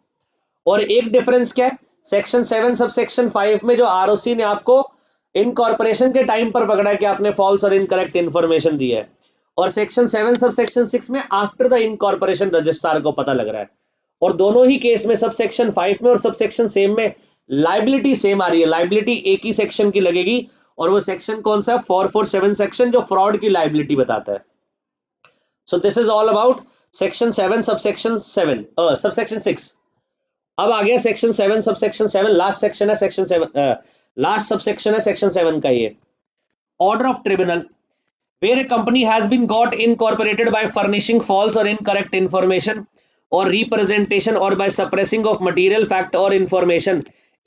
और एक डिफरेंस क्या है, सेक्शन 7 सब सेक्शन 5 में जो आरओसी ने आपको इनकॉर्पोरेशन के टाइम पर पकड़ा है कि आपने फॉल्स और इनकरेक्ट इंफॉर्मेशन दी है, और सेक्शन 7 सब सेक्शन 6 में आफ्टर द इनकॉर्पोरेशन रजिस्ट्रार को पता लग रहा है। और दोनों ही केस में सब सेक्शन 5 में और सब सेक्शन सेम में लाइबिलिटी सेम आ रही है, लाइबिलिटी एक ही सेक्शन की लगेगी, और वो सेक्शन कौन सा है, 447 सेक्शन, जो फ्रॉड की लाइबिलिटी बताता है। So this is all about section 7 sub section 7 sub section 6। अब आ गया section 7 sub section 7, last section है सेक्शन 7, लास्ट सब सेक्शन है सेक्शन 7 का ये। Order of tribunal, where a company has been got incorporated by furnishing false or incorrect information or representation or by suppressing of material fact or information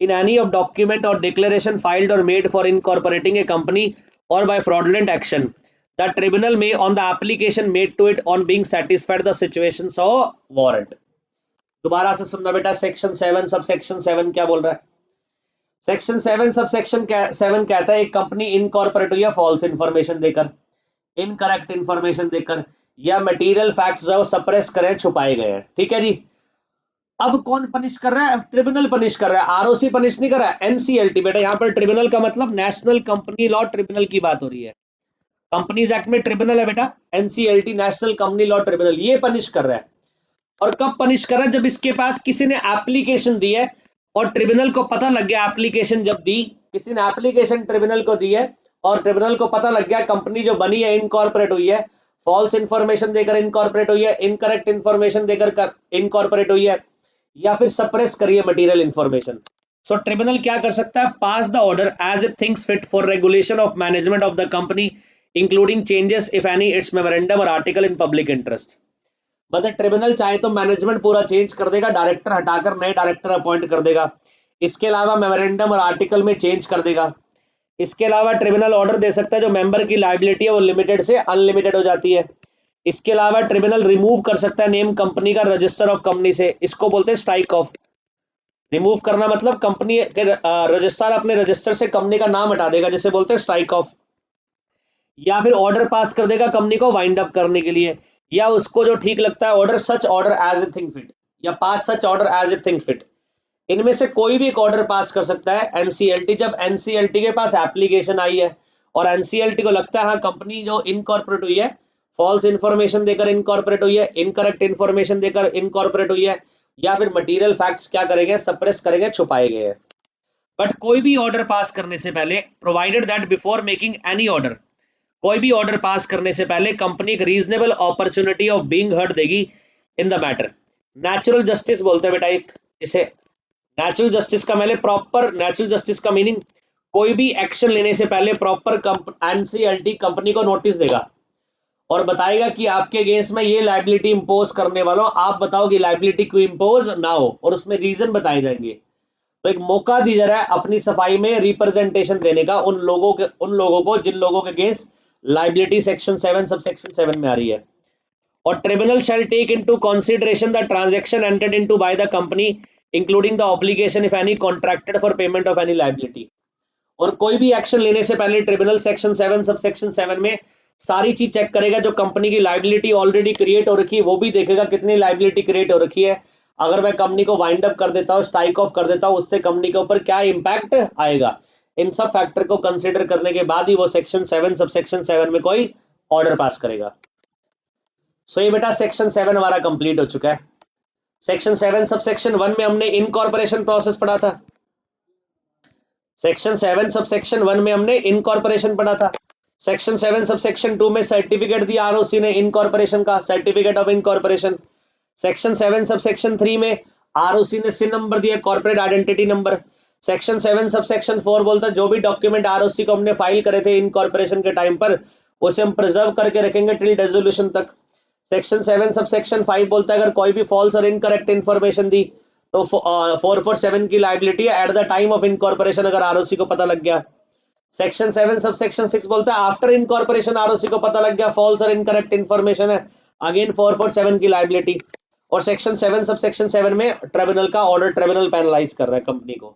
in any of document or declaration filed or made for incorporating a company or by fraudulent action, the tribunal may on the application made to it on being satisfied the situations of warrant। दोबारा से सुनना बेटा, section 7 sub section 7 क्या बोल रहा है, section 7 sub section 7 कहता है एक कंपनी इनकॉर्पोरेट हुई है फॉल्स इंफॉर्मेशन देकर, इनकरेक्ट इंफॉर्मेशन देकर, या मटेरियल फैक्ट्स जो सप्रेस करें, छुपाए गए हैं, ठीक है जी। अब कौन पनिश कर रहा है, ट्रिब्यूनल पनिश कर रहा है, आरओसी पनिश नहीं कर रहा है, एनसीएलटी। बेटा यहाँ पर ट्रिब्यूनल का मतलब नेशनल कंपनी लॉ ट्रिब्यूनल की बात हो रही है, कंपनीज एक्ट में ट्रिब्यूनल है बेटा, NCLT national company law tribunal, ये पनिश कर रहा है। और कब पनिश कर रहा है, जब इसके पास किसी ने एप्लीकेशन दी है और ट्रिब्यूनल को पता लग गया, एप्लीकेशन जब दी, किसी ने एप्लीकेशन ट्रिब्यूनल को दी है और ट्रिब्यूनल को पता लग गया कंपनी जो बनी है इनकॉर्पोरेट हुई है, फॉल्स इंफॉर्मेशन देकर इनकॉर्पोरेट हुई है, इनकरेक्ट इंफॉर्मेशन देकर इनकॉर्पोरेट हुई है, या फिर सप्रेस करिए मटेरियल इंफॉर्मेशन। सो ट्रिब्यूनल क्या कर सकता है, pass the order as it thinks fit for regulation of management of the company including changes if any its memorandum और आर्टिकल इन पब्लिक इंटरेस्ट। मतलब ट्रिब्यूनल चाहे तो मैनेजमेंट पूरा चेंज कर देगा, डायरेक्टर हटाकर नए डायरेक्टर अपॉइंट कर देगा, इसके अलावा मेमोरेंडम और आर्टिकल में चेंज कर देगा। इसके अलावा ट्रिब्यूनल ऑर्डर दे सकता है जो मेंबर की लायबिलिटी है वो लिमिटेड से अनलिमिटेड हो जाती है। इसके अलावा ट्रिब्यूनल रिमूव कर सकता है नेम कंपनी का रजिस्टर ऑफ कंपनी से, इसको बोलते हैं स्ट्राइक ऑफ। रिमूव करना मतलब कंपनी के रजिस्ट्रार अपने रजिस्टर से कंपनी का नाम हटा देगा, जिसे बोलते हैं स्ट्राइक ऑफ। या फिर ऑर्डर पास कर देगा कंपनी को वाइंड अप करने के लिए, या उसको जो ठीक लगता है order, such order as a thing fit, या pass such order as a thing fit. इनमें से कोई भी एक ऑर्डर पास कर सकता है एनसीएलटी, जब एनसीएलटी के पास एप्लीकेशन आई है और एनसीएलटी को लगता है हाँ कंपनी जो इनकॉर्पोरेट हुई है फॉल्स इन्फॉर्मेशन देकर इनकॉर्पोरेट हुई है, इनकरेक्ट इन्फॉर्मेशन देकर इनकॉर्पोरेट हुई है, या फिर मटेरियल फैक्ट्स क्या करेंगे, सप्रेस करेंगे, छुपाए गए हैं। बट कोई भी ऑर्डर पास करने से पहले, provided that before making any order, कोई भी ऑर्डर पास करने से पहले कंपनी एक reasonable opportunity of being heard देगी in the matter. Natural justice बोलते हैं बेटा एक इसे। नेचुरल जस्टिस का मैंने प्रॉपर, नेचुरल जस्टिस का मीनिंग कोई भी एक्शन लेने से पहले प्रॉपर एनसीएलटी कंपनी को नोटिस देगा और बताएगा कि आपके अगेंस्ट में ये लाइबिलिटी इंपोज करने वालों, आप बताओ कि लाइबिलिटी क्यों इंपोज ना हो, और उसमें रीजन बताए जाएंगे। तो एक मौका दी जा रहा है अपनी सफाई में रिप्रेजेंटेशन देने का उन लोगों को जिन लोगों के अगेंस्ट लाइबिलिटी सेक्शन 7 सबसेक्शन 7 में आ रही है। और tribunal shall take into consideration the transaction entered into by the company including the obligation if any contracted for payment of any liability. और कोई भी एक्शन लेने से पहले ट्रिब्यूनल सेक्शन 7 सबसेक्शन 7 में सारी चीज चेक करेगा। जो कंपनी की लाइबिलिटी ऑलरेडी क्रिएट हो रखी है वो भी देखेगा कितनी लाइबिलिटी क्रिएट हो रखी है। अगर मैं कंपनी को वाइंड अप कर देता हूँ, स्ट्राइक ऑफ कर देता हूँ, उससे कंपनी के ऊपर क्या इंपैक्ट आएगा, इन सब फैक्टर को कंसीडर करने के बाद ही वो सेक्शन 7 सबसेक्शन 7 में कोई ऑर्डर पास करेगा। सो ये बेटा सेक्शन 7 हमारा कंप्लीट हो चुका है। सेक्शन 7 सबसेक्शन 1 में हमने इनकॉर्पोरेशन प्रोसेस पढ़ा था। सेक्शन 7 सबसेक्शन 1 में हमने इनकॉर्पोरेशन पढ़ा था। सेक्शन 7 सबसेक्शन 2 में सर्टिफिकेट दिया आरओसी ने इनकॉर्पोरेशन का, certificate of incorporation. Section 7 subsection 3 में आरओसी ने सिन नंबर दिया, corporate identity number. Section 7 subsection 4 बोलता है जो भी डॉक्यूमेंट आरओसी को हमने फाइल करे थे इनकॉर्पोरेशन के टाइम पर उसे हम प्रिजर्व करके रखेंगे टिल डिसोल्यूशन तक। सेक्शन 7 सबसेक्शन 5 बोलता है अगर कोई भी फॉल्स और इनकरेक्ट इन्फॉर्मेशन दी तो 447 की लाइबिलिटी है at the time of incorporation अगर आरओसी को पता लग गया। सेक्शन 7 सबसेक्शन 6 बोलता है आफ्टर इनकॉर्पोरेशन आरओसी को पता लग गया फॉल्स और इनकरेक्ट इन्फॉर्मेशन है, अगेन 447 की लाइबिलिटी। और सेक्शन 7 सबसेक्शन 7 में ट्रिब्यूनल का ऑर्डर, ट्रिब्यूनल पेनलाइज कर रहा है कंपनी को।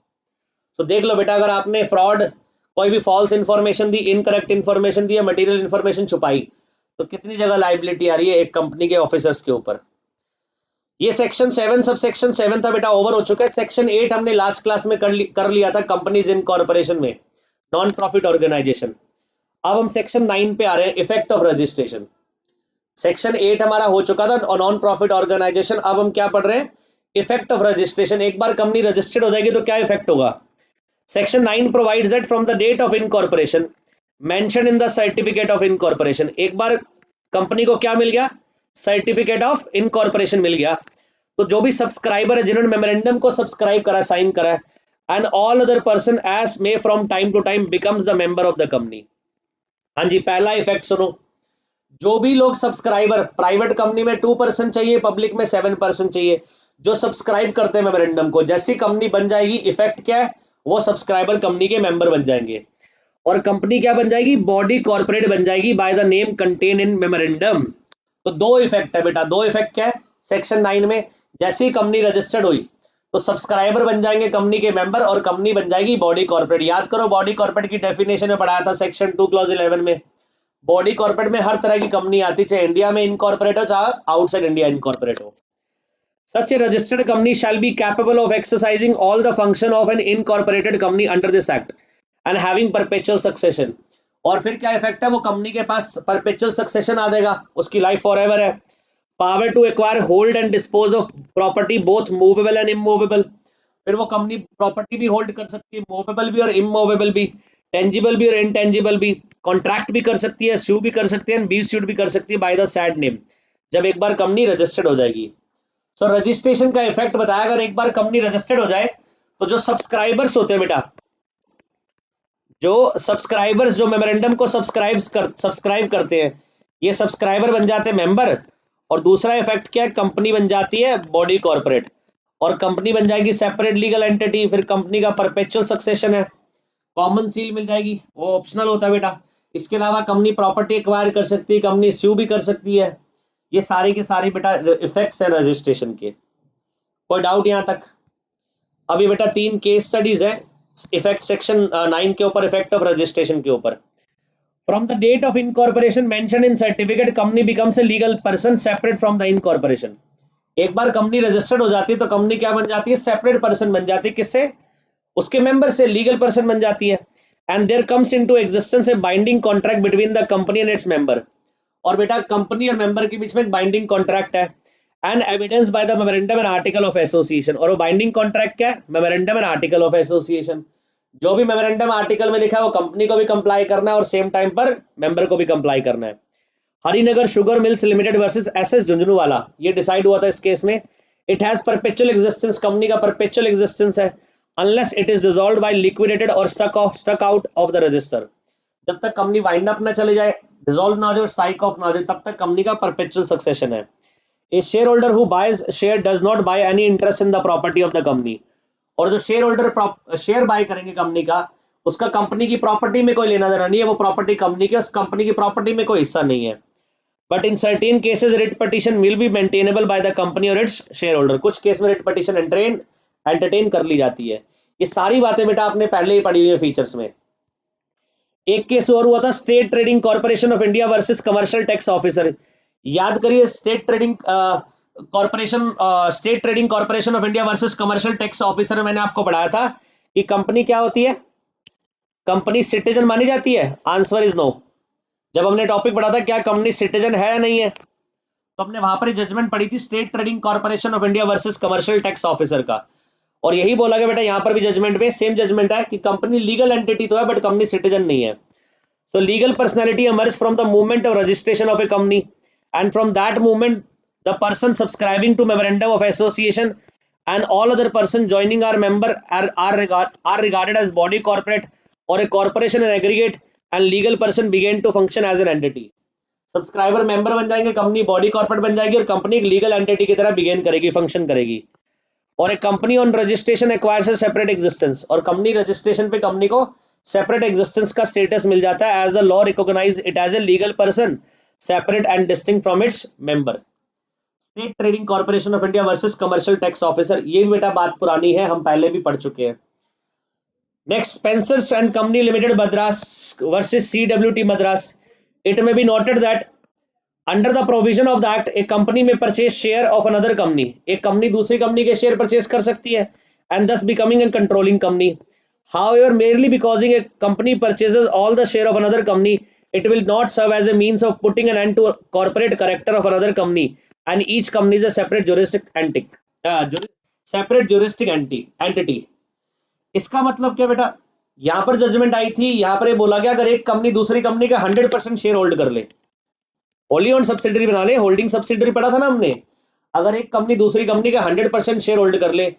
तो देख लो बेटा, अगर आपने फ्रॉड, कोई भी फॉल्स इन्फॉर्मेशन दी, इनकरेक्ट इन्फॉर्मेशन दी, मटेरियल इन्फॉर्मेशन छुपाई, तो कितनी जगह लाइबिलिटी आ रही है एक कंपनी के ऑफिसर्स के ऊपर। ये सेक्शन 7 सबसेक्शन 7 था बेटा, ओवर हो चुका है। सेक्शन 8 हमने लास्ट क्लास में कर लिया था कंपनीज इनकॉर्पोरेशन में, नॉन प्रॉफिट ऑर्गेनाइजेशन। अब हम सेक्शन 9 पे आ रहे हैं, इफेक्ट ऑफ रजिस्ट्रेशन। सेक्शन 8 हमारा हो चुका था और नॉन प्रॉफिट ऑर्गेनाइजेशन। अब हम क्या पढ़ रहे हैं, इफेक्ट ऑफ रजिस्ट्रेशन। एक बार कंपनी रजिस्टर्ड हो जाएगी तो क्या इफेक्ट होगा। Section 9 provides that from the date of incorporation mention in the certificate of incorporation, एक बार कंपनी को क्या मिल गया, सर्टिफिकेट ऑफ इनकॉर्पोरेशन मिल गया, तो जो भी सब्सक्राइबर है जिन्होंने मेमोरेंडम को सब्सक्राइब करा, साइन करा है, and all other person as may from time to time becomes the member of the company. हाँ जी, पहला इफेक्ट सुनो, जो भी लोग सब्सक्राइबर, प्राइवेट कंपनी में 2% चाहिए, पब्लिक में 7% चाहिए, जो सब्सक्राइब करते हैं मेमोरेंडम को, जैसी कंपनी बन जाएगी इफेक्ट क्या है, वो सब्सक्राइबर कंपनी के मेंबर बन जाएंगे और कंपनी क्या बन जाएगी, बॉडी कॉर्पोरेट बन जाएगी by the name contain in memorandum. तो दो इफेक्ट है बेटा, दो इफेक्ट क्या है सेक्शन 9 में, जैसी कंपनी रजिस्टर्ड हुई तो सब्सक्राइबर बन जाएंगे कंपनी के मेंबर और कंपनी बन जाएगी बॉडी कॉर्पोरेट। याद करो बॉडी कॉर्पोरेट की डेफिनेशन में पढ़ाया था सेक्शन 2 क्लॉज 11 में। बॉडी कॉर्पोरेट में हर तरह की कंपनी आती, चाहे इंडिया में इनकॉर्पोरेट हो चाहे आउटसाइड इंडिया इनकॉर्पोरेट हो। Such a registered company shall be capable of exercising all the function of an incorporated company under this act and having perpetual succession। और फिर क्या इफेक्ट है, वो कंपनी के पास परपेचुअल सक्सेशन आ जाएगा, उसकी लाइफ फॉरएवर है। Power to acquire, hold and dispose of property both movable and immovable, फिर वो कंपनी प्रॉपर्टी भी होल्ड कर सकती है, मूवेबल भी और इमूवेबल भी, टेंजिबल भी और इनटेंजिबल भी, कॉन्ट्रैक्ट भी कर सकती है, स्यू भी कर सकती है, बी स्यूड भी कर सकती है बाय द सैड नेम, जब एक बार कंपनी रजिस्टर्ड हो जाएगी। सो रजिस्ट्रेशन का इफेक्ट बताया, अगर एक बार कंपनी रजिस्टर्ड हो जाए तो जो सब्सक्राइबर्स होते हैं बेटा, जो सब्सक्राइबर्स जो मेमोरेंडम को सब्सक्राइब करते हैं, ये सब्सक्राइबर बन जाते हैं मेंबर। और दूसरा इफेक्ट क्या है, कंपनी बन जाती है बॉडी कॉर्पोरेट और कंपनी बन जाएगी सेपरेट लीगल एंटिटी, फिर कंपनी का परपेचुअल सक्सेशन है, कॉमन सील मिल जाएगी, वो ऑप्शनल होता है बेटा। इसके अलावा कंपनी प्रॉपर्टी एक्वायर कर सकती है, कंपनी स्यू भी कर सकती है। ये सारे के सारे बेटा इफेक्ट्स हैं रजिस्ट्रेशन के। कोई डाउट यहां तक। अभी बेटा 3 केस स्टडीज है इफेक्ट सेक्शन 9 के ऊपर, इफेक्ट ऑफ रजिस्ट्रेशन के ऊपर। From the date of incorporation mention in certificate company becomes a legal person separate from the incorporation. एक बार कंपनी रजिस्टर्ड हो जाती है तो कंपनी क्या बन जाती है, सेपरेट पर्सन बन जाती है, किससे, उसके मेंबर से, लीगल पर्सन बन जाती है। and there comes into existence a binding contract between the company and its member. और बेटा कंपनी और मेंबर के बीच में एक बाइंडिंग कॉन्ट्रैक्ट है, and evidence by the memorandum and article of association. और वो बाइंडिंग कॉन्ट्रैक्ट क्या है? Memorandum and article of association. जो भी मेमोरेंडम आर्टिकल में लिखा है वो कंपनी को भी कंप्लाई करना है और सेम टाइम पर मेंबर को भी कंप्लाई करना है। Harinagar sugar mills limited versus SS Jhunjhunuwala, ये डिसाइड हुआ था इस केस में। It has perpetual existence, company का परपेचुअल एग्जिस्टेंस है, unless it is dissolved by liquidated और stuck out of the register. जब तक कंपनी वाइंड अप ना चले जाए, डिसॉल्व ना हो जाए, स्ट्राइक ऑफ ना हो जाए, तब तक कंपनी का परपेचुअल सक्सेशन है। A share holder who buys share does not buy any interest in the property of the company. और जो शेयर होल्डर शेयर बाय करेंगे कंपनी का, उसका कंपनी की प्रॉपर्टी में कोई लेना देना नहीं है, वो प्रॉपर्टी कंपनी की, उस कंपनी की प्रॉपर्टी में कोई हिस्सा नहीं है। But in certain cases writ petition will be maintainable bye the company और इट्स शेयर होल्डर। कुछ केस में रिट पिटीशन एंटरटेन कर ली जाती है। ये सारी बातें बेटा आपने पहले ही पढ़ी हुई है फीचर्स में। एक केस और हुआ था, state Trading Corporation of India versus commercial tax officer. याद करिए, state Trading Corporation of India versus commercial tax officer में मैंने आपको पढ़ाया था कि कंपनी क्या होती है? कंपनी सिटीजन मानी जाती है? Answer is no. जब हमने टॉपिक पढ़ा था क्या कंपनी सिटीजन है या नहीं है, तो हमने वहां पर जजमेंट पढ़ी थी state Trading Corporation of India versus commercial tax officer का। और यही बोला गया बेटा यहाँ पर भी जजमेंट में सेम जजमेंट है कि कंपनी लीगल एंटिटी तो है बट कंपनी सिटीजन नहीं है। So legal personality emerges from the movement of registration of a company, and from that movement, the person subscribing to memorandum of association and all other person joining our member are regarded as body corporate or a corporation in aggregate, and legal person begin to function as an entity. Subscriber member बन जाएंगे, company body corporate बन जाएगी और company एक legal entity की तरह begin करेगी, function करेगी। और एक company on registration acquires a separate existence, और कंपनी रजिस्ट्रेशन पे कंपनी को सेपरेट एग्जिस्टेंस का स्टेटस मिल जाता है as the law recognise it as a legal person separate and distinct from its member. State Trading Corporation of India versus commercial tax officer, ये भी बेटा बात पुरानी है, हम पहले भी पढ़ चुके हैं। Next, Spencers and company limited Madras versus CWT Madras. It may be noted that under the provision of the act a company may purchase share of another company, एक कंपनी दूसरी कंपनी के शेयर परचेज कर सकती है and thus becoming a controlling company. However, merely because a company purchases all the share of another company, it will not serve as a means of putting an end to corporate character of another company, and each company is a separate juristic entity. इसका मतलब क्या बेटा? यहाँ पर judgement आई थी, यहाँ पर ये बोला गया अगर एक कंपनी दूसरी कंपनी का 100% शेयर होल्ड कर ले, होली ओन सब्सिडरी बना ले, होल्डिंग सब्सिडरी पढ़ा था ना हमने। अगर एक कंपनी दूसरी कंपनी का 100% शेयर होल्ड कर ले,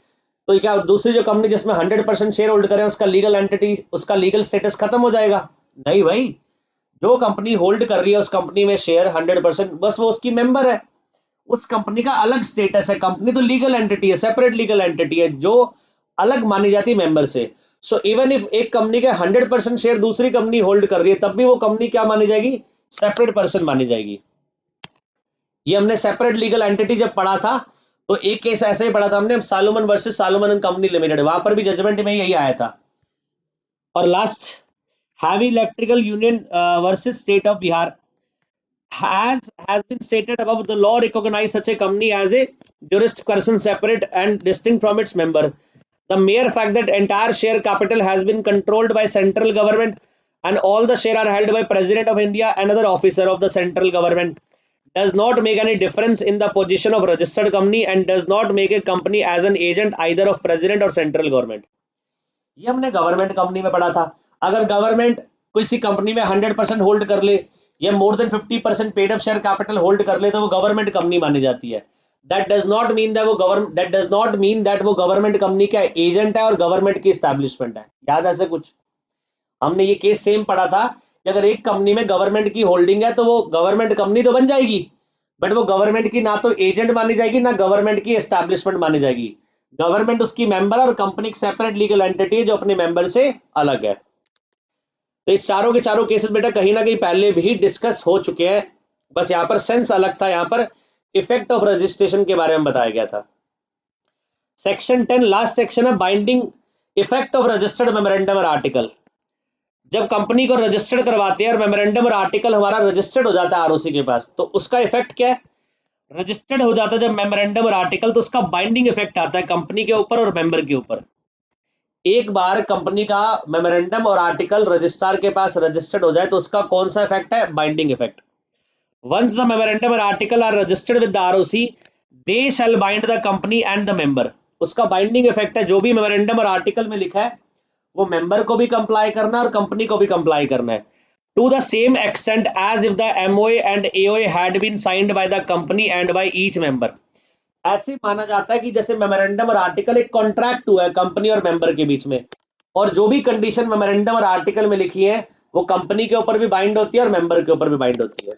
तो क्या दूसरी जो कंपनी जिसमें 100% शेयर होल्ड करें उसका लीगल एंटिटी, उसका लीगल स्टेटस खत्म हो जाएगा? नहीं भाई, जो कंपनी होल्ड कर रही है उस कंपनी में शेयर 100%, बस वो उसकी मेंबर है, उस कंपनी का अलग स्टेटस है। कंपनी तो लीगल एंटिटी है, सेपरेट लीगल एंटिटी है जो अलग मानी जाती है मेंबर से। सो इवन इफ एक कंपनी के 100% शेयर दूसरी कंपनी होल्ड कर रही है, तब भी वो कंपनी क्या मानी जाएगी? सेपरेट पर्सन मानी जाएगी। ये हमने सेपरेट लीगल एंटिटी जब पढ़ा था तो एक केस ऐसे ही पढ़ा था हमने, Salomon versus Salomon and company limited, वहां पर भी जजमेंट में यही आया था। और last, heavy electrical union versus state of Bihar. has been stated above, the law recognize such a company as a juristic person separate and distinct from its member. The mere fact that entire share capital has been controlled by central government and all the share are held by President of India and other officer of the central government does not make any difference in the position of registered company and does not make a company as an agent either of president or central government. ये हमने government company में पढ़ा था। अगर government किसी company में 100% hold कर ले या more than 50% paid up share capital hold कर ले तो वो गवर्नमेंट कंपनी मानी जाती है। That does not mean that वो गवर्नमेंट कंपनी का एजेंट है और गवर्नमेंट की एस्टैब्लिशमेंट है। याद ऐसे कुछ हमने ये केस सेम पढ़ा था कि अगर एक कंपनी में गवर्नमेंट की होल्डिंग है तो वो गवर्नमेंट कंपनी तो बन जाएगी, बट वो गवर्नमेंट की ना तो एजेंट मानी जाएगी ना गवर्नमेंट की एस्टैब्लिशमेंट मानी जाएगी। गवर्नमेंट उसकी मेंबर और कंपनी एक सेपरेट लीगल एंटिटी है जो अपने मेंबर से अलग है। तो ये चारों के चारों केसेस बेटा कहीं ना कहीं पहले भी डिस्कस हो चुके हैं, बस यहाँ पर सेंस अलग था, यहाँ पर इफेक्ट ऑफ रजिस्ट्रेशन के बारे में बताया गया था। सेक्शन 10 लास्ट सेक्शन है, binding effect of registered memorandum और आर्टिकल। जब कंपनी को रजिस्टर्ड करवाते हैं और मेमोरेंडम और आर्टिकल हमारा रजिस्टर्ड हो जाता है आरओसी के पास, तो उसका इफेक्ट क्या है? रजिस्टर्ड हो जाता है जब मेमोरेंडम और आर्टिकल, तो उसका बाइंडिंग इफेक्ट आता है कंपनी के ऊपर और मेंबर के ऊपर। एक बार कंपनी का मेमोरेंडम और आर्टिकल रजिस्ट्रार के पास रजिस्टर्ड हो जाए तो उसका कौन सा इफेक्ट है? Binding effect. Once the memorandum or article are registered with the ROC, they shall bind the company and the member. उसका बाइंडिंग इफेक्ट है, जो भी मेमोरेंडम और आर्टिकल में लिखा है वो मेंबर को भी कंप्लाई करना है और कंपनी को भी कंप्लाई करना है, to the same extent as if the MOA and AOA had been signed by the company and by each member. ऐसे माना जाता है कि जैसे मेमोरेंडम और आर्टिकल एक कॉन्ट्रैक्ट हुआ है कंपनी और मेंबर के बीच में, और जो भी कंडीशन मेमोरेंडम और आर्टिकल में लिखी है वो कंपनी के ऊपर भी बाइंड होती है और मेंबर के ऊपर भी बाइंड होती है।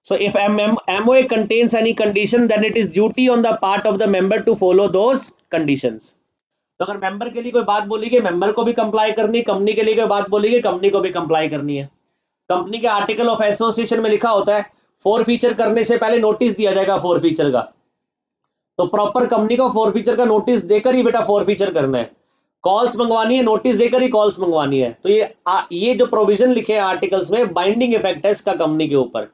So if MOA contains any condition, then it is duty on the part of the member to follow those conditions. तो अगर मेंबर के लिए कोई बात बोली गई, मेंबर को भी कंप्लाई करनी, कंपनी के लिए कोई बात बोली गई, कंपनी को भी कंप्लाई करनी है। कंपनी के आर्टिकल ऑफ एसोसिएशन में लिखा होता है फोर फीचर करने से पहले नोटिस दिया जाएगा फोर फीचर का, तो प्रॉपर कंपनी को फोर फीचर का नोटिस देकर ही बेटा फोर फीचर करना है। कॉल्स मंगवानी है, नोटिस देकर ही कॉल्स मंगवानी है। तो ये जो प्रोविजन लिखे हैं आर्टिकल्स में, बाइंडिंग इफेक्ट है इसका कंपनी के ऊपर।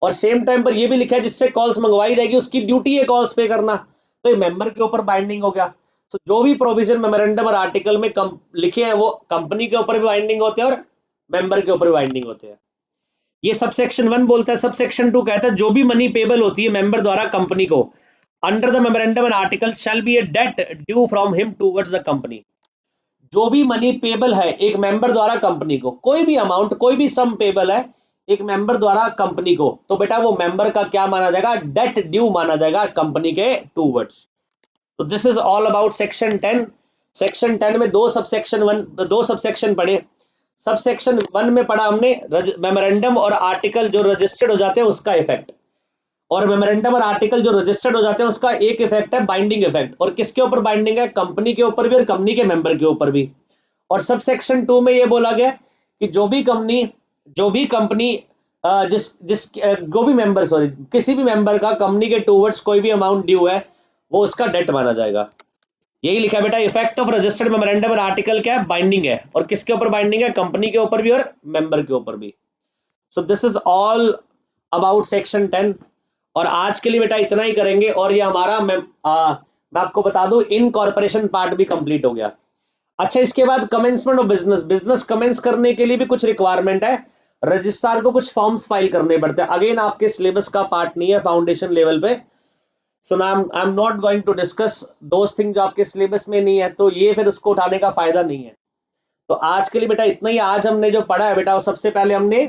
और सेम टाइम पर ये भी लिखा है जिससे कॉल्स मंगवाई जाएगी उसकी ड्यूटी है कॉल्स पे करना, तो ये मेंबर के ऊपर बाइंडिंग हो गया। तो जो भी प्रोविजन मेमोरेंडम और आर्टिकल में लिखे हैं वो कंपनी के ऊपर भी बाइंडिंग होते हैं और मेंबर के ऊपर भी बाइंडिंग होते हैं। ये सबसेक्शन 1 बोलता है। सबसेक्शन 2 कहता है जो भी मनी पेबल होती है मेंबर द्वारा कंपनी को under the memorandum and article shall be a debt due from him towards the company. जो भी मनी पेबल है एक मेंबर द्वारा कंपनी को, कोई भी अमाउंट कोई भी सम पेबल है एक मेंबर द्वारा कंपनी को, तो बेटा वो मेंबर का क्या माना जाएगा? डेट ड्यू माना जाएगा कंपनी के टूवर्ड्स। तो this is all about section 10। Section 10 में दो सबसेक्शन पढ़े। सबसेक्शन 1 में पढ़ा हमने मेमोरेंडम और आर्टिकल जो रजिस्टर्ड हो जाते हैं उसका इफेक्ट, और मेमोरेंडम और आर्टिकल जो रजिस्टर्ड हो जाते हैं उसका एक इफेक्ट है बाइंडिंग इफेक्ट। और किसके ऊपर बाइंडिंग है? कंपनी के ऊपर भी और कंपनी के मेंबर के ऊपर भी। और सबसेक्शन 2 में ये बोला गया कि जो भी कंपनी जो भी मेंबर किसी भी मेंबर का कंपनी के टूवर्ड्स कोई भी अमाउंट ड्यू है वो उसका डेट माना जाएगा। यही लिखा है बेटा, इफेक्ट ऑफ रजिस्टर्ड मेमोरेंडम और आर्टिकल क्या है? बाइंडिंग है। और किसके ऊपर बाइंडिंग है? कंपनी के ऊपर भी और मेंबर के ऊपर भी। So this is all about section 10। और आज के लिए बेटा इतना ही करेंगे, और ये हमारा मैं आपको बता दूं इनकॉर्पोरेशन पार्ट भी कंप्लीट हो गया। अच्छा, इसके बाद कमेंसमेंट ऑफ बिजनेस कमेंस करने के लिए भी कुछ रिक्वायरमेंट है। रजिस्ट्रार को कुछ फॉर्म्स फाइल करने पड़ते हैं। अगेन आपके सिलेबस का पार्ट नहीं है फाउंडेशन लेवल पे, so I am not going to discuss those thing जो आपके सिलेबस में नहीं है, तो ये फिर उसको उठाने का फायदा नहीं है। तो आज के लिए बेटा इतना ही। आज हमने जो पढ़ा है बेटा, वो सबसे पहले हमने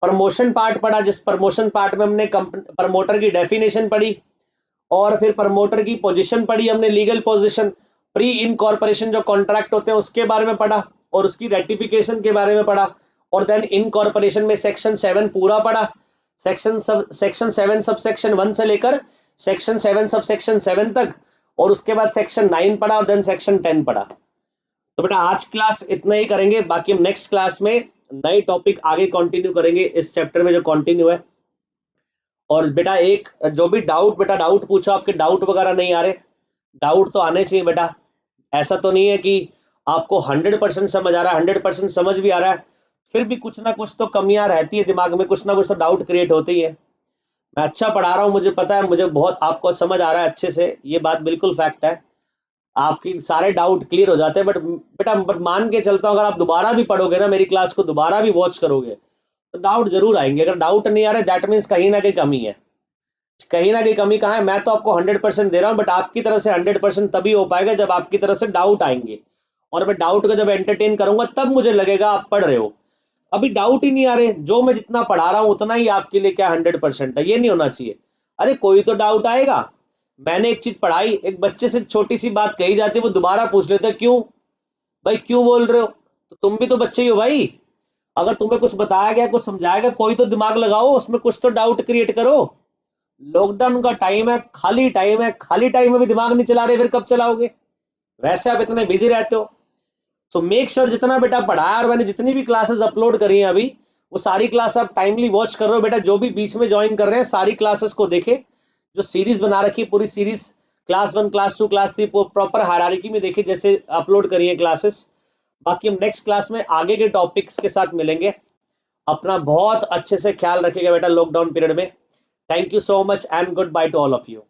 प्रमोशन पार्ट पढ़ा, जिस प्रमोशन पार्ट में हमने प्रमोटर की डेफिनेशन पढ़ी, और फिर प्रमोटर की पोजीशन पढ़ी हमने, लीगल पोजीशन। प्री इनकॉर्पोरेशन जो कॉन्ट्रैक्ट होते हैं उसके बारे में पढ़ा, और उसकी रेटिफिकेशन के बारे में पढ़ा। और देन इनकॉर्पोरेशन में सेक्शन 7 पूरा पढ़ा। सेक्शन 7 सबसेक्शन 1 से लेकर सेक्शन 7 सबसेक्शन 7 तक, और उसके बाद सेक्शन 9 पढ़ा, और देन सेक्शन 10 पढ़ा। तो बेटा आज क्लास इतना ही करेंगे, बाकी हम नेक्स्ट क्लास में नई टॉपिक आगे कंटिन्यू करेंगे इस चैप्टर में जो कंटिन्यू है। और बेटा एक जो भी डाउट पूछो, आपके डाउट वगैरह नहीं आ रहे, डाउट तो आने चाहिए बेटा। ऐसा तो नहीं है कि आपको 100% समझ आ रहा है, 100% समझ भी आ रहा है, फिर भी कुछ ना कुछ तो कमियां रहती है दिमाग में, कुछ ना कुछ तो डाउट क्रिएट होते ही है। मैं अच्छा पढ़ा रहा हूँ, मुझे पता है, मुझे बहुत आपको समझ आ रहा है अच्छे से, ये बात बिल्कुल फैक्ट है। आपकी सारे डाउट क्लियर हो जाते हैं। बट बेटा मान के चलता हूँ, अगर आप दोबारा भी पढ़ोगे ना, मेरी क्लास को दोबारा भी वॉच करोगे, तो डाउट जरूर आएंगे। अगर डाउट नहीं आ रहा दैट मीन्स कहीं ना कहीं कमी है। कहीं ना कहीं कमी कहाँ है? मैं तो आपको 100% दे रहा हूँ, बट आपकी तरफ से 100% तभी हो पाएगा जब आपकी तरफ से डाउट आएंगे, और मैं डाउट को जब एंटरटेन करूंगा तब मुझे लगेगा आप पढ़ रहे हो। अभी डाउट ही नहीं आ रहे, जो मैं जितना पढ़ा रहा हूं उतना ही आपके लिए क्या 100% है? ये नहीं होना चाहिए। अरे कोई तो डाउट आएगा। मैंने एक चीज पढ़ाई, एक बच्चे से छोटी सी बात कही जाती है, वो दोबारा पूछ लेते, क्यों भाई क्यों बोल रहे हो? तो तुम भी तो बच्चे ही हो भाई। अगर तुम्हें कुछ बताया गया, कुछ समझाया गया, कोई तो दिमाग लगाओ, उसमें कुछ तो डाउट क्रिएट करो। लॉकडाउन का टाइम है, खाली टाइम है, खाली टाइम में भी दिमाग नहीं चला रहे, फिर कब चलाओगे? वैसे आप इतने बिजी रहते हो। सो मेक श्योर जितना बेटा पढ़ाया, और मैंने जितनी भी क्लासेस अपलोड करी हैं अभी, वो सारी क्लास आप टाइमली वॉच कर रहे हो बेटा। जो भी बीच में ज्वाइन कर रहे हैं सारी क्लासेस को देखे, जो सीरीज बना रखी है पूरी series, class 1 class 2 class 3 proper hierarchy में देखे जैसे अपलोड करी है क्लासेस। बाकी हम नेक्स्ट क्लास में आगे के टॉपिक्स के साथ मिलेंगे। अपना बहुत अच्छे से ख्याल रखिएगा बेटा लॉकडाउन पीरियड में। Thank you so much and good by two all of you.